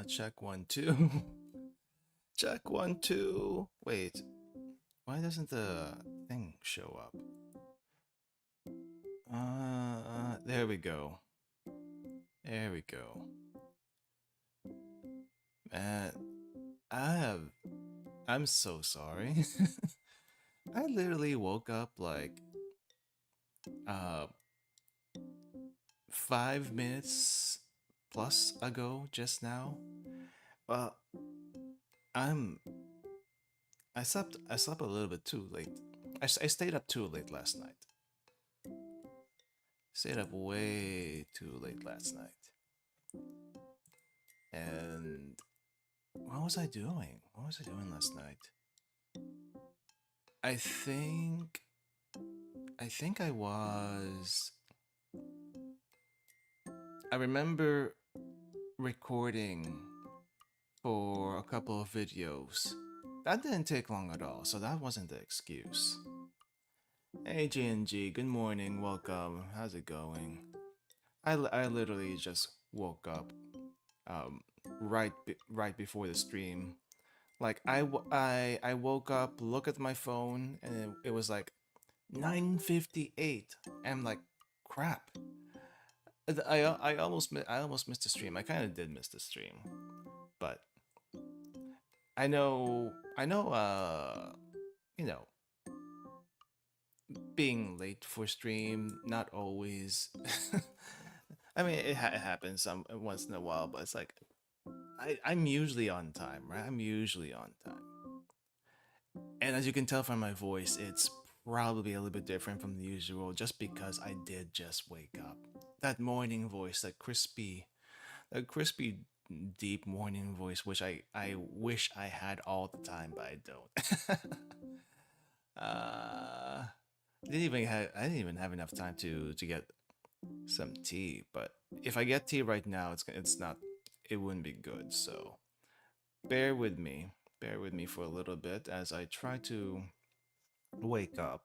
Check 1 2. Check 1 2. Wait, why doesn't the thing show up? There we go. There we go. Man, I'm so sorry. I literally woke up like uh 5 minutes plus ago just now. Well, I'm I slept a little bit too late. I stayed up too late last night. Stayed up way too late last night. And what was I doing? What was I doing last night? I think I was I remember recording for a couple of videos. That didn't take long at all, so that wasn't the excuse. Hey G&G, good morning, welcome. How's it going? I literally just woke up right before the stream. Like I woke up, look at my phone, and it was like 9:58. I'm like, crap. I almost missed the stream. I kind of did miss the stream, but I know you know being late for stream not always. I mean it happens some once in a while, but it's like I'm usually on time, right? I'm usually on time. And as you can tell from my voice, it's probably a little bit different from the usual just because I did just wake up. That morning voice, that crispy, deep morning voice, which I wish I had all the time, but I don't. uh, I didn't even have enough time to get some tea. But if I get tea right now, it's not, it wouldn't be good. So bear with me, bear with me for a little bit as I try to wake up.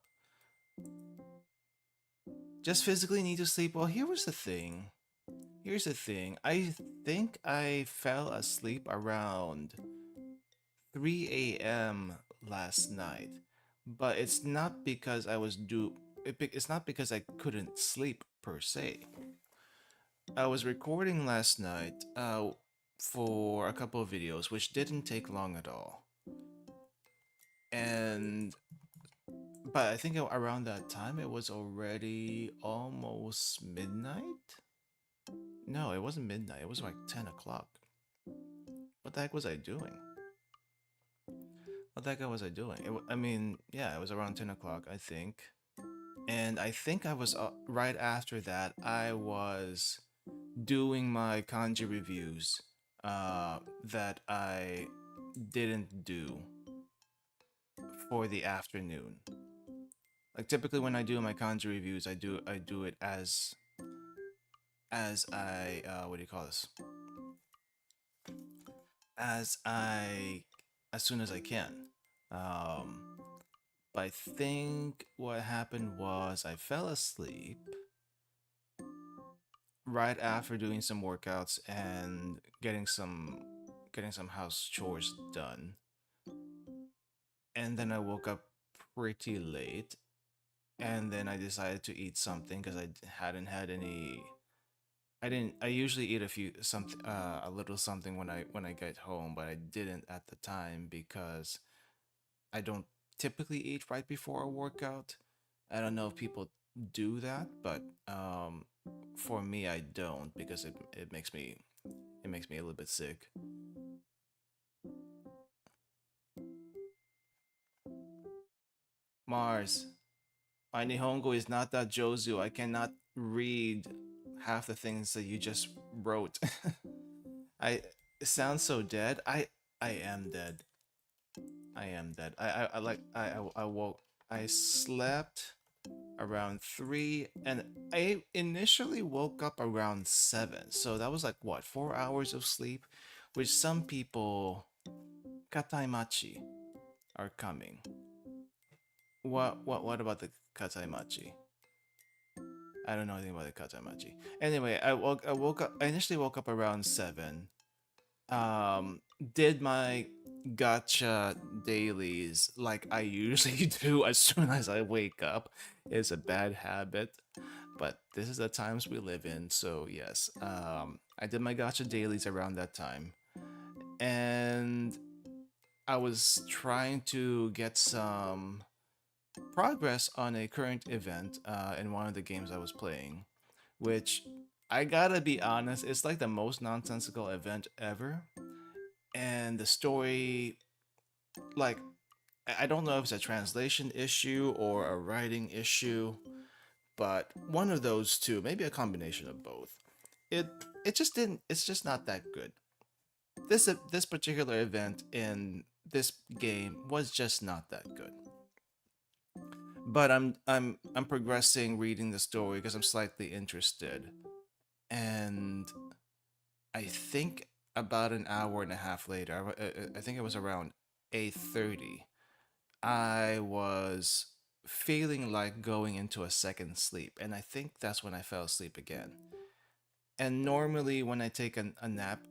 Just physically need to sleep. Well, here was the thing. Here's the thing. I think I fell asleep around 3 a.m. last night, but it's not because I was it's not because I couldn't sleep per se. I was recording last night for a couple of videos, which didn't take long at all. And but I think around that time it was already almost midnight. No, it wasn't midnight. It was like 10 o'clock. What the heck was I doing? What the heck was I doing? I mean, yeah, it was around 10 o'clock, I think. And I think I was right after that, I was doing my kanji reviews that I didn't do for the afternoon. Like typically when I do my kanji reviews, I do it as I what do you call this? As soon as I can. But I think what happened was I fell asleep right after doing some workouts and getting some house chores done. And then I woke up pretty late and then I decided to eat something because I hadn't had any. I usually eat a little something when I get home, but I didn't at the time because I don't typically eat right before a workout. I don't know if people do that, but for me I don't because it makes me a little bit sick. Mars, my Nihongo is not that Jozu. I cannot read half the things that you just wrote. I it sounds so dead. I am dead. I am dead. I woke. I slept around 3 and I initially woke up around 7. So that was like what, 4 hours of sleep, which some people kataimachi are coming. What about the kataimachi? I don't know anything about the kataimachi. Anyway, I woke up I initially woke up around 7 um, did my gotcha dailies like I usually do as soon as I wake up. It's a bad habit, but this is the times we live in. So yes, I did my gotcha dailies around that time, and I was trying to get some progress on a current event in one of the games I was playing, which I gotta be honest, it's like the most nonsensical event ever. And the story, like, I don't know if it's a translation issue or a writing issue, but one of those two, maybe a combination of both. It it just didn't. It's just not that good. This particular event in this game was just not that good. But I'm progressing reading the story because I'm slightly interested, and I think about an hour and a half later, I think it was around 8:30. I was feeling like going into a second sleep, and I think that's when I fell asleep again. And normally, when I take a nap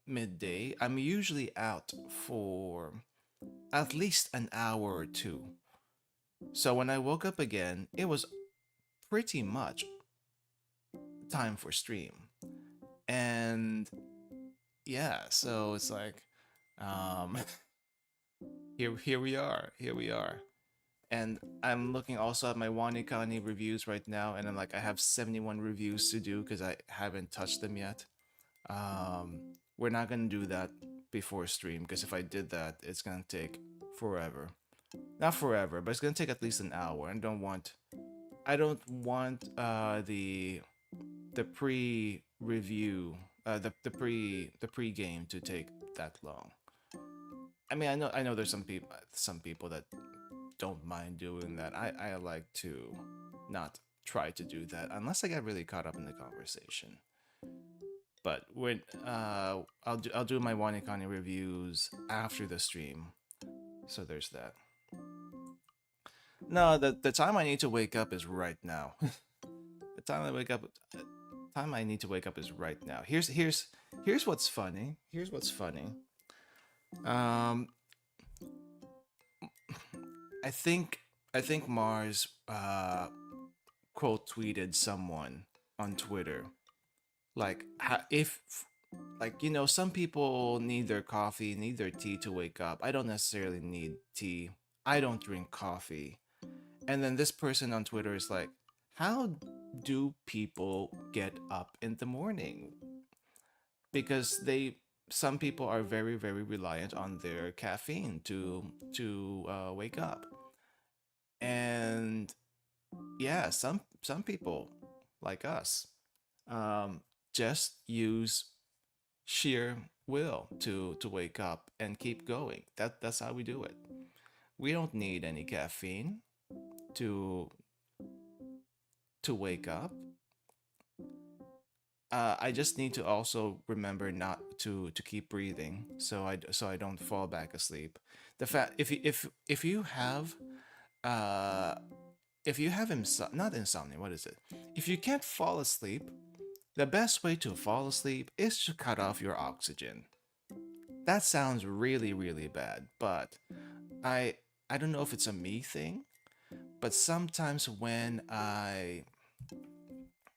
midday, I'm usually out for at least an hour or two. So when I woke up again, it was pretty much time for stream. And yeah, so it's like, um, here we are, here we are. And I'm looking also at my WaniKani reviews right now, and I'm like, I have 71 reviews to do because I haven't touched them yet. We're not gonna do that before stream because if I did that, it's gonna take forever. Not forever, but it's gonna take at least an hour. I don't want the pre-review, the pre-game to take that long. I mean, I know there's some people that don't mind doing that. I like to not try to do that unless I get really caught up in the conversation. But when I'll do my WaniKani reviews after the stream. So there's that. No, the time I need to wake up is right now. The time I wake up time I need to wake up is right now. Here's what's funny. Here's what's funny. Um I think I think Mars quote tweeted someone on Twitter like if like some people need their coffee, need their tea to wake up. I don't necessarily need tea. I don't drink coffee. And then this person on Twitter is like, how do people get up in the morning? Because some people are very very reliant on their caffeine to wake up. And yeah, some people like us um, just use sheer will to wake up and keep going. That's how we do it. We don't need any caffeine to to wake up. I just need to also remember not to keep breathing, so I don't fall back asleep. The fact uh if you have not insomnia, what is it? If you can't fall asleep, the best way to fall asleep is to cut off your oxygen. That sounds really really bad, but I I don't know if it's a me thing, but sometimes when I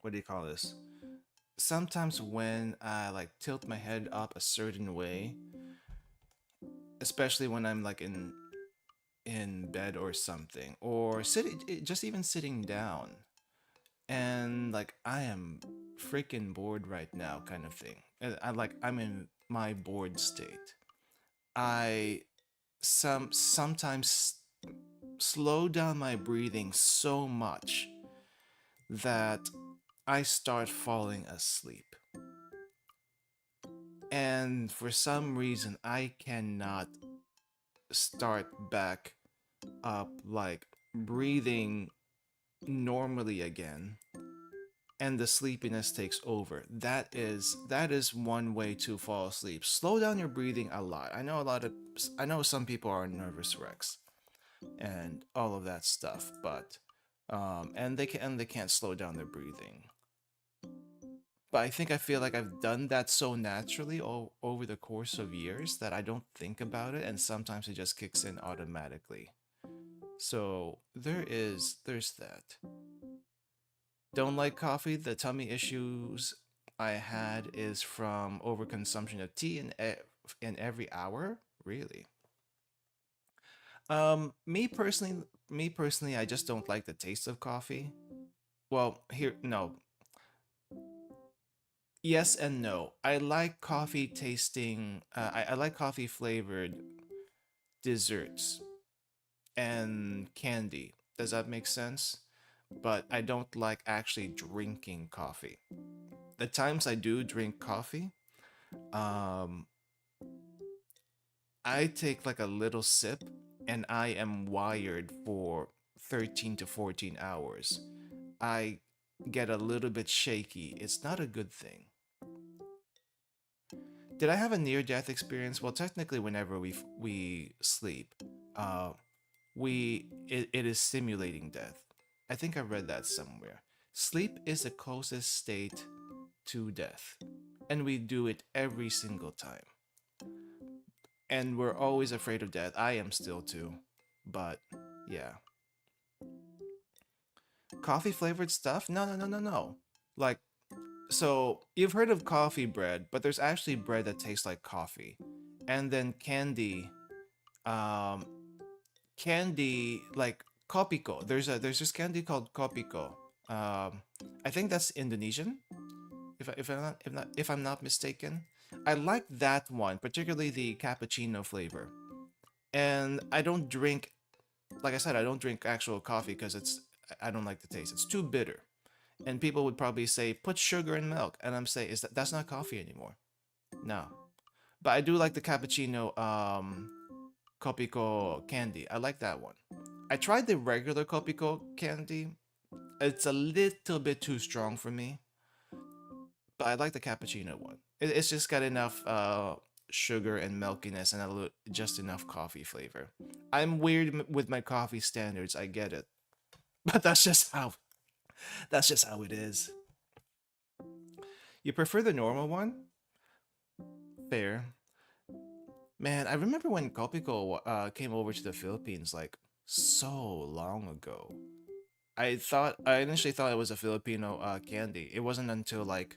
what do you call this? Sometimes when I like tilt my head up a certain way, especially when I'm like in bed or something, or sitting, just even sitting down, and like I am freaking bored right now, kind of thing. And I'm in my bored state. I sometimes slow down my breathing so much that I start falling asleep. And for some reason, I cannot start back up, like breathing normally again, and the sleepiness takes over. That is one way to fall asleep. Slow down your breathing a lot. I know some people are nervous wrecks and all of that stuff, but and they can't slow down their breathing. But I think I feel like I've done that so naturally over the course of years that I don't think about it, and sometimes it just kicks in automatically. So there's that. Don't like coffee. The tummy issues I had is from overconsumption of tea in every hour. Really. Me personally, I just don't like the taste of coffee. Well, here, no. Yes and no. I like coffee tasting. I like coffee flavored desserts and candy. Does that make sense? But I don't like actually drinking coffee. The times I do drink coffee, um, I take like a little sip and I am wired for 13 to 14 hours. I get a little bit shaky. It's not a good thing. Did I have a near death experience? Well, technically whenever we sleep, uh it is simulating death. I think I read that somewhere. Sleep is the closest state to death, and we do it every single time. And we're always afraid of death. I am still too. But yeah. Coffee flavored stuff? No, no, no, no, no. Like, so you've heard of coffee bread, but there's actually bread that tastes like coffee. And then um, candy like kopiko. There's this candy called kopiko. I think that's Indonesian, if I'm not mistaken. I like that one, particularly the cappuccino flavor. And I don't drink, like I said, I don't drink actual coffee because I don't like the taste. It's too bitter. And people would probably say put sugar in milk, and I'm saying that's not coffee anymore. No, but I do like the cappuccino Kopiko candy. I like that one. I tried the regular Kopiko candy. It's a little bit too strong for me, but I like the cappuccino one. It's just got enough sugar and milkiness and just enough coffee flavor. I'm weird with my coffee standards. I get it, but that's just how it is. You prefer the normal one? Fair. Man, I remember when Kopiko came over to the Philippines like so long ago. I initially thought it was a Filipino candy. It wasn't until like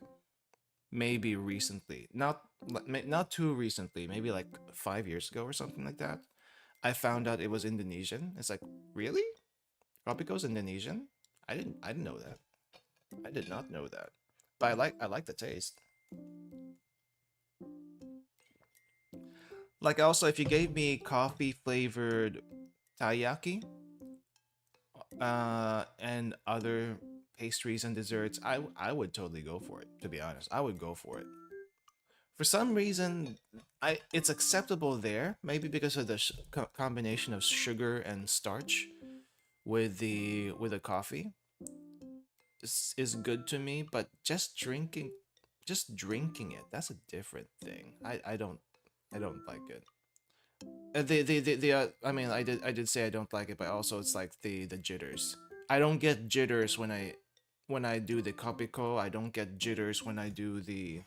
maybe recently, not too recently, maybe like 5 years ago or something like that. I found out it was Indonesian. It's like, really? Kopiko's Indonesian? I didn't know that. I did not know that. But I like the taste. Like also, if you gave me coffee flavored taiyaki, and other pastries and desserts, I would totally go for it. To be honest, I would go for it. For some reason, I it's acceptable there. Maybe because of the combination of sugar and starch with the coffee is good to me. But just drinking it, that's a different thing. I don't like it. I mean, I did say I don't like it, but also it's like the jitters. I don't get jitters when I do the kopiko. I don't get jitters when I do the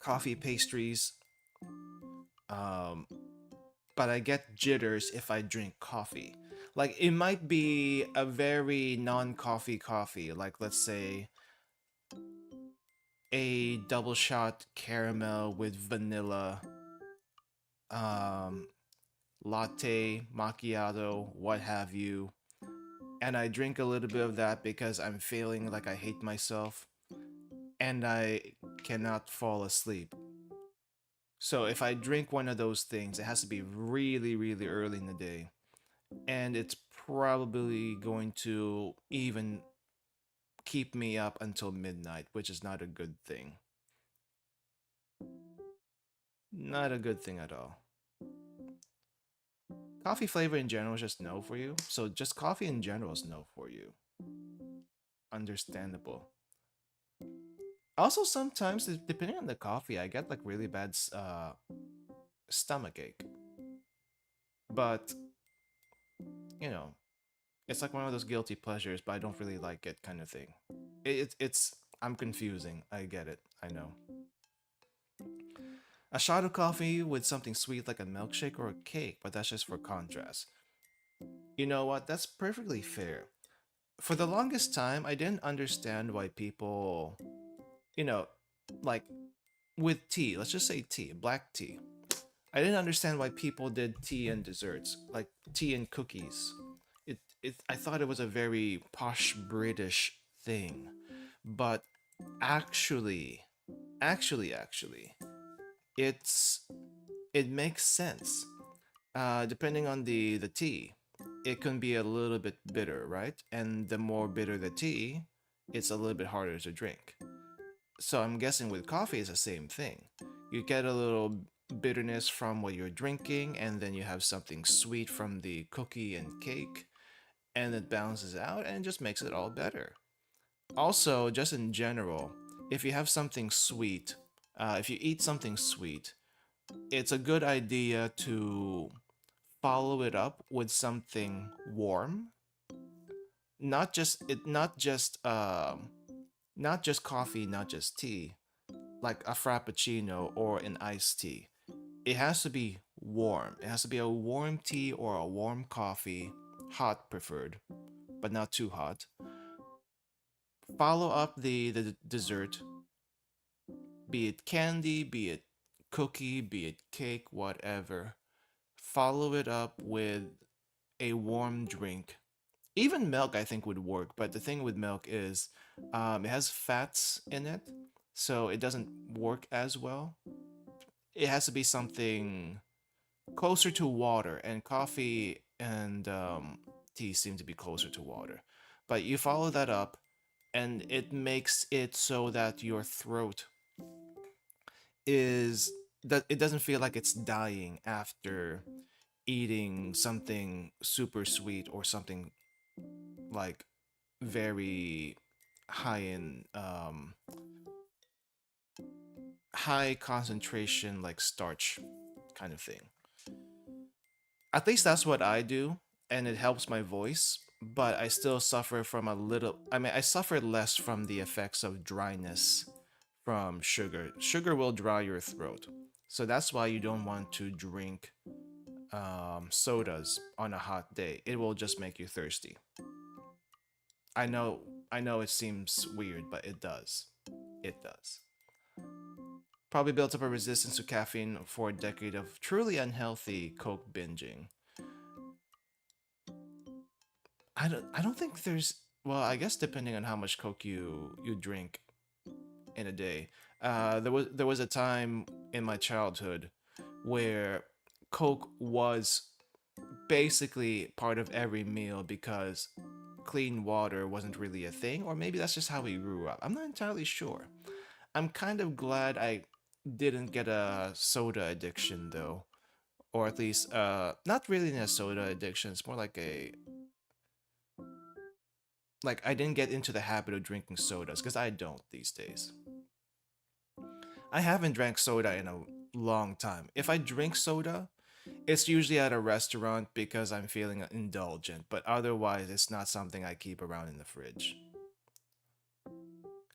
coffee pastries. Um, but I get jitters if I drink coffee. Like it might be a very non-coffee coffee, like let's say a double shot caramel with vanilla, um, latte, macchiato, what have you. And I drink a little bit of that because I'm feeling like I hate myself and I cannot fall asleep. So if I drink one of those things, it has to be really, really early in the day. And it's probably going to even keep me up until midnight, which is not a good thing. Not a good thing at all. Coffee flavor in general is just no for you. So just coffee in general is no for you. Understandable. Also, sometimes depending on the coffee, I get like really bad stomach ache. But you know, it's like one of those guilty pleasures, but I don't really like it kind of thing. It's I'm confusing. I get it. I know. A shot of coffee with something sweet like a milkshake or a cake, but that's just for contrast. You know what? That's perfectly fair. For the longest time, I didn't understand why people, you know, like with tea, let's just say tea, black tea. I didn't understand why people did tea and desserts, like tea and cookies. I thought it was a very posh British thing. But actually, actually, it's it makes sense. Depending on the tea, it can be a little bit bitter, right? And the more bitter the tea, it's a little bit harder to drink. So I'm guessing with coffee it's the same thing. You get a little bitterness from what you're drinking, and then you have something sweet from the cookie and cake, and it balances out and just makes it all better. Also, just in general, if you have something sweet, if you eat something sweet, it's a good idea to follow it up with something warm. Not just coffee, not just tea, like a frappuccino or an iced tea. It has to be warm. It has to be a warm tea or a warm coffee, hot preferred, but not too hot. Follow up the dessert, be it candy, be it cookie, be it cake, whatever. Follow it up with a warm drink. Even milk, I think, would work. But the thing with milk is it has fats in it, so it doesn't work as well. It has to be something closer to water, and coffee and tea seem to be closer to water. But you follow that up, and it makes it so that your throat is that it doesn't feel like it's dying after eating something super sweet or something like very high in high concentration like starch kind of thing. At least that's what I do, and it helps my voice, but I still suffer from a little, I mean, I suffer less from the effects of dryness from sugar. Sugar will dry your throat. So that's why you don't want to drink sodas on a hot day. It will just make you thirsty. I know, I know it seems weird, but it does. It does. Probably built up a resistance to caffeine for a decade of truly unhealthy Coke binging. I don't think there's, well, I guess depending on how much Coke you drink in a day. There was a time in my childhood where Coke was basically part of every meal because clean water wasn't really a thing, or maybe that's just how we grew up. I'm not entirely sure. I'm kind of glad I didn't get a soda addiction though, or at least not really a soda addiction. It's more like a like I didn't get into the habit of drinking sodas because I don't these days. I haven't drank soda in a long time. If I drink soda, it's usually at a restaurant because I'm feeling indulgent, but otherwise it's not something I keep around in the fridge.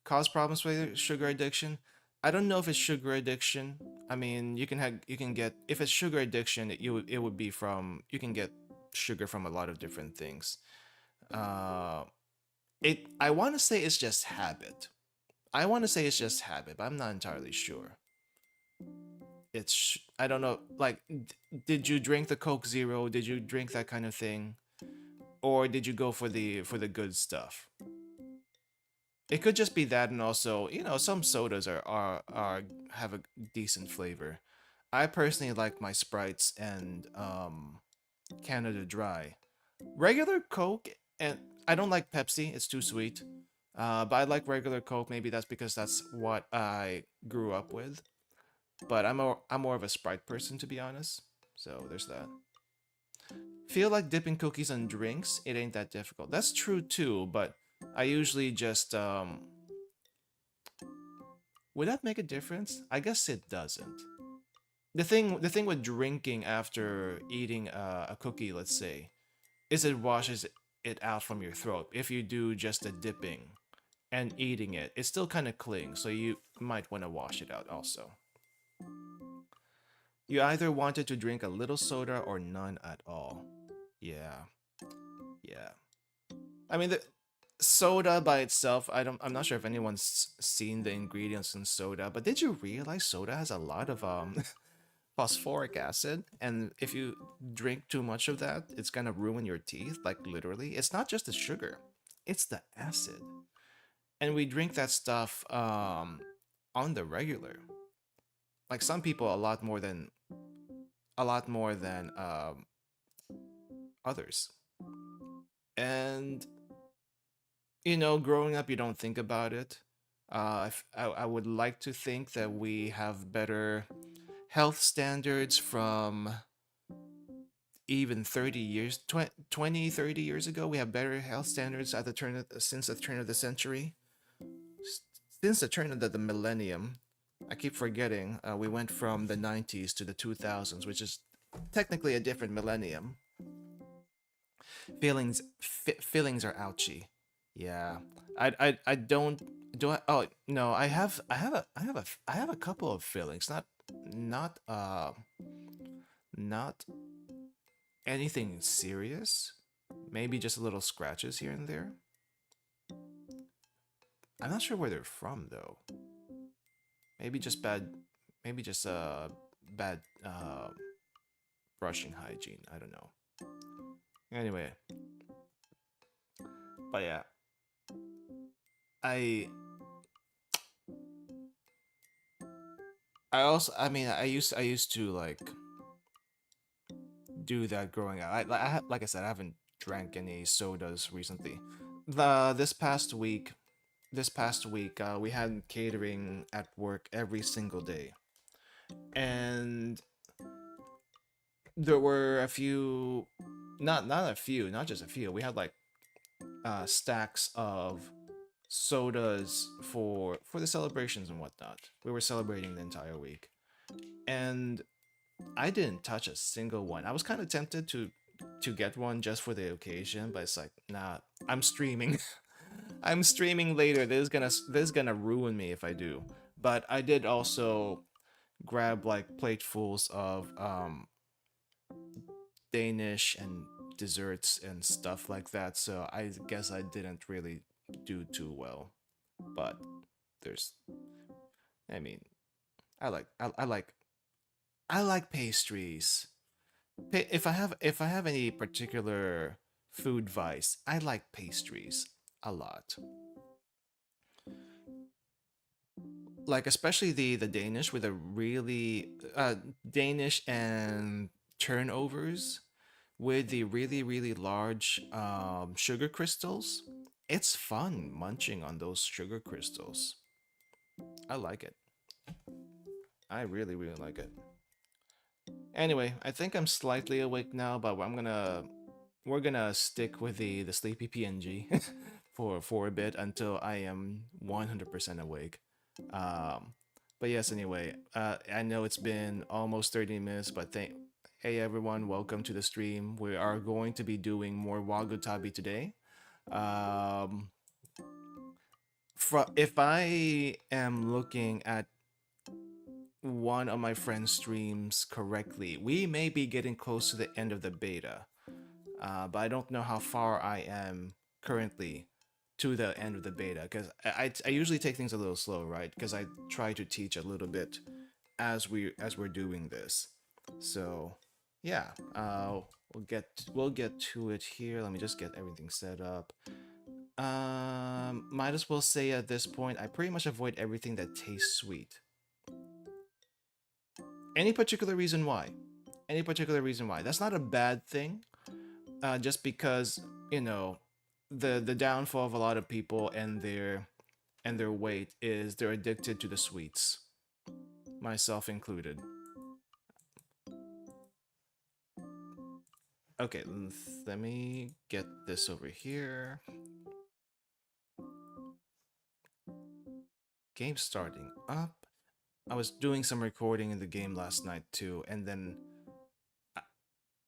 Cause problems with sugar addiction? I don't know if it's sugar addiction. I mean, you can get if it's sugar addiction, it would be from you can get sugar from a lot of different things. Uh, I want to say it's just habit. I want to say it's just habit, but I'm not entirely sure. I don't know. Like, did you drink the Coke Zero? Did you drink that kind of thing, or did you go for the good stuff? It could just be that, and also, some sodas are have a decent flavor. I personally like my Sprites and Canada Dry. Regular Coke, and I don't like Pepsi. It's too sweet. But I like regular Coke. Maybe that's because that's what I grew up with. But I'm more of a Sprite person, to be honest. So there's that. Feel like dipping cookies on drinks? It ain't that difficult. That's true too, but I usually just would that make a difference? I guess it doesn't. The thing with drinking after eating a cookie, let's say, is it washes it out from your throat if you do just a dipping. and eating it, it still kind of clings, so you might want to wash it out also. You either wanted to drink a little soda or none at all. Yeah, yeah. I mean, the soda by itself, I'm not sure if anyone's seen the ingredients in soda, but did you realize soda has a lot of phosphoric acid, and if you drink too much of that, it's gonna ruin your teeth, like literally. It's not just the sugar, it's the acid. And we drink that stuff on the regular. Like some people a lot more than others. And growing up, you don't think about it. I would like to think that we have better health standards from even 30 years, 20, 30 years ago. We have better health standards at the since the turn of the century, since the turn of the millennium. I keep forgetting. We went from the 90s to the 2000s, which is technically a different millennium. Feelings are ouchy. Yeah, I don't do I. Oh no, I have a couple of feelings. Not not anything serious. Maybe just a little scratches here and there. I'm not sure where they're from though. Maybe just bad. Maybe just bad brushing hygiene. I don't know. Anyway, but yeah, I I mean I used to like do that growing up. Like I said, I haven't drank any sodas recently. The this past week, we had catering at work every single day, and there were a few, not a few, not just a few. We had like stacks of sodas for the celebrations and whatnot. We were celebrating the entire week, and I didn't touch a single one. I was kind of tempted to get one just for the occasion, but it's like, nah, I'm streaming. I'm streaming later. This is gonna ruin me if I do. But I did also grab like platefuls of Danish and desserts and stuff like that. So I guess I didn't really do too well. But there's, I mean, I like I like pastries. If I have any particular food vice, I like pastries a lot. Like especially the Danish with a really Danish and turnovers with the really large sugar crystals. It's fun munching on those sugar crystals. I like it. I really like it. Anyway, I think I'm slightly awake now, but we're gonna stick with the sleepy PNG for a bit until I am 100% awake. Um, but yes, anyway, I know it's been almost 30 minutes, but hey everyone, welcome to the stream. We are going to be doing more Wagotabi today. Um, if I am looking at one of my friend's streams correctly, we may be getting close to the end of the beta. But I don't know how far I am currently to the end of the beta because I usually take things a little slow, right? Because I try to teach a little bit as we're doing this. So yeah, we'll get to it here. Let me just get everything set up. Might as well say at this point, I pretty much avoid everything that tastes sweet. Any particular reason why? Any particular reason why? That's not a bad thing. Just because you know the downfall of a lot of people and their weight is they're addicted to the sweets, myself included. Okay, let me get this over here. Game starting up. I was doing some recording in the game last night too, and then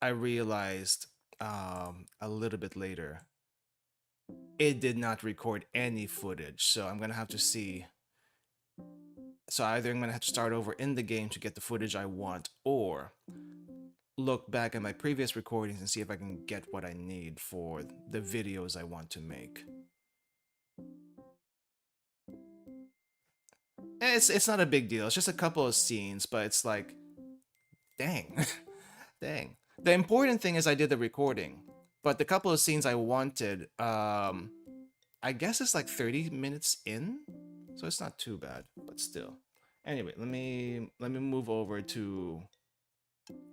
I realized a little bit later it did not record any footage. So I'm gonna have to see. So either I'm gonna have to start over in the game to get the footage I want, or look back at my previous recordings and see if I can get what I need for the videos I want to make. It's not a big deal. It's just a couple of scenes, but it's like, dang, dang. The important thing is I did the recording, but the couple of scenes I wanted, I guess it's like 30 minutes in, so it's not too bad, but still. Anyway, let me move over to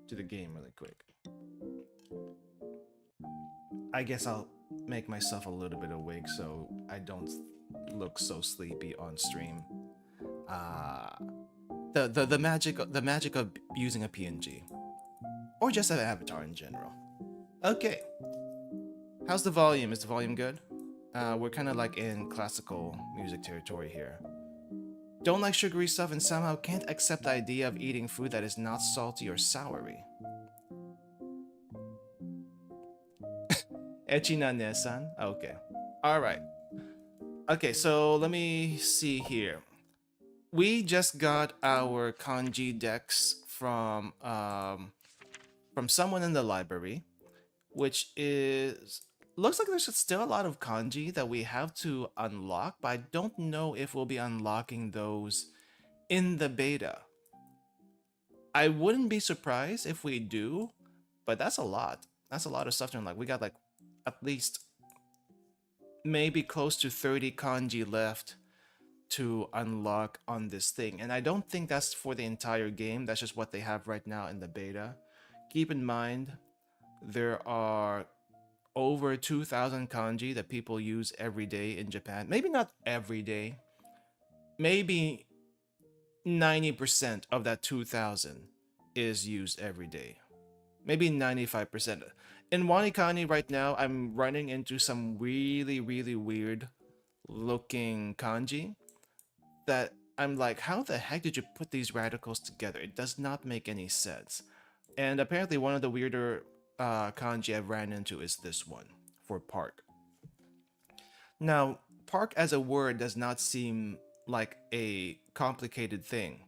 the game really quick. I guess I'll make myself a little bit awake so I don't look so sleepy on stream. The magic of using a PNG, or just an avatar in general. Okay, how's the volume? Is the volume good? We're kind of like in classical music territory here. Don't like sugary stuff and somehow can't accept the idea of eating food that is not salty or soury. Echi na ne-san? Okay. Alright. Okay, so let me see here. We just got our kanji decks from someone in the library, which is... Looks like there's still a lot of kanji that we have to unlock, but I don't know if we'll be unlocking those in the beta. I wouldn't be surprised if we do, but that's a lot. That's a lot of stuff to unlock. We got like at least maybe close to 30 kanji left to unlock on this thing. And I don't think that's for the entire game. That's just what they have right now in the beta. Keep in mind, there are over 2,000 kanji that people use every day in Japan. Maybe not every day. Maybe 90% of that 2,000 is used every day. Maybe 95%. In Wanikani right now, I'm running into some really, really weird looking kanji that I'm like, how the heck did you put these radicals together? It does not make any sense. And apparently one of the weirder kanji I've ran into is this one for park. Now, park as a word does not seem like a complicated thing,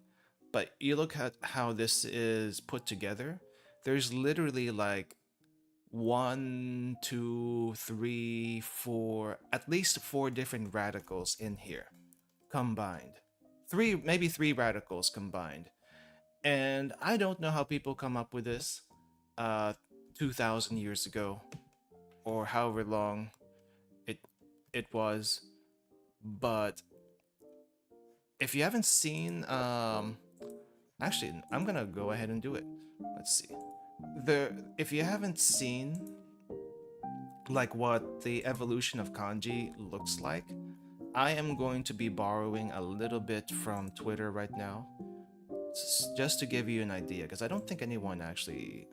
but you look at how this is put together. There's literally like 1, 2, 3, 4, at least 4 different radicals in here combined. Maybe 3 radicals combined. And I don't know how people come up with this 2,000 years ago, or however long it was. But if you haven't seen, actually, I'm gonna go ahead and do it. Let's see. If you haven't seen like what the evolution of kanji looks like, I am going to be borrowing a little bit from Twitter right now, just to give you an idea, because I don't think anyone actually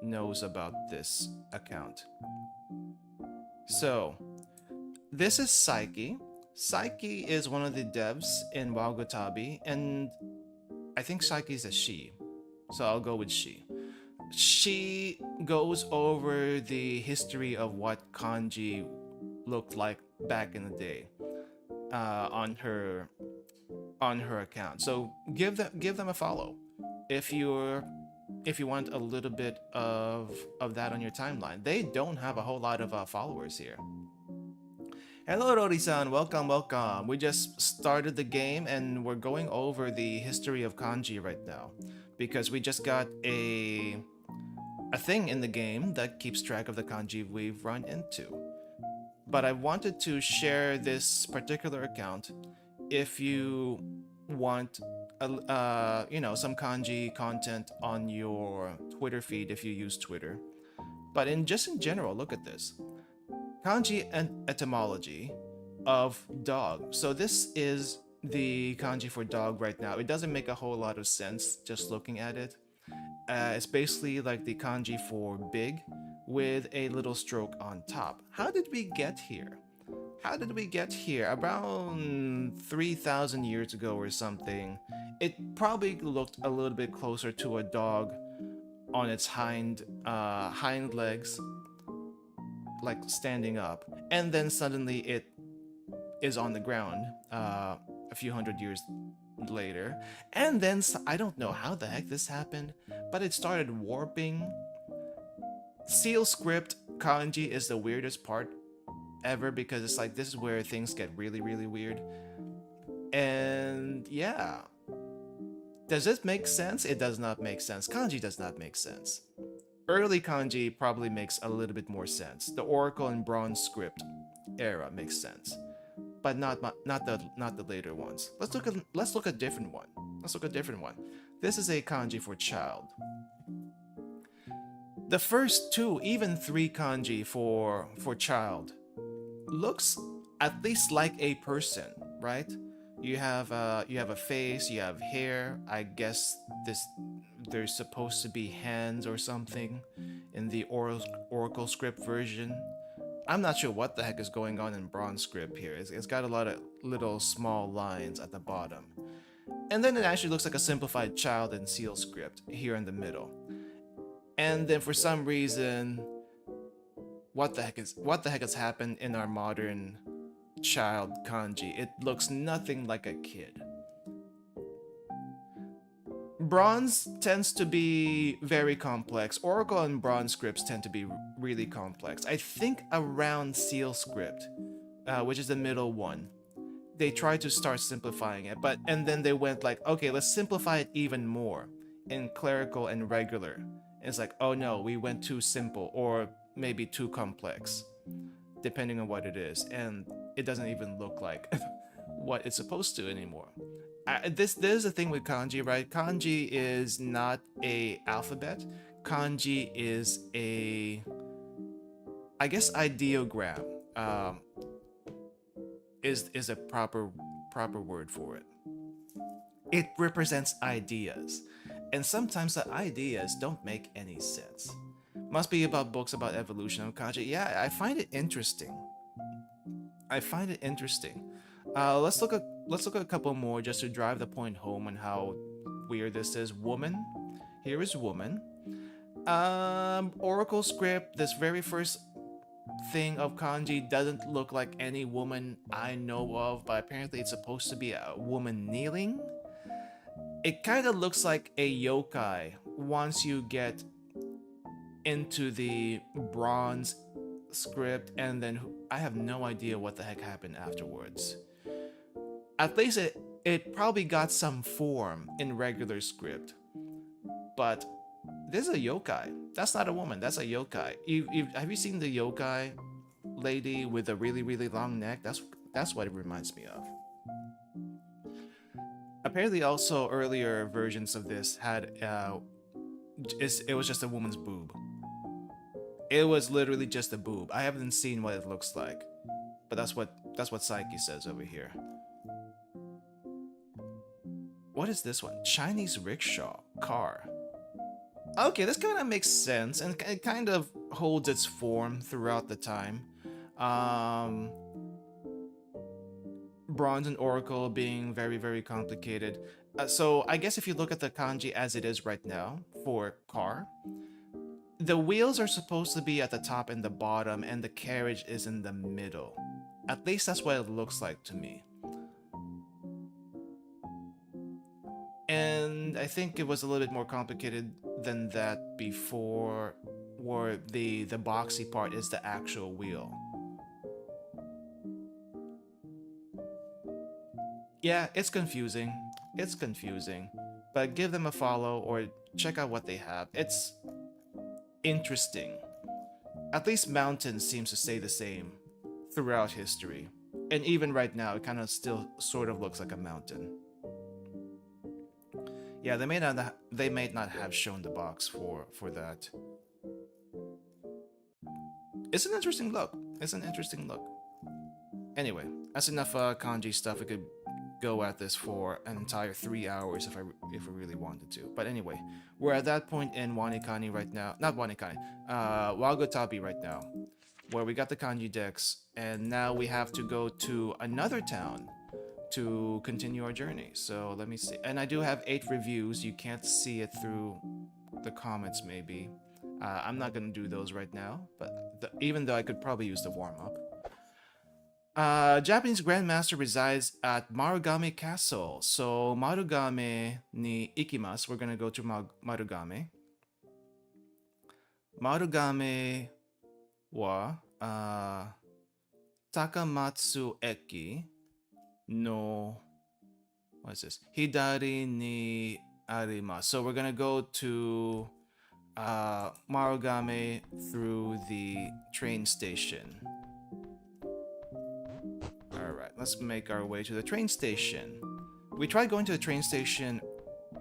knows about this account. So, this is Psyche. Psyche is one of the devs in Wagotabi, and I think Psyche is a she, so I'll go with she. She goes over the history of what kanji looked like back in the day on her account. So give them a follow if you want a little bit of that on your timeline. They don't have a whole lot of followers here. Hello, Rori-san. Welcome, welcome. We just started the game and we're going over the history of kanji right now, because we just got a thing in the game that keeps track of the kanji we've run into. But I wanted to share this particular account if you want some kanji content on your Twitter feed if you use Twitter. But in general, look at this. Kanji and etymology of dog. So this is the kanji for dog right now. It doesn't make a whole lot of sense just looking at it. It's basically like the kanji for big with a little stroke on top. How did we get here? How did we get here? Around 3,000 years ago or something, it probably looked a little bit closer to a dog on its hind legs, like standing up, and then suddenly it is on the ground a few hundred years later, and then I don't know how the heck this happened, but it started warping. Seal script kanji is the weirdest part ever, because it's like, this is where things get really, really weird. And yeah, does this make sense? It does not make sense. Kanji does not make sense. Early kanji probably makes a little bit more sense. The Oracle and Bronze script era makes sense, but not the later ones. Let's look at different one. Let's look at a different one. This is a kanji for child. The first 2, even 3 kanji for child looks at least like a person, right? You have a face, you have hair. I guess there's supposed to be hands or something in the Oracle script version. I'm not sure what the heck is going on in Bronze script here. It's got a lot of little small lines at the bottom. And then it actually looks like a simplified child and seal script here in the middle. And then for some reason, what the heck has happened in our modern child kanji? It looks nothing like a kid. Bronze tends to be very complex. Oracle and Bronze scripts tend to be really complex. I think around seal script, which is the middle one, they tried to start simplifying it, and then they went like, okay, let's simplify it even more in clerical and regular. And it's like, oh no, we went too simple, or maybe too complex, depending on what it is, and it doesn't even look like what it's supposed to anymore. This is the thing with kanji, right? Kanji is not a alphabet. Kanji is a, I guess, ideogram is a proper word for it. It represents ideas, and sometimes the ideas don't make any sense. Must be about books about evolution of kanji. Yeah, I find it interesting. Let's look at a couple more just to drive the point home on how weird this is. Woman. Here is woman. Oracle script, this very first thing of kanji doesn't look like any woman I know of, but apparently it's supposed to be a woman kneeling. It kind of looks like a yokai once you get into the Bronze script, and then I have no idea what the heck happened afterwards. At least it probably got some form in regular script, but this is a yokai. That's not a woman, that's a yokai. Have you seen the yokai lady with a really, really long neck? That's what it reminds me of. Apparently also earlier versions of this had it was just a woman's boob. It was literally just a boob. I haven't seen what it looks like, but that's what Psyche says over here. What is this one? Chinese rickshaw car. Okay, this kind of makes sense, and it kind of holds its form throughout the time. Bronze and Oracle being very, very complicated. So I guess if you look at the kanji as it is right now for car, the wheels are supposed to be at the top and the bottom, and the carriage is in the middle. At least that's what it looks like to me. And I think it was a little bit more complicated than that before, where the boxy part is the actual wheel. Yeah, it's confusing. It's confusing. But give them a follow or check out what they have. It's interesting. At least Mountain seems to stay the same throughout history. And even right now, it kind of still sort of looks like a mountain. Yeah, they may not have shown the box for that. It's an interesting look. It's an interesting look. Anyway, that's enough kanji stuff. We could go at this for an entire 3 hours if we really wanted to. But anyway, we're at that point in Wanikani right now. Not Wanikani, Wagotabi right now, where we got the kanji decks, and now we have to go to another town to continue our journey. So let me see. And I do have 8 reviews. You can't see it through the comments maybe. I'm not gonna do those right now, but even though I could probably use the warm-up. Japanese Grandmaster resides at Marugame Castle. So Marugame ni ikimasu. We're gonna go to Marugame. Marugame wa Takamatsu Eki no, what is this? Hidari ni arimasu. So we're gonna go to Marugame through the train station. Alright, let's make our way to the train station. We tried going to the train station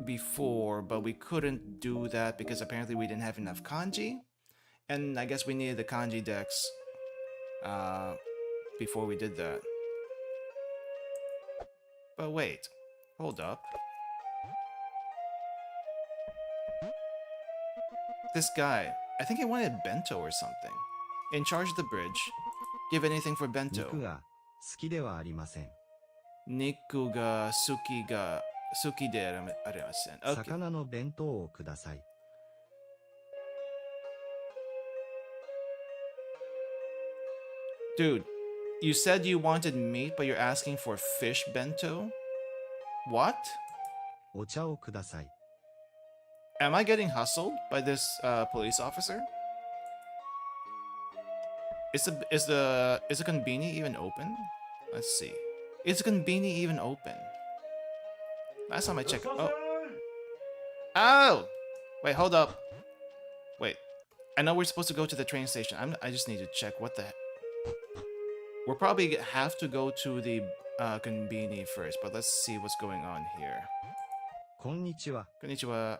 before, but we couldn't do that because apparently we didn't have enough kanji. And I guess we needed the kanji decks before we did that. But wait, hold up. This guy, I think he wanted bento or something. In charge of the bridge. Give anything for bento. Niku ga suki de arimasen. Okay. Dude, you said you wanted meat, but you're asking for fish bento? What? Am I getting hustled by this police officer? Is the konbini even open? Let's see. Is the konbini even open? Last time I checked. Oh. Oh! Wait, hold up. Wait. I know we're supposed to go to the train station. I just need to check what the heck. We'll probably have to go to the konbini first, but let's see what's going on here. Konnichiwa. Konnichiwa.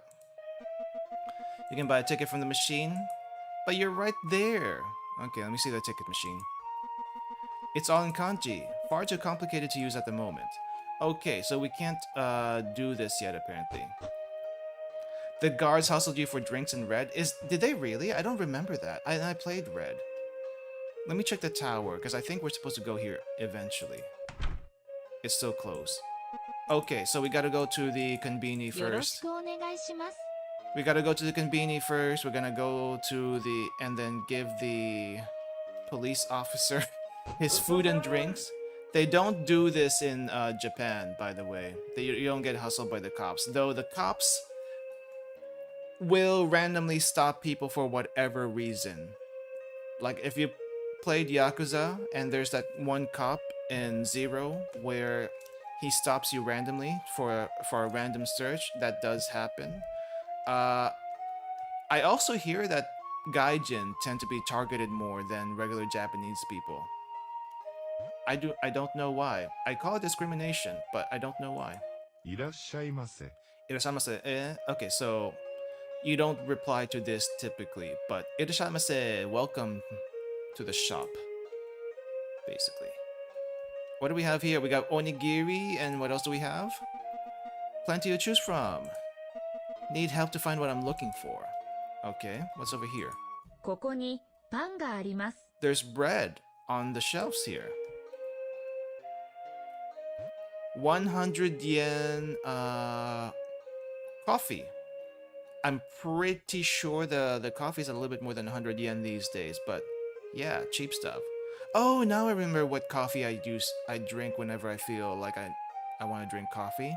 You can buy a ticket from the machine, but you're right there. Okay, let me see the ticket machine. It's all in kanji. Far too complicated to use at the moment. Okay, so we can't do this yet, apparently. The guards hustled you for drinks in red. Did they really? I don't remember that. I played red. Let me check the tower, because I think we're supposed to go here eventually. It's so close. Okay, so we gotta go to the konbini first. We gotta go to the konbini first. We're gonna go to the... and then give the police officer his food and drinks. They don't do this in Japan, by the way. You don't get hustled by the cops. Though the cops will randomly stop people for whatever reason. Like, if you played Yakuza, and there's that one cop in Zero where he stops you randomly for a random search. That does happen. I also hear that gaijin tend to be targeted more than regular Japanese people. I don't know why. I call it discrimination, but I don't know why. Irashaimase. Irashaimase. Okay, so you don't reply to this typically, but irashaimase, welcome to the shop, basically. What do we have here? We got onigiri, and what else do we have? Plenty to choose from. Need help to find what I'm looking for. Okay, what's over here? There's bread on the shelves here. 100 yen coffee. I'm pretty sure the coffee is a little bit more than 100 yen these days, but yeah, cheap stuff. Oh, now I remember what coffee I drink whenever I feel like I want to drink coffee.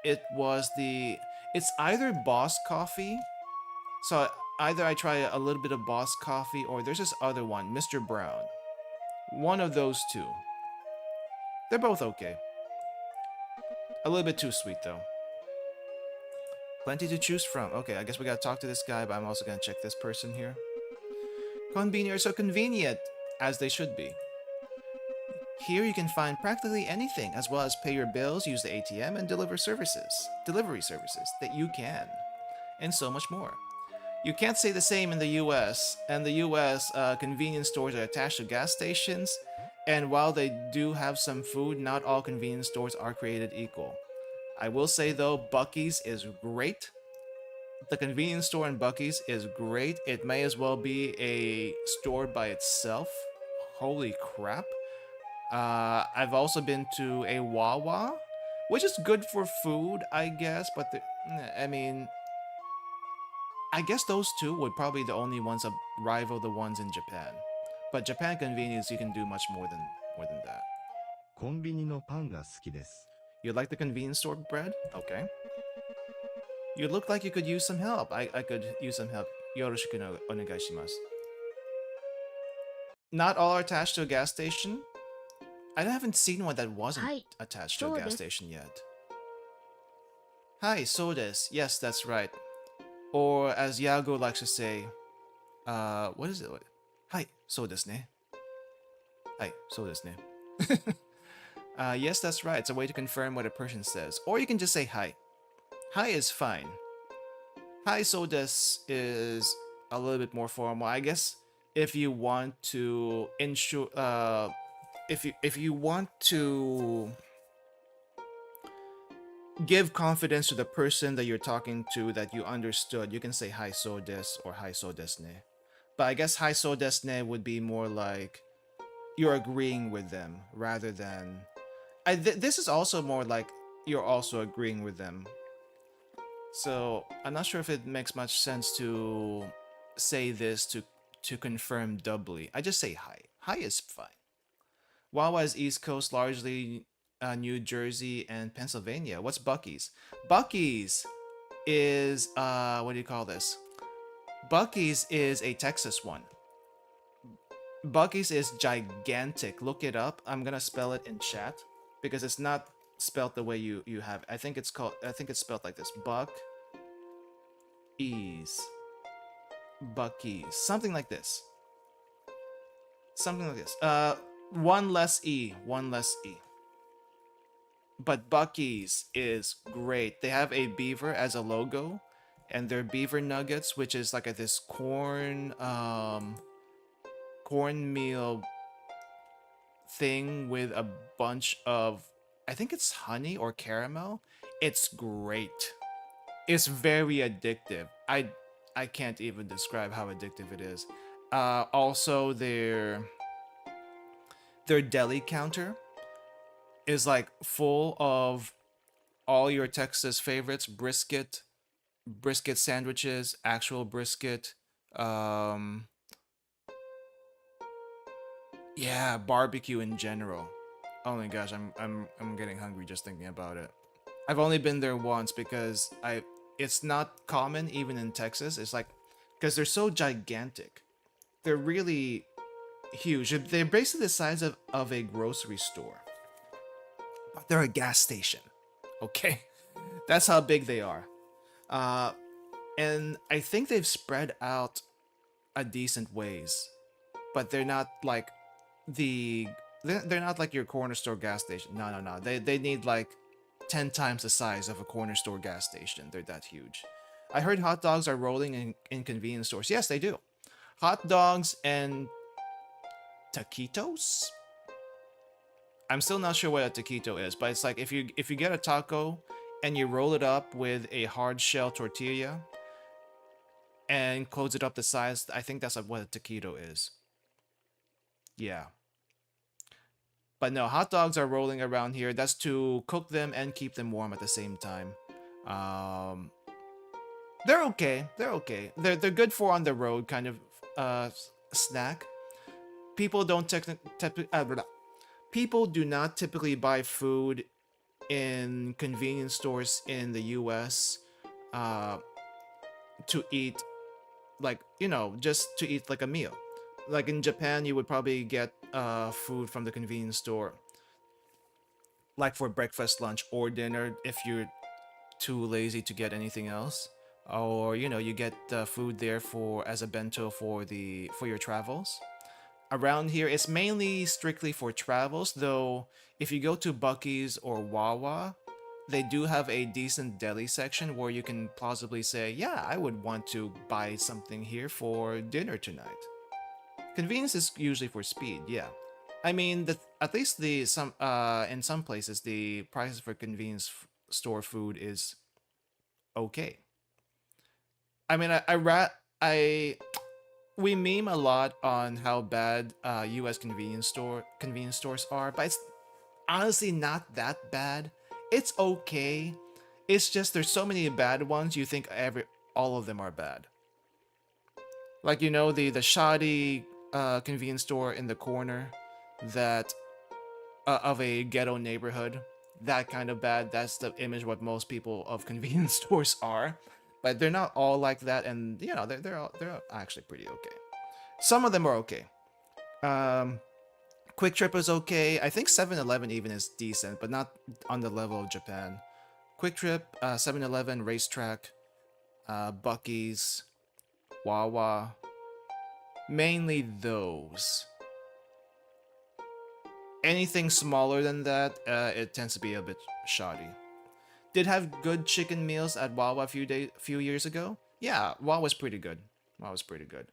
It's either Boss Coffee. So either I try a little bit of Boss Coffee, or there's this other one, Mr. Brown. One of those two. They're both okay. A little bit too sweet though. Plenty to choose from. Okay, I guess we gotta talk to this guy, but I'm also gonna check this person here. Konbini are so convenient, as they should be. Here you can find practically anything, as well as pay your bills, use the ATM, and delivery services that you can, and so much more. You can't say the same in the US. And the US, convenience stores are attached to gas stations, and while they do have some food, not all convenience stores are created equal. I will say though, Buc-ee's is great. The convenience store in Buc-ee's is great. It may as well be a store by itself. Holy crap. I've also been to a Wawa, which is good for food, I guess, but I mean, I guess those two would probably be the only ones that rival the ones in Japan. But Japan convenience, you can do much more than that. コンビニのパンが好きです。 You like the convenience store bread? Okay. You look like you could use some help. I could use some help. Yoroshiku no onegaishimasu. Not all are attached to a gas station? I haven't seen one that wasn't attached to a gas station yet. Hi, so desu. Yes, that's right. Or as Yago likes to say, what is it? Hi, so desu ne. Hi, so desu ne. Yes, that's right. It's a way to confirm what a person says. Or you can just say hi. Hi is fine. Hi, so desu is a little bit more formal. I guess if you want to ensure, if you want to give confidence to the person that you're talking to that you understood, you can say hi, so desu or hi, so desu ne. But I guess hi, so desu ne would be more like you're agreeing with them rather than this is also more like you're also agreeing with them. So I'm not sure if it makes much sense to say this to confirm doubly. I just say hi. Hi is fine. Wawa is East Coast, largely New Jersey and Pennsylvania. What's Bucky's? Bucky's is what do you call this? Bucky's is a Texas one. Bucky's is gigantic. Look it up. I'm gonna spell it in chat because it's not spelled the way you have. I think it's spelled like this. Bucky's. Something like this. One less E. But Bucky's is great. They have a beaver as a logo, and their beaver nuggets, which is like this cornmeal thing with a bunch of, I think it's honey or caramel. It's great. It's very addictive. I can't even describe how addictive it is. Also, their deli counter is like full of all your Texas favorites: brisket sandwiches, actual brisket, yeah, barbecue in general. Oh my gosh, I'm getting hungry just thinking about it. I've only been there once because it's not common even in Texas. It's like because they're so gigantic. They're really huge. They're basically the size of a grocery store. But they're a gas station. Okay? That's how big they are. And I think they've spread out a decent ways. But they're not like they're not like your corner store gas station. No. They need like 10 times the size of a corner store gas station. They're that huge. I heard hot dogs are rolling in convenience stores. Yes, they do. Hot dogs and taquitos? I'm still not sure what a taquito is, but it's like if you get a taco and you roll it up with a hard shell tortilla and close it up the size, I think that's what a taquito is. Yeah. But no, hot dogs are rolling around here. That's to cook them and keep them warm at the same time. They're okay. They're good for on the road kind of snack. People don't people do not typically buy food in convenience stores in the US to eat, like, just to eat like a meal. Like in Japan, you would probably get food from the convenience store, like for breakfast, lunch, or dinner if you're too lazy to get anything else. Or you get food there as a bento for your travels. Around here, it's mainly strictly for travels, though if you go to Bucky's or Wawa, they do have a decent deli section where you can plausibly say, yeah, I would want to buy something here for dinner tonight. Convenience is usually for speed, yeah. I mean, at least in some places, the prices for convenience store food is okay. I mean, we meme a lot on how bad U.S. convenience stores are, but it's honestly not that bad. It's okay. It's just there's so many bad ones. You think all of them are bad. Like, you know, the shoddy convenience store in the corner that of a ghetto neighborhood. That kind of bad. That's the image what most people of convenience stores are. But they're not all like that, and you know they're actually pretty okay. Some of them are okay. Um, Quick Trip is okay. I think 7-Eleven even is decent, but not on the level of Japan. Quick Trip, 7-Eleven, Racetrack, Bucky's, Wawa. Mainly those. Anything smaller than that, it tends to be a bit shoddy. Did have good chicken meals at Wawa few years ago. Yeah, Wawa was pretty good. Wawa was pretty good.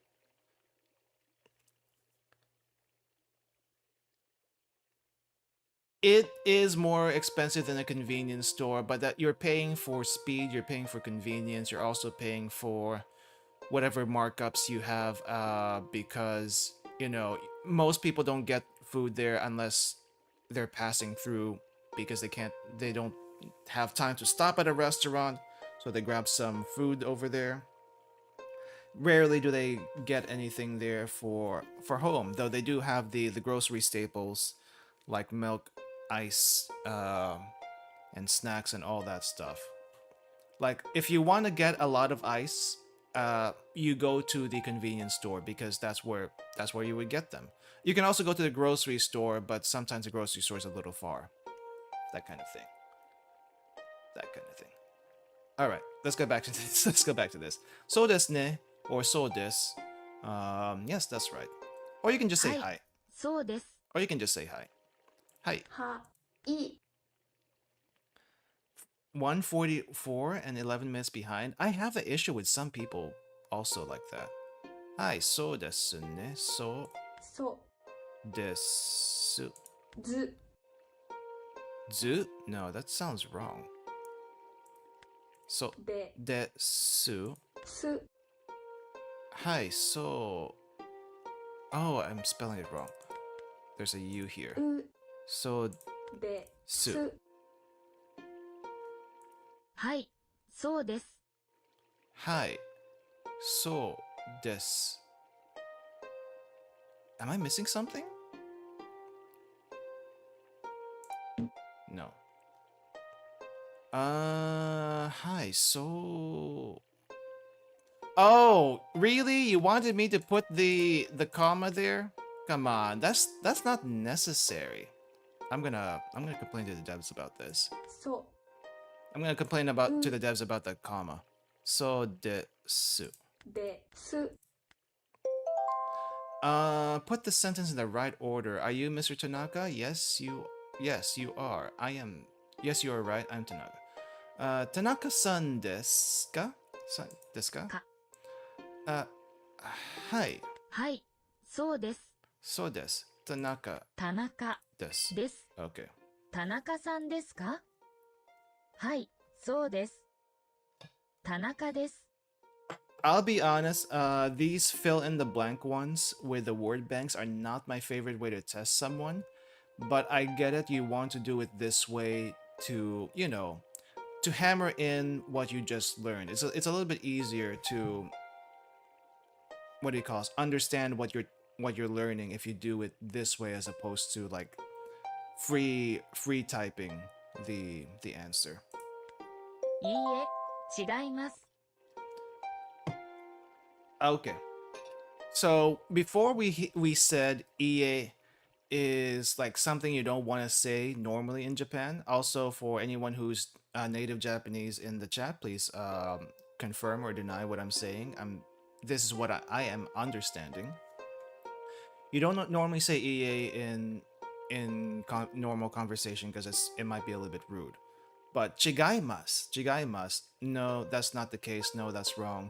It is more expensive than a convenience store, but that you're paying for speed, you're paying for convenience, you're also paying for whatever markups you have, because you know most people don't get food there unless they're passing through because they don't have time to stop at a restaurant, so they grab some food over there. Rarely do they get anything there for home, though they do have the grocery staples like milk, ice, and snacks and all that stuff. Like if you want to get a lot of ice, you go to the convenience store because that's where you would get them. You can also go to the grocery store, but sometimes the grocery store is a little far. That kind of thing. That kind of thing. All right, let's go back to this. Let's go back to this. So desu ne or so desu. Yes, that's right. Or you can just say はい hi. そうです Or you can just say hi. Hi. はい 144 and 11 minutes behind. I have an issue with some people also like that. Hi, so desu ne. So そ desu. ず Zu? No, that sounds wrong. So で desu. す Hi, so. Oh, I'm spelling it wrong. There's a U here. う So で su. すはいそうです Hi, so desu. Am I missing something? No. Hi, so. Oh, really? You wanted me to put the comma there? Come on, that's not necessary. I'm gonna complain to the devs about this. そ I'm gonna complain to the devs about the comma. So desu. です Put the sentence in the right order. Are you Mr. Tanaka? Yes, you are. I am. Yes, you are right. I'm Tanaka. Tanaka-san desu ka? Desu ka? か Hi. はいそうです So desu. Tanaka 田中 desu. です Okay. 田中さんですかはいそうです田中です I'll be honest, these fill in the blank ones with the word banks are not my favorite way to test someone, but I get it. You want to do it this way to, you know, to hammer in what you just learned. It's a little bit easier to, what do you call it, understand what you're learning if you do it this way as opposed to like free typing the answer. いいえ違います Okay. So before we said ie is like something you don't want to say normally in Japan. Also, for anyone who's native Japanese in the chat, please confirm or deny what I'm saying. This is what I am understanding. You don't normally say ie in normal conversation because it might be a little bit rude. But chigaimasu, no, that's not the case. No, that's wrong.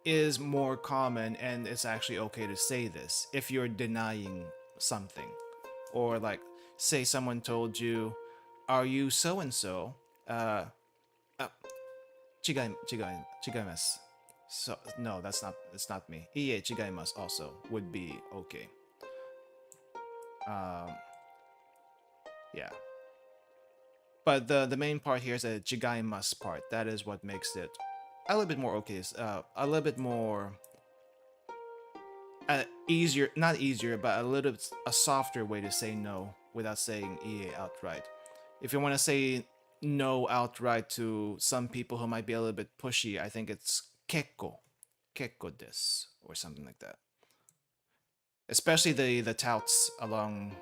Is more common, and it's actually okay to say this if you're denying something. Or like, say someone told you, "Are you so and so?" Chigaimasu. So no, it's not me. Iie chigaimasu also would be okay. Yeah. But the main part here is a chigaimasu part. That is what makes it a little bit more okay. A little bit more easier, not easier, but a softer way to say no without saying ie outright. If you want to say no outright to some people who might be a little bit pushy, I think it's kekko, kekko desu, or something like that. Especially the touts along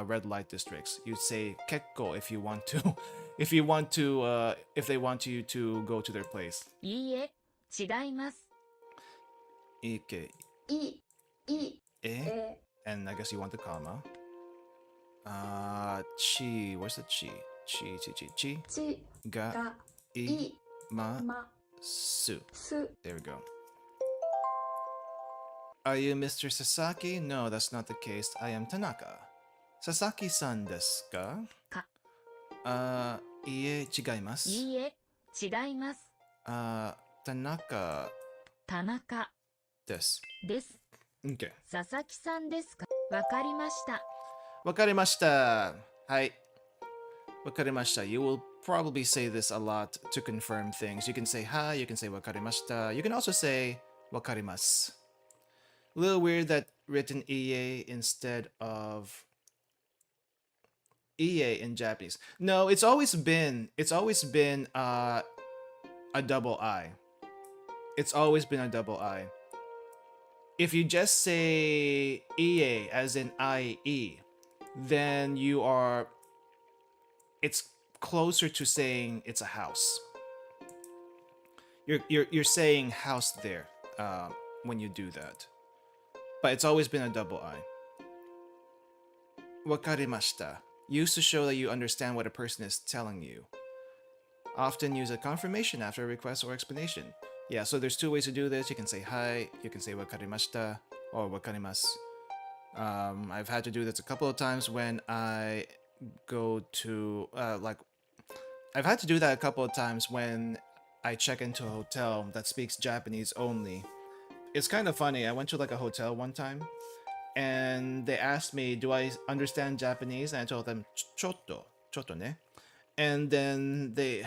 red light districts. You'd say kekko if you want to, if you want to, if they want you to go to their place. いいえ、違います。 Ike い、い、 e, and I guess you want the comma. Chi, where's the chi? Chi, chi, chi, chi. ち、 Ga が、 i い、 ma ま、 su. す、 There we go. Are you Mr. Sasaki? No, that's not the case. I am Tanaka. Sasaki-san desu ka? か、 いいえ、違います。いいえ、違います。 Tanaka 田中です。です。 Okay. 佐々木さんですか？わかりました。 Wakarimashita. Hi. Wakarimashita. You will probably say this a lot to confirm things. You can say hi, you can say wakarimashita. You can also say wakarimasu. A little weird that written ie instead of ie in Japanese. No, it's always been a double I. It's always been a double I. If you just say ie as in IE, then it's closer to saying it's a house. You're saying house there when you do that. But it's always been a double I. Wakarimashita. Used to show that you understand what a person is telling you. Often use a confirmation after a request or explanation. Yeah, so there's two ways to do this. You can say hi, you can say wakarimashita, or wakarimasu. I've had to do this a couple of times when I go to, I've had to do that a couple of times when I check into a hotel that speaks Japanese only. It's kind of funny. I went to like a hotel one time, and they asked me, do I understand Japanese? And I told them, chotto ne. And then they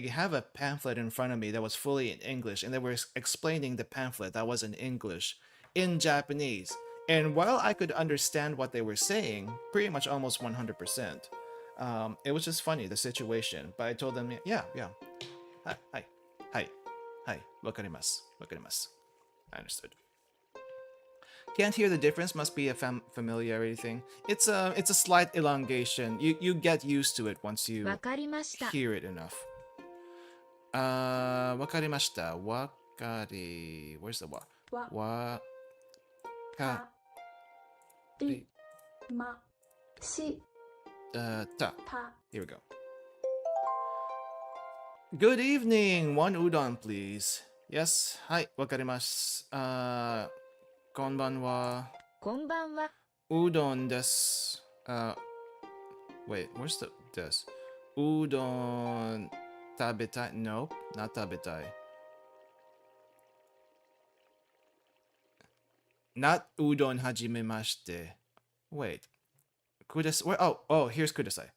have a pamphlet in front of me that was fully in English, and they were explaining the pamphlet that was in English in Japanese. And while I could understand what they were saying, pretty much almost 100%, it was just funny, the situation. But I told them, yeah. Hi, wakarimasu. I understood. Can't hear the difference, must be a familiarity thing. It's a slight elongation. You get used to it once you わかりました。 hear it enough. Wakarimashita. Wakari. Where's the wa? わ、 Wa. か、り、ま、し、 Ta. た、 Here we go. Good evening. One udon, please. Yes. Hi. Wakarimasu. Konbanwa. こんばんは。 Udon desu. Wait. Where's the desu? Udon tabetai? Nope. Not tabetai. Not udon hajimemashite. Wait. Kudasai. Where? Oh, here's kudasai.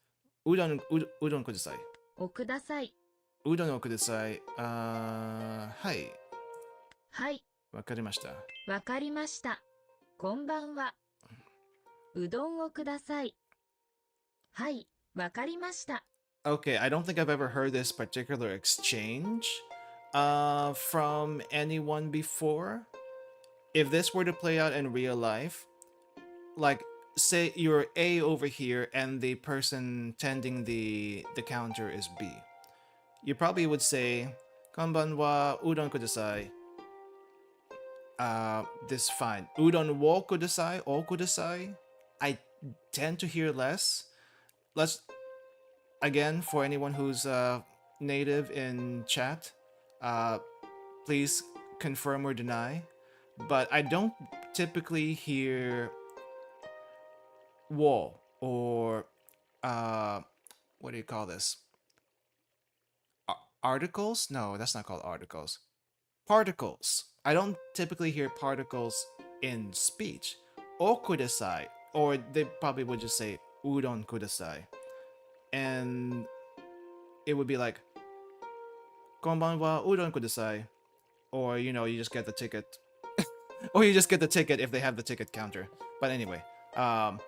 Udon kudasai. おください。 Udon o kudasai. Hi. はい、 Wakarimashita. わかりました。こんばんは。うどんをください。はい、わかりました。 Okay, I don't think I've ever heard this particular exchange from anyone before. If this were to play out in real life, like say you're A over here and the person tending the counter is B. You probably would say, "Konban wa udon kudasai." This fine. Udon wo kudasai, o kudasai. I tend to hear less. Let's again, for anyone who's native in chat, please confirm or deny. But I don't typically hear wo or what do you call this? Articles? No, that's not called articles. Particles. I don't typically hear particles in speech. O kudasai, or they probably would just say udon kudasai. And it would be like, konban wa udon kudasai. Or, you know, you just get the ticket. Or you just get the ticket if they have the ticket counter. But anyway, hi,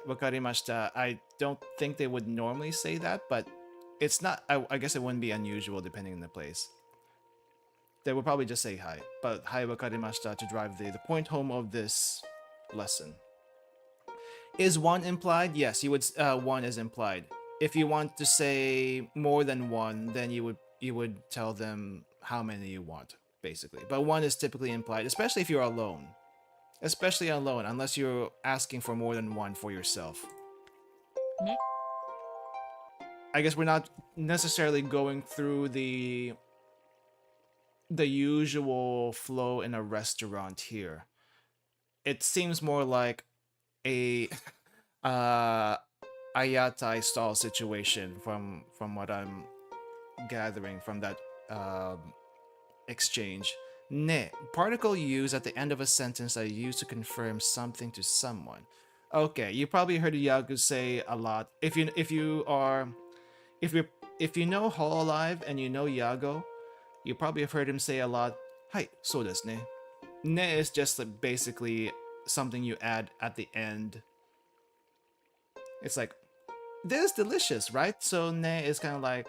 wakarimashita. I don't think they would normally say that, but it's not. I guess it wouldn't be unusual depending on the place. They would probably just say hi. But hi, wakarimashita to drive the point home of this lesson. Is one implied? Yes, you would. One is implied. If you want to say more than one, then you would tell them how many you want, basically. But one is typically implied, especially if you're alone. Especially alone, unless you're asking for more than one for yourself. Ne. I guess we're not necessarily going through the usual flow in a restaurant here. It seems more like a ayatai style situation from what I'm gathering from that exchange. Ne, particle used at the end of a sentence that is used to confirm something to someone. Okay, you probably heard Yagu say a lot. If you know Hololive and you know Yago, you probably have heard him say a lot. Hai, so desu ne. Ne is just like basically something you add at the end. It's like, this is delicious, right? So ne is kind of like,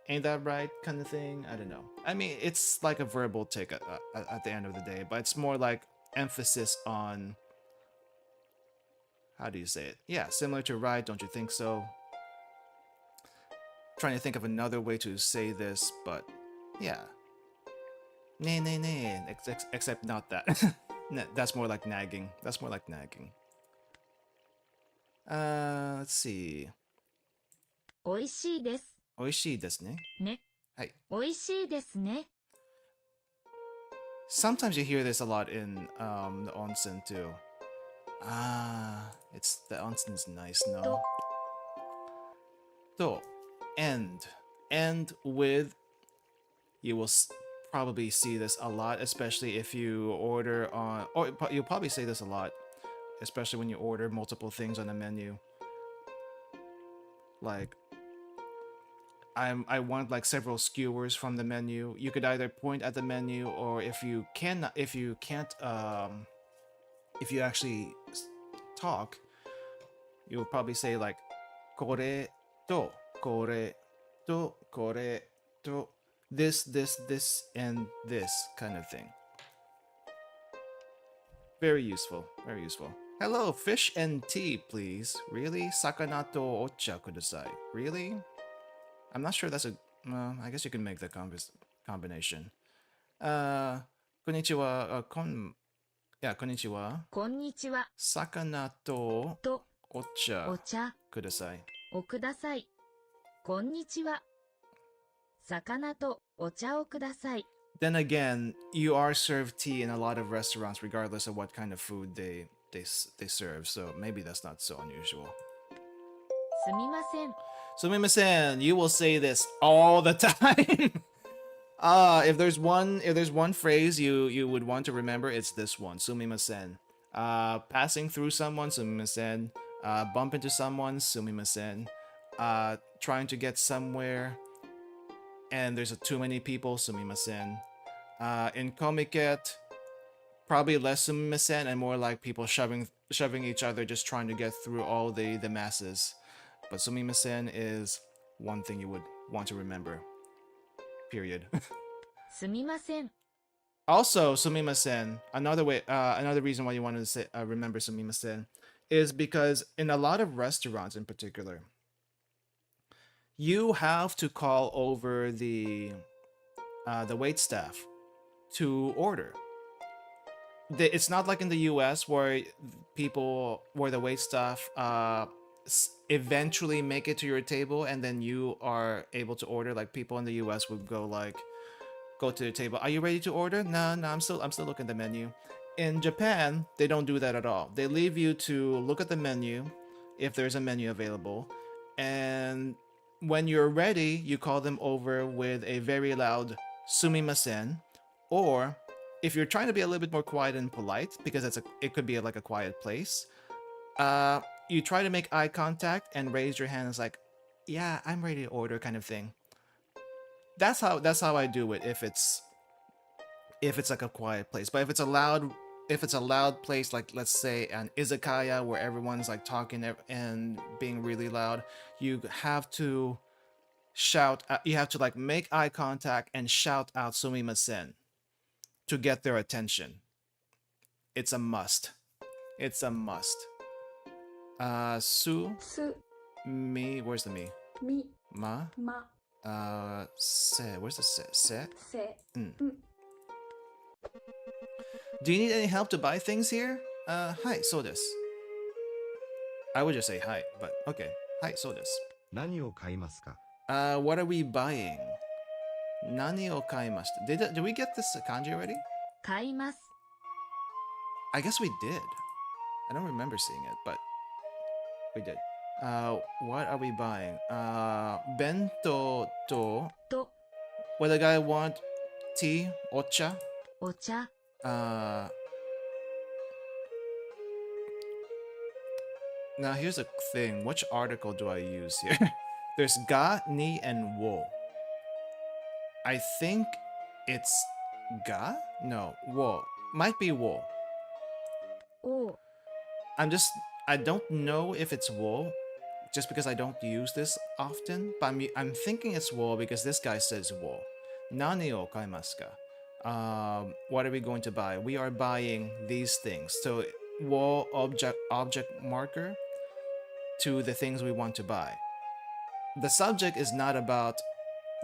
ain't that right kind of thing? I don't know. I mean, it's like a verbal tick at the end of the day, but it's more like emphasis on, how do you say it? Yeah, similar to right, don't you think so? Trying to think of another way to say this, but yeah. Ne, except not that. That's more like nagging. That's more like nagging. Let's see. おいしいです。美味しいですね。ね。はい。おいしいですね。Sometimes you hear this a lot in the onsen too. The onsen's nice, no? So, end with. You will probably see this a lot, especially if you order on. Or you'll probably say this a lot, especially when you order multiple things on the menu. Like, I want like several skewers from the menu. You could either point at the menu, or if you actually talk, you'll probably say like, これとこれとこれと this, and this kind of thing. Very useful. Very useful. Hello, fish and tea, please. Really? Sakana to ocha kudasai. Really? I'm not sure that's a... I guess you can make that combination. Konnichiwa. Yeah, konnichiwa. こんにちは。 Sakana to と、 ocha お茶 kudasai. をください。こんにちは。魚とお茶をください。 Then again, you are served tea in a lot of restaurants, regardless of what kind of food they serve. So maybe that's not so unusual. すみません。 Sumimasen, you will say this all the time. If there's one phrase you would want to remember, it's this one. Sumimasen. Passing through someone, sumimasen. Bump into someone, sumimasen. Trying to get somewhere and there's too many people, sumimasen. In Komiket, probably less sumimasen and more like people shoving each other, just trying to get through all the masses. But sumimasen is one thing you would want to remember. Period. すみません。 Also, sumimasen, another reason why you want to say remember sumimasen is because in a lot of restaurants in particular, you have to call over the wait staff to order. It's not like in the US where the wait staff eventually make it to your table and then you are able to order. Like people in the US would go to the table. Are you ready to order? No, I'm still looking at the menu. In Japan, they don't do that at all. They leave you to look at the menu if there's a menu available, and when you're ready, you call them over with a very loud sumimasen, or if you're trying to be a little bit more quiet and polite, because it could be like a quiet place, you try to make eye contact and raise your hand as like, yeah, I'm ready to order kind of thing. That's how I do it if it's if it's like a quiet place. But if it's a loud place, like let's say an izakaya where everyone's like talking and being really loud, you have to shout. You have to like make eye contact and shout out "sumimasen" to get their attention. It's a must. It's a must. Su す me. Where's the me? み Ma. ま Se. Where's the se? Se. せ Do you need any help to buy things here? Hi, so desu. I would just say hi, but okay. Hi, so desu. 何を買いますか？ What are we buying? Nani o kaimashita. Did we get this kanji already? 買います。 I guess we did. I don't remember seeing it, but we did. What are we buying? Bento to. と、 What the guy want? Tea? Ocha? お茶。 Now here's a thing. Which article do I use here? There's ga, ni, and wo. I think it's ga? No, wo. Might be wo. を、 I don't know if it's wo, just because I don't use this often. But I'm thinking it's wo because this guy says wo. Nani o kaimasu ka? What are we going to buy? We are buying these things. So wo object marker to the things we want to buy. The subject is not about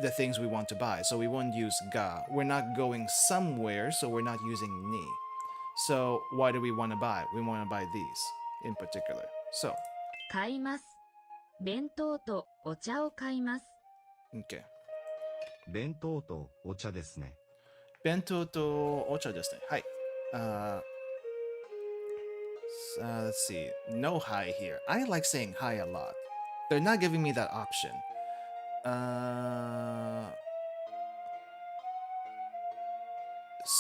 the things we want to buy, so we won't use ga. We're not going somewhere, so we're not using ni. So why do we want to buy? We want to buy these in particular. So, 買います。弁当とお茶を買います。 okay. 弁当とお茶ですね。 Bento to ocha desu ne. Hi. Let's see. No hi here. I like saying hi a lot. They're not giving me that option.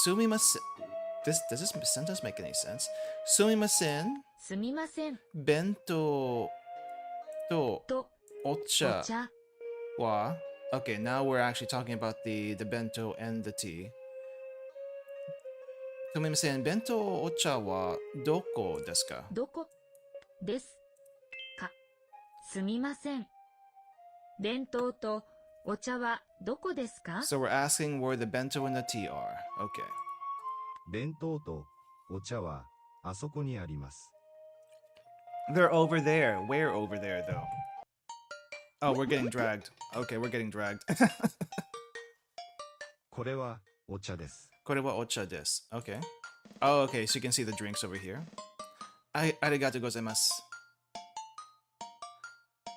Sumimasen. Does this sentence make any sense? Sumimasen. すみません。 Bento to と、お ocha 茶。 wa. Okay, now we're actually talking about the bento and the tea. Sumimasen, bento ocha wa doko desu ka? どこですか。すみません。弁当とお茶はどこですか。 So we're asking where the bento and the tea are. Okay. 弁当とお茶はあそこにあります。 They're over there. Where over there, though? Oh, we're getting dragged. Okay, we're getting dragged. これはお茶です。 Kore wa ocha desu. Okay. Oh, okay, so you can see the drinks over here. Arigatou gozaimasu.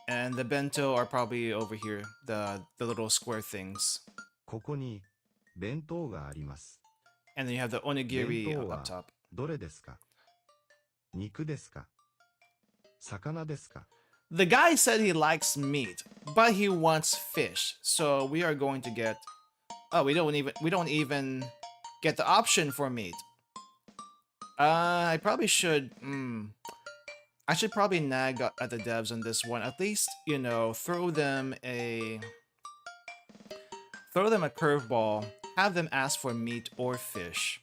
And the bento are probably over here, the little square things. ここに弁当があります。 And then you have the onigiri 弁当 up は top. どれですか？肉ですか？魚ですか？ The guy said he likes meat, but he wants fish. So we are going to get. Oh, we don't even get the option for meat. I probably should. I should probably nag at the devs on this one. At least, you know, throw them a curveball. Have them ask for meat or fish.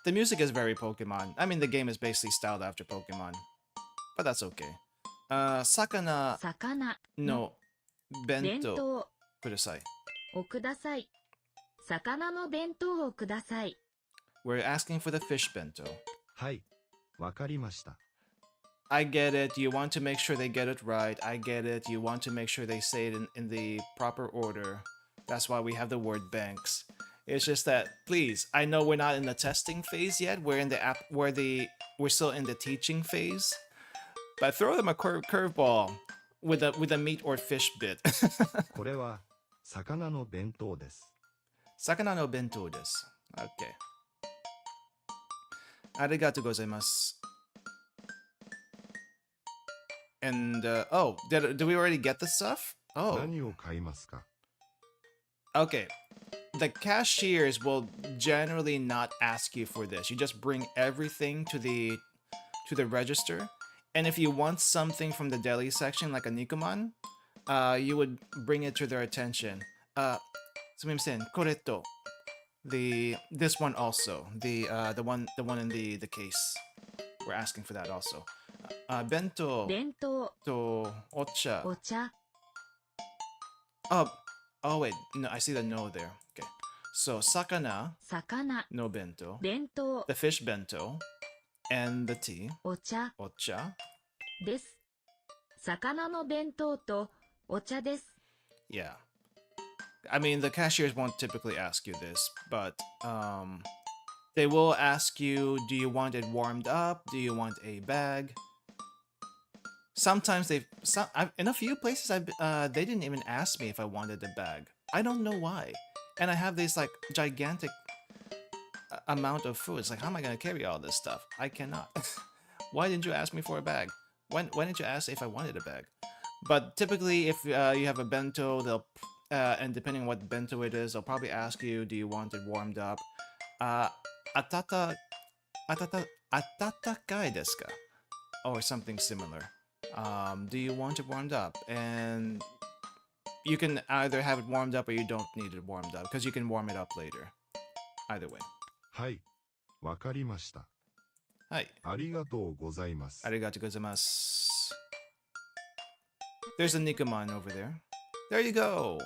The music is very Pokemon. I mean, the game is basically styled after Pokemon, but that's okay. Sakana 魚 no 弁 bento 当 kudasai. をください。魚の弁当をください。 We're asking for the fish bento. はい、わかりました。 I get it. You want to make sure they get it right. I get it. You want to make sure they say it in the proper order. That's why we have the word banks. It's just that, please, I know we're not in the testing phase yet. We're in the we're still in the teaching phase. But throw them a curveball with a meat or fish bit. これは魚の弁当です。 Sakana no bento desu. Okay. Arigatou gozaimasu. And oh, did we already get the stuff? Oh, 何を買いますか？ okay. The cashiers will generally not ask you for this. You just bring everything to the register. And if you want something from the deli section, like a Nikuman, you would bring it to their attention. すみません、これと This one also. The one in the case. We're asking for that also. Bento 弁当、 to ocha. お茶、 Oh, oh wait. No, I see the no there. Okay. So sakana 魚、 no bento, 弁当、 the fish bento, and the tea お茶 ocha. です。魚の弁当とお茶です。 Yeah. I mean, the cashiers won't typically ask you this, but they will ask you, do you want it warmed up? Do you want a bag? Sometimes in a few places they didn't even ask me if I wanted a bag. I don't know why. And I have this like gigantic amount of food. It's like, how am I going to carry all this stuff? I cannot. Why didn't you ask me for a bag? When did you ask if I wanted a bag? But typically, if you have a bento, they'll and depending on what bento it is, they'll probably ask you, do you want it warmed up? Atatakai desu ka? Or something similar. Do you want it warmed up? And you can either have it warmed up or you don't need it warmed up, because you can warm it up later. Either way. はい。わかりました。 Hi. ありがとうございます。 Arigatou gozaimasu. There's a Nikomon over there. There you go.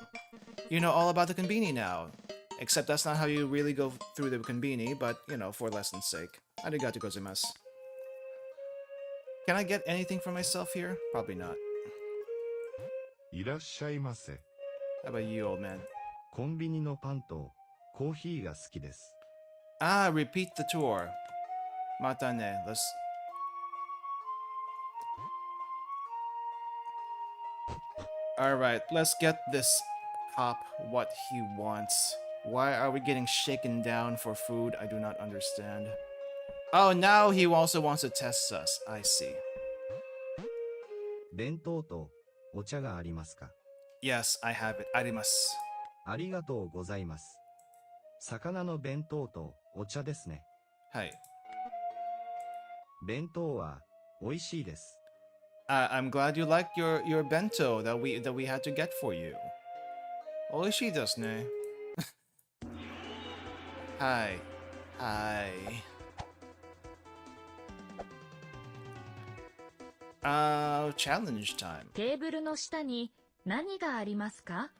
You know all about the konbini now. Except that's not how you really go through the konbini, but, you know, for lesson's sake. Arigatou gozaimasu. Can I get anything for myself here? Probably not. いらっしゃいませ。 How about you, old man? コンビニのパンとコーヒーが好きです。 Ah, repeat the tour. Matane. Let's... Alright, let's get this cop what he wants. Why are we getting shaken down for food? I do not understand. Oh, now he also wants to test us. I see. 弁当とお茶がありますか？ Yes, I have it. あります。ありがとうございます。魚の弁当とお茶ですね。はい。弁当は美味しいです。I'm glad you liked your bento that we had to get for you. 美味しいですね。はい。はい。Challenge time. テーブルの下に何がありますか？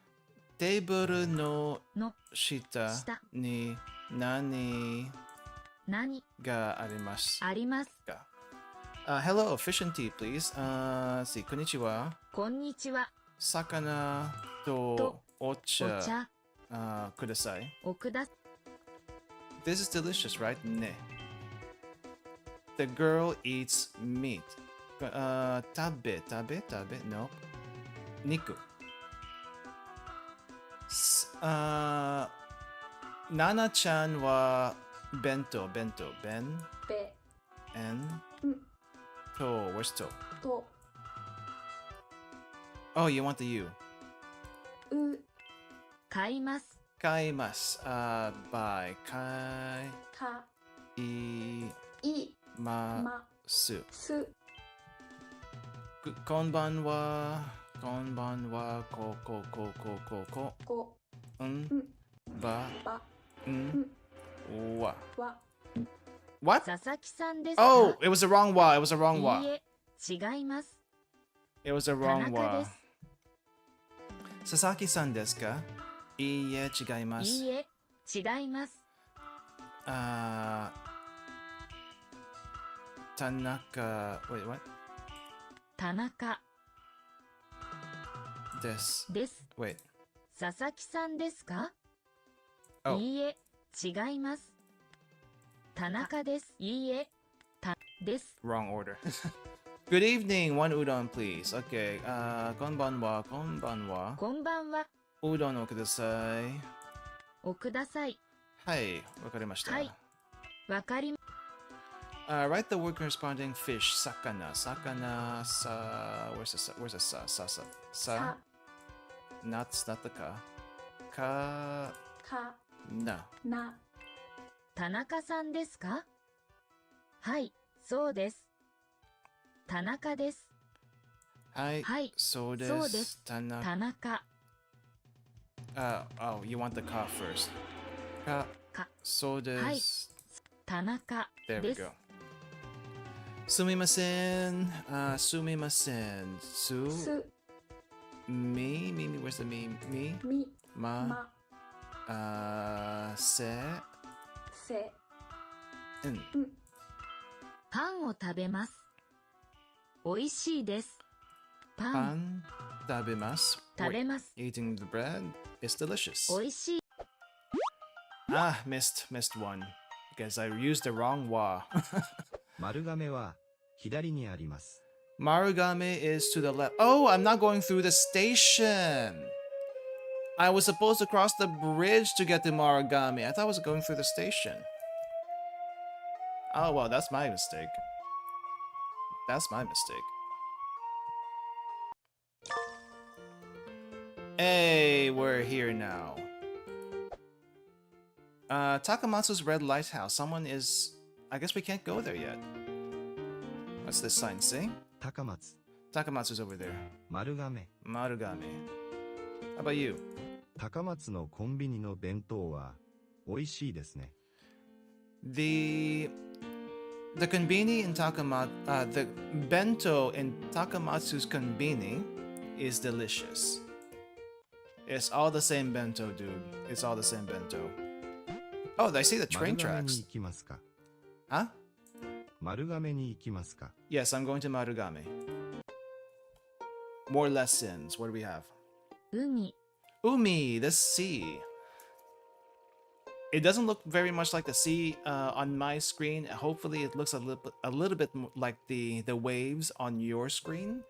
テーブルのの下下に何何がありますありますか？Hello, fish and tea, please. Let's see. こんにちは。こんにちは。魚ととおお茶茶ください。をくださ This is delicious, right? ね。The girl eats meat. 食べ No. 肉。ナナちゃんは弁当。べ and ん to. Where's to? と Oh, you want the U. う買います。買います。buy. 買かいいま。ますすこんばんは。ここんんばばんわ。わ What? 佐々木さんですか？ Oh, it was the wrong wa. It was the wrong いい wa. え、違います。 It was the 田 wrong 中 wa. です。佐々木さんですか？いいえ、違いまいす。いえ、違います。田中、wait, what? 田中です。です。 Wait. 佐々木さんですか？ Oh. いいえ、違います。田中です。いいえ、です。 Wrong order. Good evening. One udon, please. Okay. こんばんは。こんばんは。うどんをください。おください。はい。わかりました。はい。わかりま Write the word corresponding fish. Sakana. Sakana. Where's the sa? Sa. さ Not the ka. Ka. か Na. な田中さんですか？はい、そうです。田中です。はい。はい、そうです。そうです田中。田中。 Oh, you want the ka first. Ka. か。そうです。田中 There we です。 go. Sumimasen. Sumimasen. す Me. Where's the me? Me. み Ma. ま Se. せ パンを食べます。おいしいです。パン Pan. Tabimasu. 食べます。 Eating the bread is delicious. おいしい。 Missed one. Because I used the wrong wa. 丸亀は左にあります。 Marugame is to the left. Oh, I'm not going through the station. I was supposed to cross the bridge to get to Marugame. I thought I was going through the station. Oh, well, that's my mistake. That's my mistake. Hey, we're here now. Takamatsu's Red Lighthouse. Someone is... I guess we can't go there yet. What's this sign say? 高松、 Takamatsu's over there. 丸亀。 Marugame. How about you? 高松のコンビニの弁当は美味しいですね。 The konbini in the bento in Takamatsu's konbini is delicious. It's all the same bento, dude. It's all the same bento. Oh, I see the 丸 train 亀に tracks. 行きますか Huh? 丸亀に行きますか Yes, I'm going to Marugame. More lessons. What do we have? 海 Umi, the sea. It doesn't look very much like the sea on my screen. Hopefully, it looks a little bit like the waves on your screen.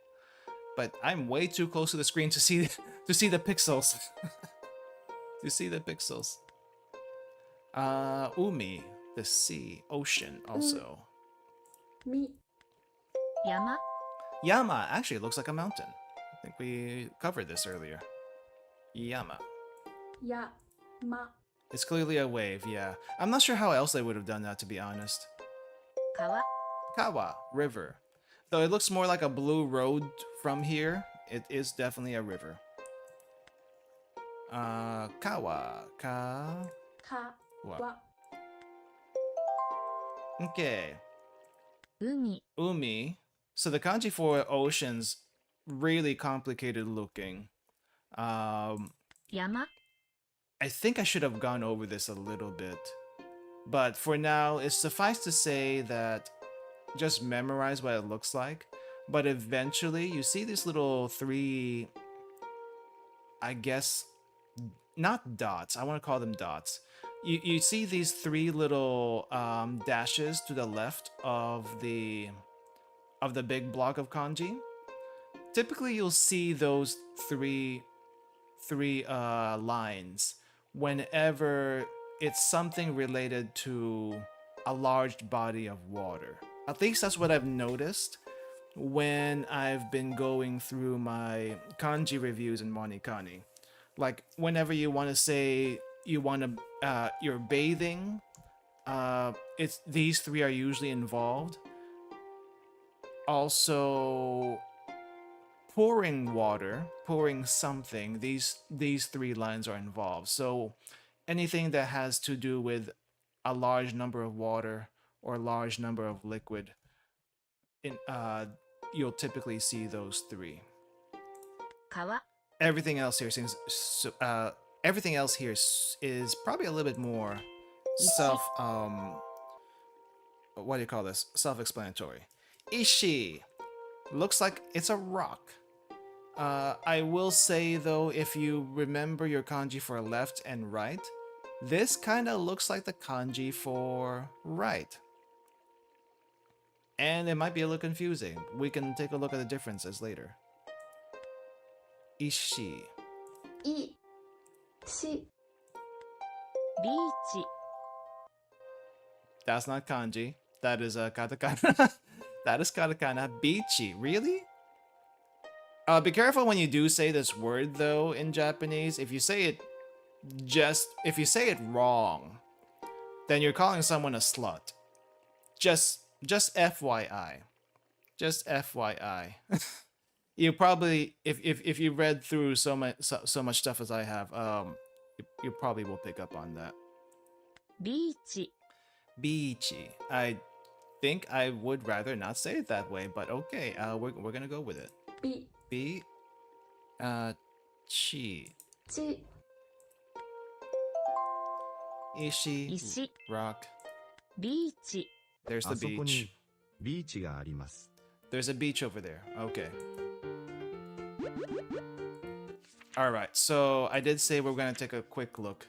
But I'm way too close to the screen to see the pixels. To see the pixels. Umi, the sea, ocean, also. み 山 Yama actually looks like a mountain. I think we covered this earlier. Yama. やま It's clearly a wave, yeah. I'm not sure how else they would have done that, to be honest. 川 Kawa, river. Though it looks more like a blue road from here, it is definitely a river. Kawa. Ka. か What? わ Okay. 海 Umi. So the kanji for oceans, really complicated looking.山 I think I should have gone over this a little bit. But for now, it's suffice to say that just memorize what it looks like. But eventually, you see these little three, I guess, not dots. I want to call them dots. You see these three little dashes to the left of the big block of kanji. Typically, you'll see those three lines whenever it's something related to a large body of water. At least that's what I've noticed when I've been going through my kanji reviews in Monikani. Like whenever you want to say you want to you're bathing, it's these three are usually involved. Also pouring water, pouring something, these three lines are involved. So anything that has to do with a large number of water or a large number of liquid, you'll typically see those three. 川 Everything else here seems everything else here is probably a little bit more what do you call this? Self-explanatory. Ishi looks like it's a rock. I will say though, if you remember your kanji for left and right, this kind of looks like the kanji for right. And it might be a little confusing. We can take a look at the differences later. Ishi. いしビーチ That's not kanji. That is katakana. That is katakana. Bichi. Really? Be careful when you do say this word though in Japanese. If you say it wrong, then you're calling someone a slut. Just FYI. Just FYI. You probably if you read through so much stuff as I have, you probably will pick up on that. ビーチ、 Beachy. I think I would rather not say it that way, but okay. We're gonna go with it. び B. Chi. ち Ishi. 石、 Rock. ビーチ、 There's あ the そこ beach. にビーチがあります。 There's a beach over there. Okay. All right. So I did say we're gonna take a quick look.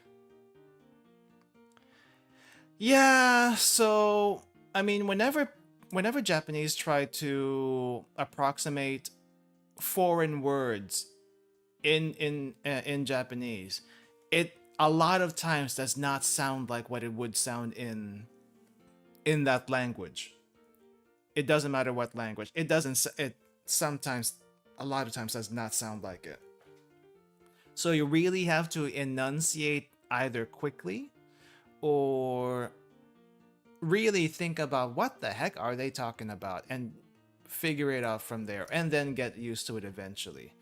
Yeah. So I mean, whenever Japanese try to approximate foreign words in Japanese, it a lot of times does not sound like what it would sound in that language. It doesn't matter what language. It doesn't. It sometimes, a lot of times, does not sound like it. So you really have to enunciate either quickly, or really think about what the heck are they talking about, and figure it out from there, and then get used to it eventually.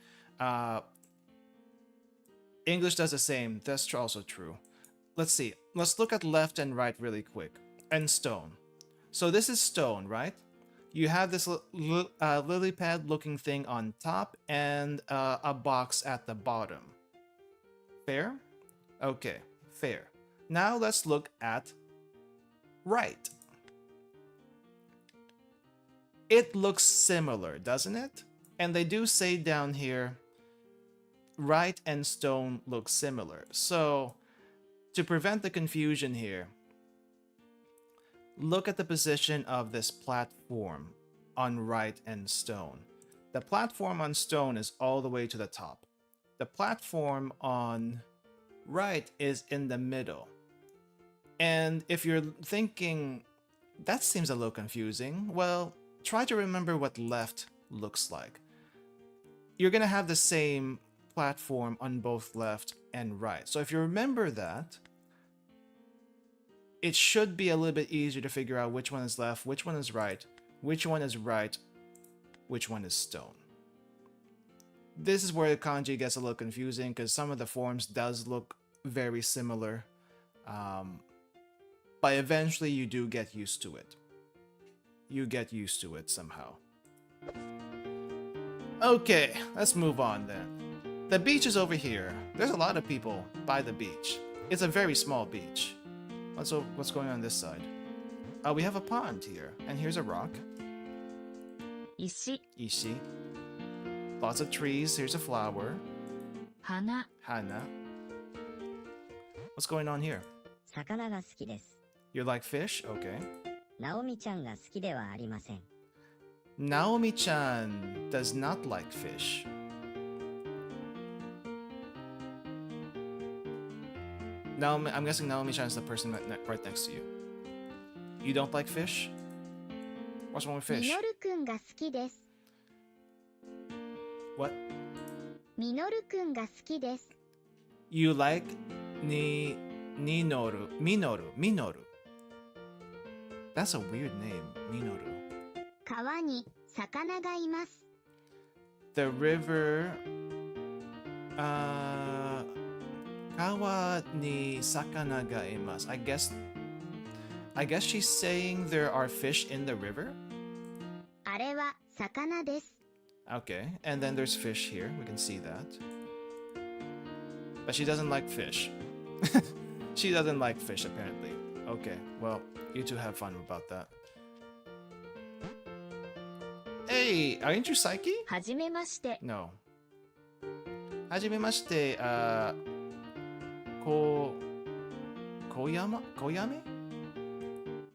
English does the same. That's also true. Let's see. Let's look at left and right really quick. And stone. So this is stone, right? You have this lily pad looking thing on top and a box at the bottom. Fair? Okay, fair. Now let's look at right. It looks similar, doesn't it? And they do say down here, right and stone look similar. So to prevent the confusion here, look at the position of this platform on right and stone. The platform on stone is all the way to the top. The platform on right is in the middle. And if you're thinking, that seems a little confusing, well, try to remember what left looks like. You're going to have the same platform on both left and right. So if you remember that, it should be a little bit easier to figure out which one is left, which one is right, which one is right, which one is stone. This is where the kanji gets a little confusing because some of the forms does look very similar. But eventually you do get used to it. You get used to it somehow. Okay, let's move on then. The beach is over here. There's a lot of people by the beach. It's a very small beach. What's going on this side? We have a pond here, and here's a rock. 石、 Ishi. Lots of trees. Here's a flower. 花、 Hana. What's going on here? 魚が好きです。 You like fish? Okay. ナオミちゃんが好きではありません。 Naomi-chan does not like fish. Naomi, I'm guessing Naomi-chan is the person right next to you. You don't like fish? What's wrong with ミ fish? ノルくんが好きです。 What? ミノルくんが好きです。 You like Minoru. That's a weird name, Minoru. 川に魚がいます。 The river, kawa ni sakana ga imasu. I guess she's saying there are fish in the river. あれは魚です。 Okay, and then there's fish here. We can see that. But she doesn't like fish. She doesn't like fish, apparently. Okay, well, you two have fun about that. Hey, aren't you Psyche? はじめまして、 No. Hajimemashite, Koyame?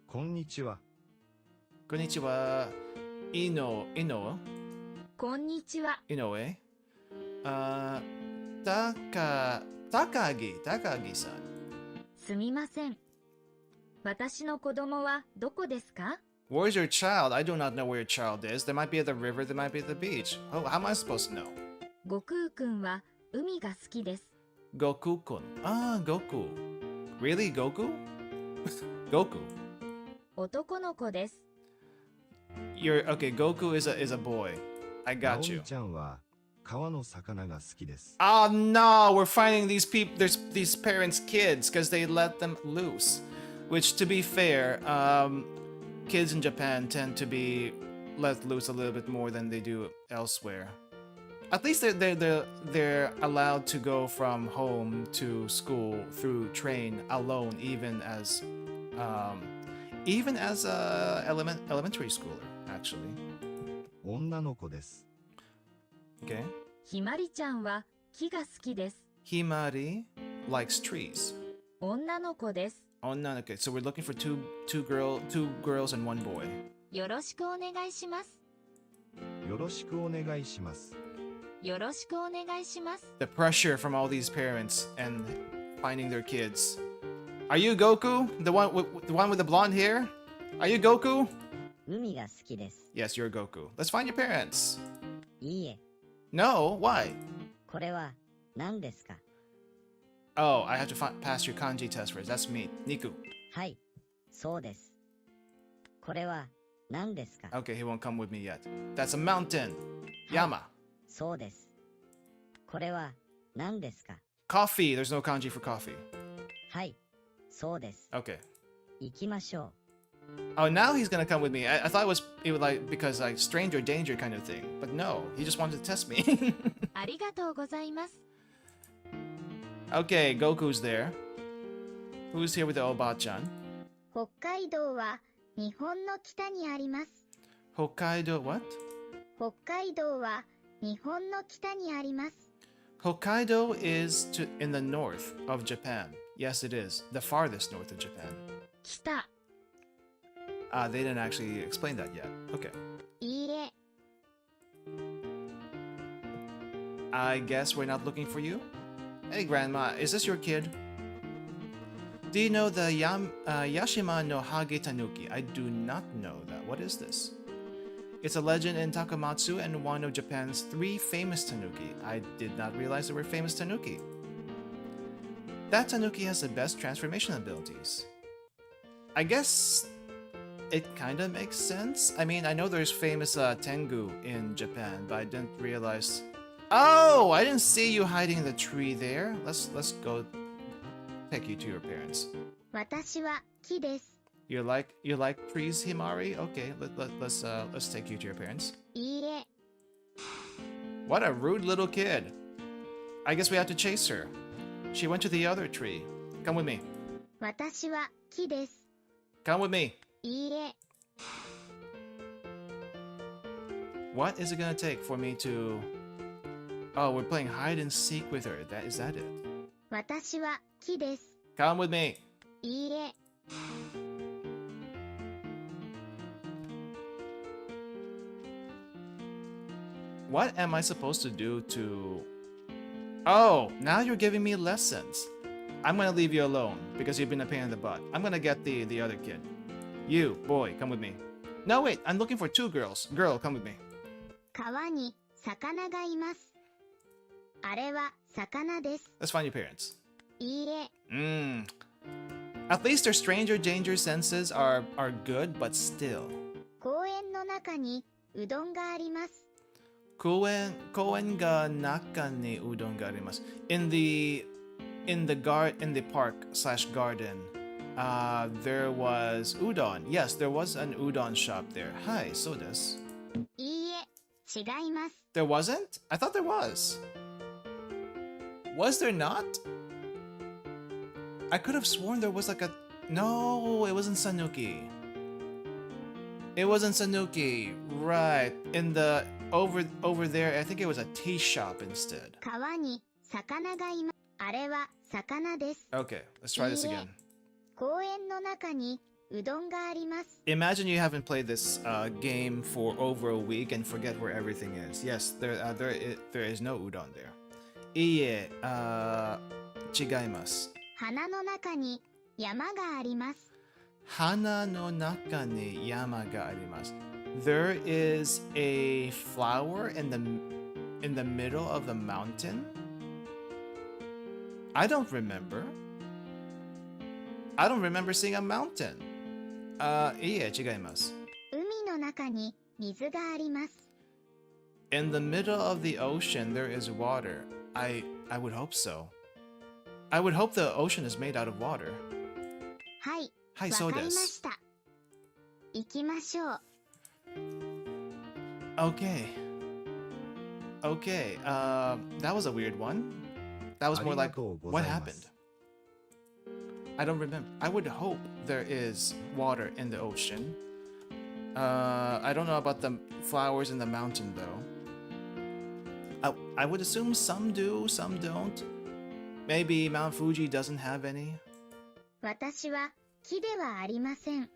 こんにちは。 Konnichiwa. Inoue? こんにちは。 Inoue? Takagi-san. すみません。私の子供はどこですか？ Where's your child? I do not know where your child is. They might be at the river, they might be at the beach. Oh, how am I supposed to know? 悟空くんは海が好きです。 Goku-kun. Ah, Goku. Really, Goku? Goku. 男の子です。 You're okay. Goku is a boy. I ナオ got ミ you. ちゃんは川の魚が好きです。 Oh no, we're finding these people. There's these parents' kids because they let them loose. Which, to be fair, kids in Japan tend to be let loose a little bit more than they do elsewhere. At least they're allowed to go from home to school through train alone, even as a elementary schooler, actually. 女の子です。 Okay. ひまりちゃんは木が好きです。 Himari likes trees. 女の子です。 Okay, so we're looking for two girls and one boy. よろしくお願いします。よろしくお願いします。よろしくお願いします。 The pressure from all these parents and finding their kids. Are you Goku? The one with the blonde hair? Are you Goku? 海が好きです。 Yes, you're Goku. Let's find your parents. いいえ、 No, why? これは何ですか？ Oh, I have to pass your kanji test first. That's me. Niku. はい、そうです。これは何ですか？ Okay, he won't come with me yet. That's a mountain. Yama. そうです。これは何ですか？ Coffee. There's no kanji for coffee. はい、そうです。 Okay. 行きましょ Oh, now he's gonna come with me. I thought it was like because like stranger danger kind of thing, but no, he just wanted to test me. ありがとうございます。 Okay, Goku's there. Who's here with the Oba-chan? う。北海道は日本の北にあります。 Hokkaido what? 北海道は日本の北にあります。 Hokkaido is in the north of Japan. Yes, it is. The farthest north of Japan. 北。 They didn't actually explain that yet. Okay. いいえ、 I guess we're not looking for you? Hey, Grandma, is this your kid? Do you know the Yashima no Hage Tanuki? I do not know that. What is this? It's a legend in Takamatsu and one of Japan's 3 famous tanuki. I did not realize there were famous tanuki. That tanuki has the best transformation abilities. I guess it kind of makes sense. I mean, I know there's famous Tengu in Japan, but I didn't realize... Oh, I didn't see you hiding in the tree there. Let's go take you to your parents. 私は木です。 You like trees, Himari? Okay, let's take you to your parents. いいえ、 What a rude little kid. I guess we have to chase her. She went to the other tree. Come with me. 私は木です。 Come with me. いいえ、 What is it gonna take for me to... Oh, we're playing hide and seek with her. Is that it? 私は木です。 Come with me. いいえ、 What am I supposed to do to... Oh, now you're giving me lessons. I'm gonna leave you alone because you've been a pain in the butt. I'm gonna get the other kid. You, boy, come with me. No, wait, I'm looking for 2 girls. Girl, come with me. 川に魚がいます。あれは魚です。 Let's find your parents. いいえ、 At least their stranger danger senses are good, but still. 公園の中にうどんがあります。 Koen ga naka ni udon ga arimasu. In the park/garden, there was udon. Yes, there was an udon shop there. Hi, so desu. いいえ、違います。 There wasn't? I thought there was. Was there not? I could have sworn there was like a... No, it wasn't Sanuki. It wasn't Sanuki. Right. In the... Over there, I think it was a tea shop instead. 川に魚がいます。あれは魚です。 Okay, let's try this again. 公園の中にうどんがあります。 Imagine you haven't played this game for over a week and forget where everything is. Yes, there is no udon there. いいえ、違います。花の中に山があります。 Hana no naka ni yama ga arimasu. There is a flower in the middle of the mountain? I don't remember. I don't remember seeing a mountain. いいえ、違います。海の中に水があります。 In the middle of the ocean, there is water. I would hope so. I would hope the ocean is made out of water. はい、はい、わかりまそうですし。た。行きましょう。Okay. Okay. That was a weird one. That was more like, ありがとうご what ざいま happened? す。 I don't remember. I would hope there is water in the ocean. I don't know about the flowers in the mountain though. I would assume some do, some don't. Maybe Mount Fuji doesn't have any. 私は木ではありません。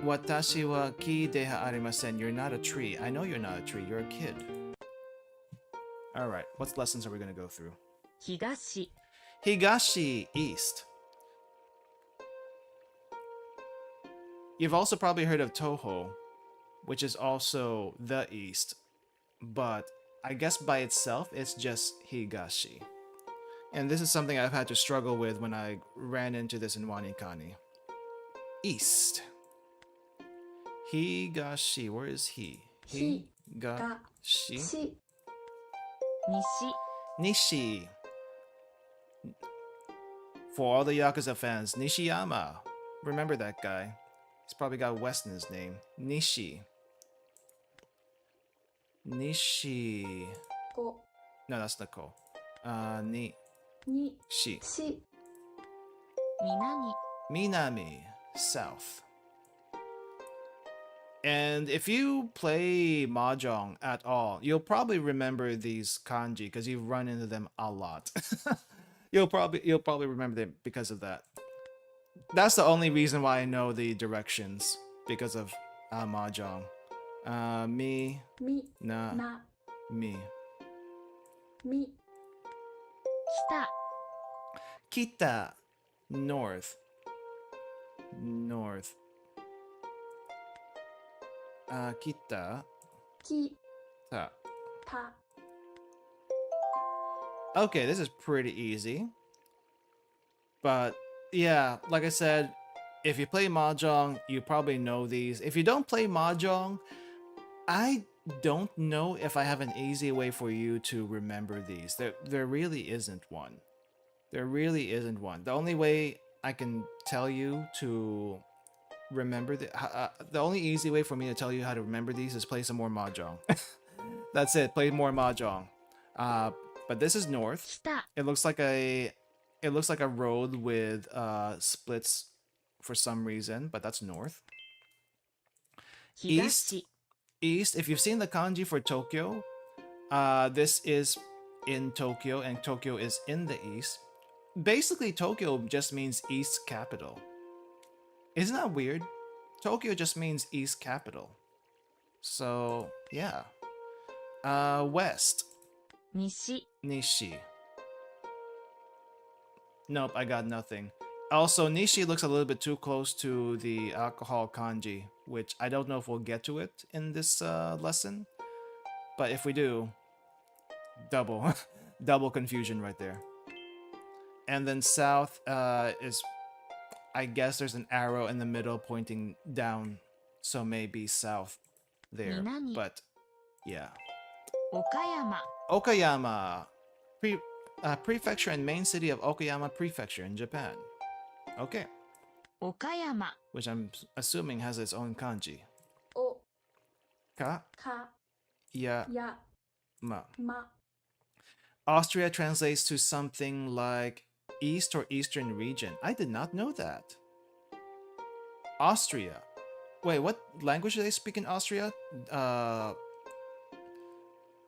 Watashi wa ki de ha arimasen. You're not a tree. I know you're not a tree. You're a kid. Alright, what lessons are we going to go through? 東、 Higashi, east. You've also probably heard of Toho, which is also the east. But I guess by itself, it's just Higashi. And this is something I've had to struggle with when I ran into this in Wanikani. East. Higashi, where is he? Higashi. し、 西、 Nishi. For all the Yakuza fans, Nishiyama. Remember that guy. He's probably got West in his name. Nishi. Nishi. 5、 No, that's the ko. Nishi. 2、し、南、 Minami. South. And if you play Mahjong at all, you'll probably remember these kanji because you've run into them a lot. You'll probably remember them because of that. That's the only reason why I know the directions, because of Mahjong. Mi, み、 na, な、 mi. み、 北、 Kita, north. North. Kita, き、 ta. た、 Okay, this is pretty easy. But yeah, like I said, if you play Mahjong, you probably know these. If you don't play Mahjong, I don't know if I have an easy way for you to remember these. There really isn't one. There really isn't one. The only way I can tell you to remember the only easy way for me to tell you how to remember these is play some more Mahjong. That's it. Play more Mahjong. But this is north. 北、 It looks like a road with splits for some reason, but that's north. 東、 East, if you've seen the kanji for Tokyo, this is in Tokyo, and Tokyo is in the east. Basically, Tokyo just means East Capital. Isn't that weird? Tokyo just means East Capital. So, yeah. West. 西、 Nishi. Nope, I got nothing. Also, Nishi looks a little bit too close to the alcohol kanji, which I don't know if we'll get to it in this lesson. But if we do, double confusion right there. And then south is, I guess there's an arrow in the middle pointing down, so maybe south there. Minami. But yeah. 岡山、 Okayama. Prefecture and main city of Okayama Prefecture in Japan. Okay. 岡山、 Which I'm assuming has its own kanji. お、 Ka, か、 ya, や、 ma. ま、 Austria translates to something like East or Eastern region. I did not know that. Austria. Wait, what language do they speak in Austria?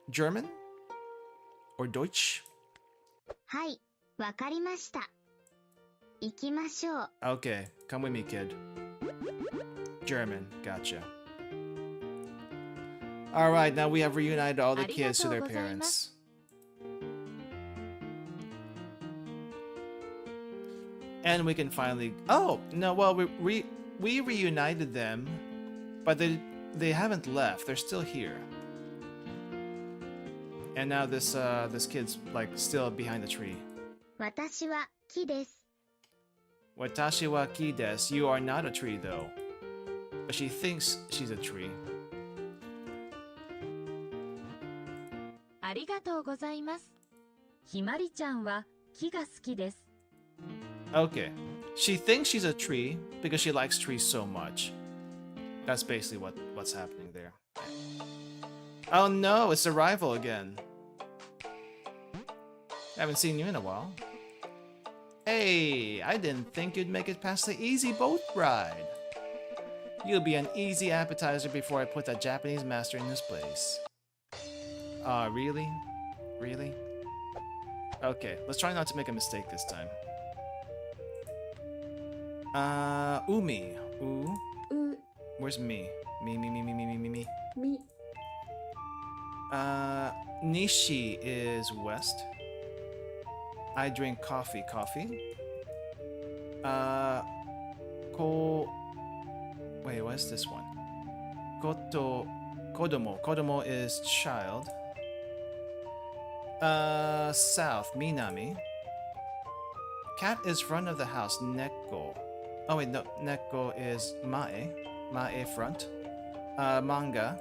German? Or Deutsch? はい、わかりました。行きましょう。 Okay, come with me, kid. German, gotcha. Alright, now we have reunited all the kids to their parents. And we can finally... Oh, no, well, we reunited them, but they haven't left. They're still here. And now this kid's, like, still behind the tree. 私は木です。 Watashi wa ki desu. You are not a tree, though. But she thinks she's a tree. ありがとうございます。ひまりちゃんは木が好きです。 Okay. She thinks she's a tree because she likes trees so much. That's basically what's happening there. Oh no, it's a rival again. Haven't seen you in a while. Hey, I didn't think you'd make it past the easy boat ride. You'll be an easy appetizer before I put that Japanese master in his place. Really? Really? Okay, let's try not to make a mistake this time. Umi. Ooh. う Where's me? Me.み Nishi is west. I drink coffee. Wait, what's this one? Kodomo. Kodomo is child. South. Minami. Cat is front of the house. Neko. Oh wait, no. Neko is mae. Mae front. Manga.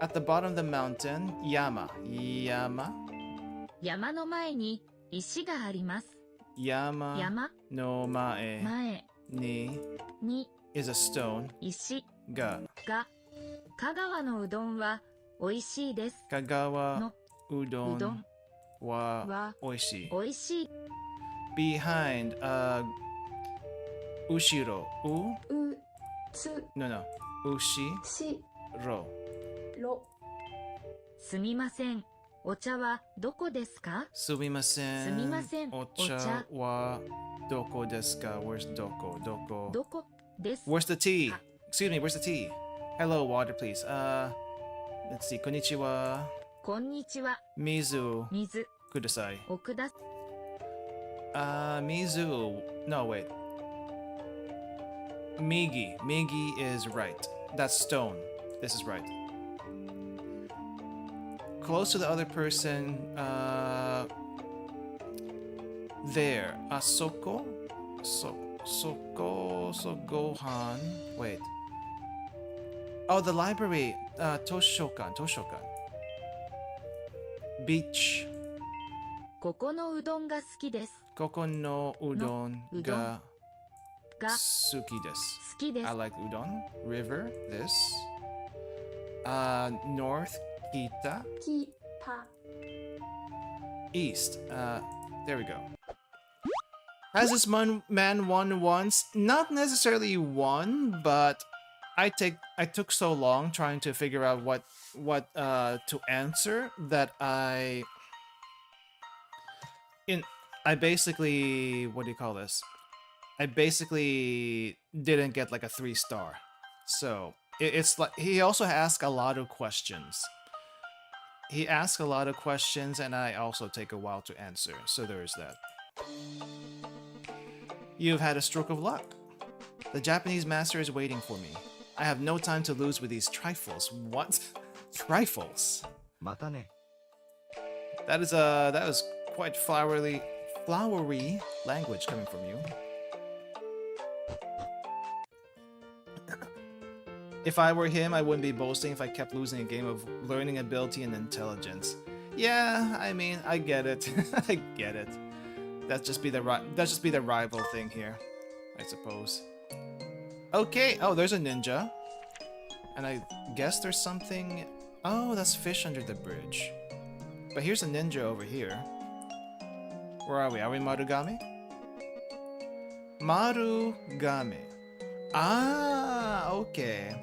At the bottom of the mountain. Yama. 山の前に石があります。 Yama 山 no mae 前 ni に is a stone. 石 Ga. が、香川のうどんは美味しいです。 Kagawa の udon うどん wa は oishi. 美味しい。 Behind ushiro. うつ No. Ushiro. しろすみません。お茶はどこですか？ Sumimasen. すみません。 Ocha wa doko desu ka? Where's doko? Doko. どこです Where's the tea? Excuse me, where's the tea? Hello, water, please. Let's see. Konnichiwa. こんにちは。 Mizu 水 kudasai. をください。 Mizu. No, wait. Migi. Migi is right. That's stone. This is right. Close to the other person. There. Asoko? Gohan. Wait. Oh, the library. Toshokan. Beach. ここのうどんが好きです。 Koko no udon udon ga が suki desu. 好きです I。like udon. River. This. North. Kita. きた East. There we go. Has this man won once? Not necessarily won, but I took so long trying to figure out what to answer that I basically, what do you call this? I basically didn't get like a 3-star. So it's like he also asked a lot of questions. He asks a lot of questions, and I also take a while to answer, so there is that. You've had a stroke of luck. The Japanese master is waiting for me. I have no time to lose with these trifles. What? Trifles? またね。 That was quite flowery language coming from you. If I were him, I wouldn't be boasting if I kept losing a game of learning ability and intelligence. Yeah, I mean, I get it. I get it. That's just be the rival thing here, I suppose. Okay. Oh, there's a ninja, and I guess there's something. Oh, that's fish under the bridge. But here's a ninja over here. Where are we? Are we Marugame? Marugame. Ah, okay.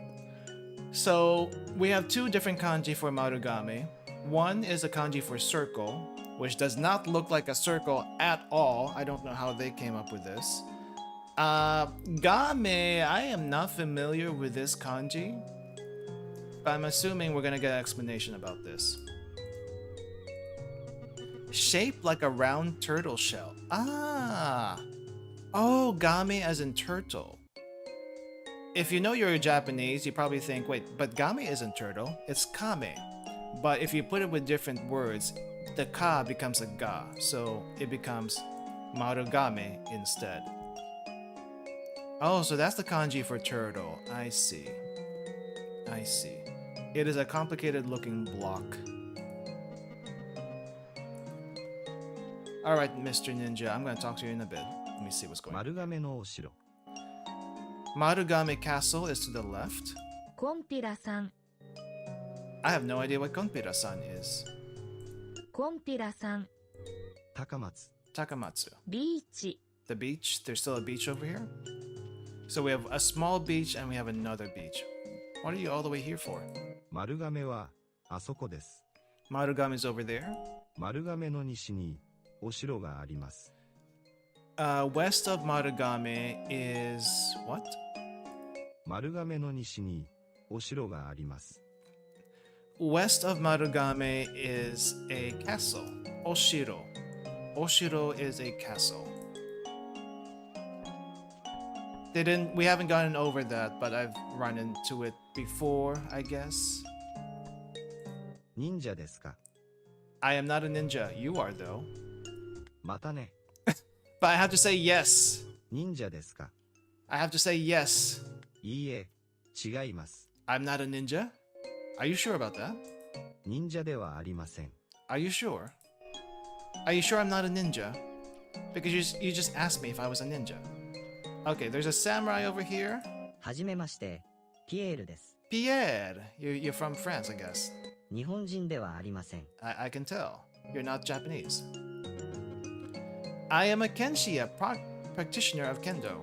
So we have two different kanji for Marugame. One is a kanji for circle, which does not look like a circle at all. I don't know how they came up with this. Game, I am not familiar with this kanji, but I'm assuming we're gonna get an explanation about this. Shaped like a round turtle shell. Ah! Oh, game as in turtle. If you know you're Japanese, you probably think, wait, but game isn't turtle, it's kame. But if you put it with different words, the ka becomes a ga, so it becomes marugame instead. Oh, so that's the kanji for turtle. I see. I see. It is a complicated looking block. Alright, Mr. Ninja, I'm gonna talk to you in a bit. Let me see what's going on. 丸亀のお城。 Marugame Castle is to the left. コンピラさん、 I have no idea what Konpira-san is. コンピラさん、 高松。 Takamatsu. ビーチ、 The beach. There's still a beach over here. So we have a small beach and we have another beach. What are you all the way here for? 丸亀はあそこです。 Marugame is over there. 丸亀の西にお城があります。 West of Marugame is what? 丸亀の西にお城があります。 West of Marugame is a castle. Oshiro. Oshiro is a castle. We haven't gotten over that, but I've run into it before, I guess. 忍者ですか。 I am not a ninja. You are, though. またね。 But I have to say yes. 忍者ですか。 I have to say yes. いいえ、違います。 I'm not a ninja? Are you sure about that? 忍者ではありません。 Are you sure? Are you sure I'm not a ninja? Because you just asked me if I was a ninja. Okay, there's a samurai over here. はじめまして、ピエールです。 Pierre, you're from France, I guess. 日本人ではありません。I can tell. You're not Japanese. I am a Kenshi, a practitioner of Kendo.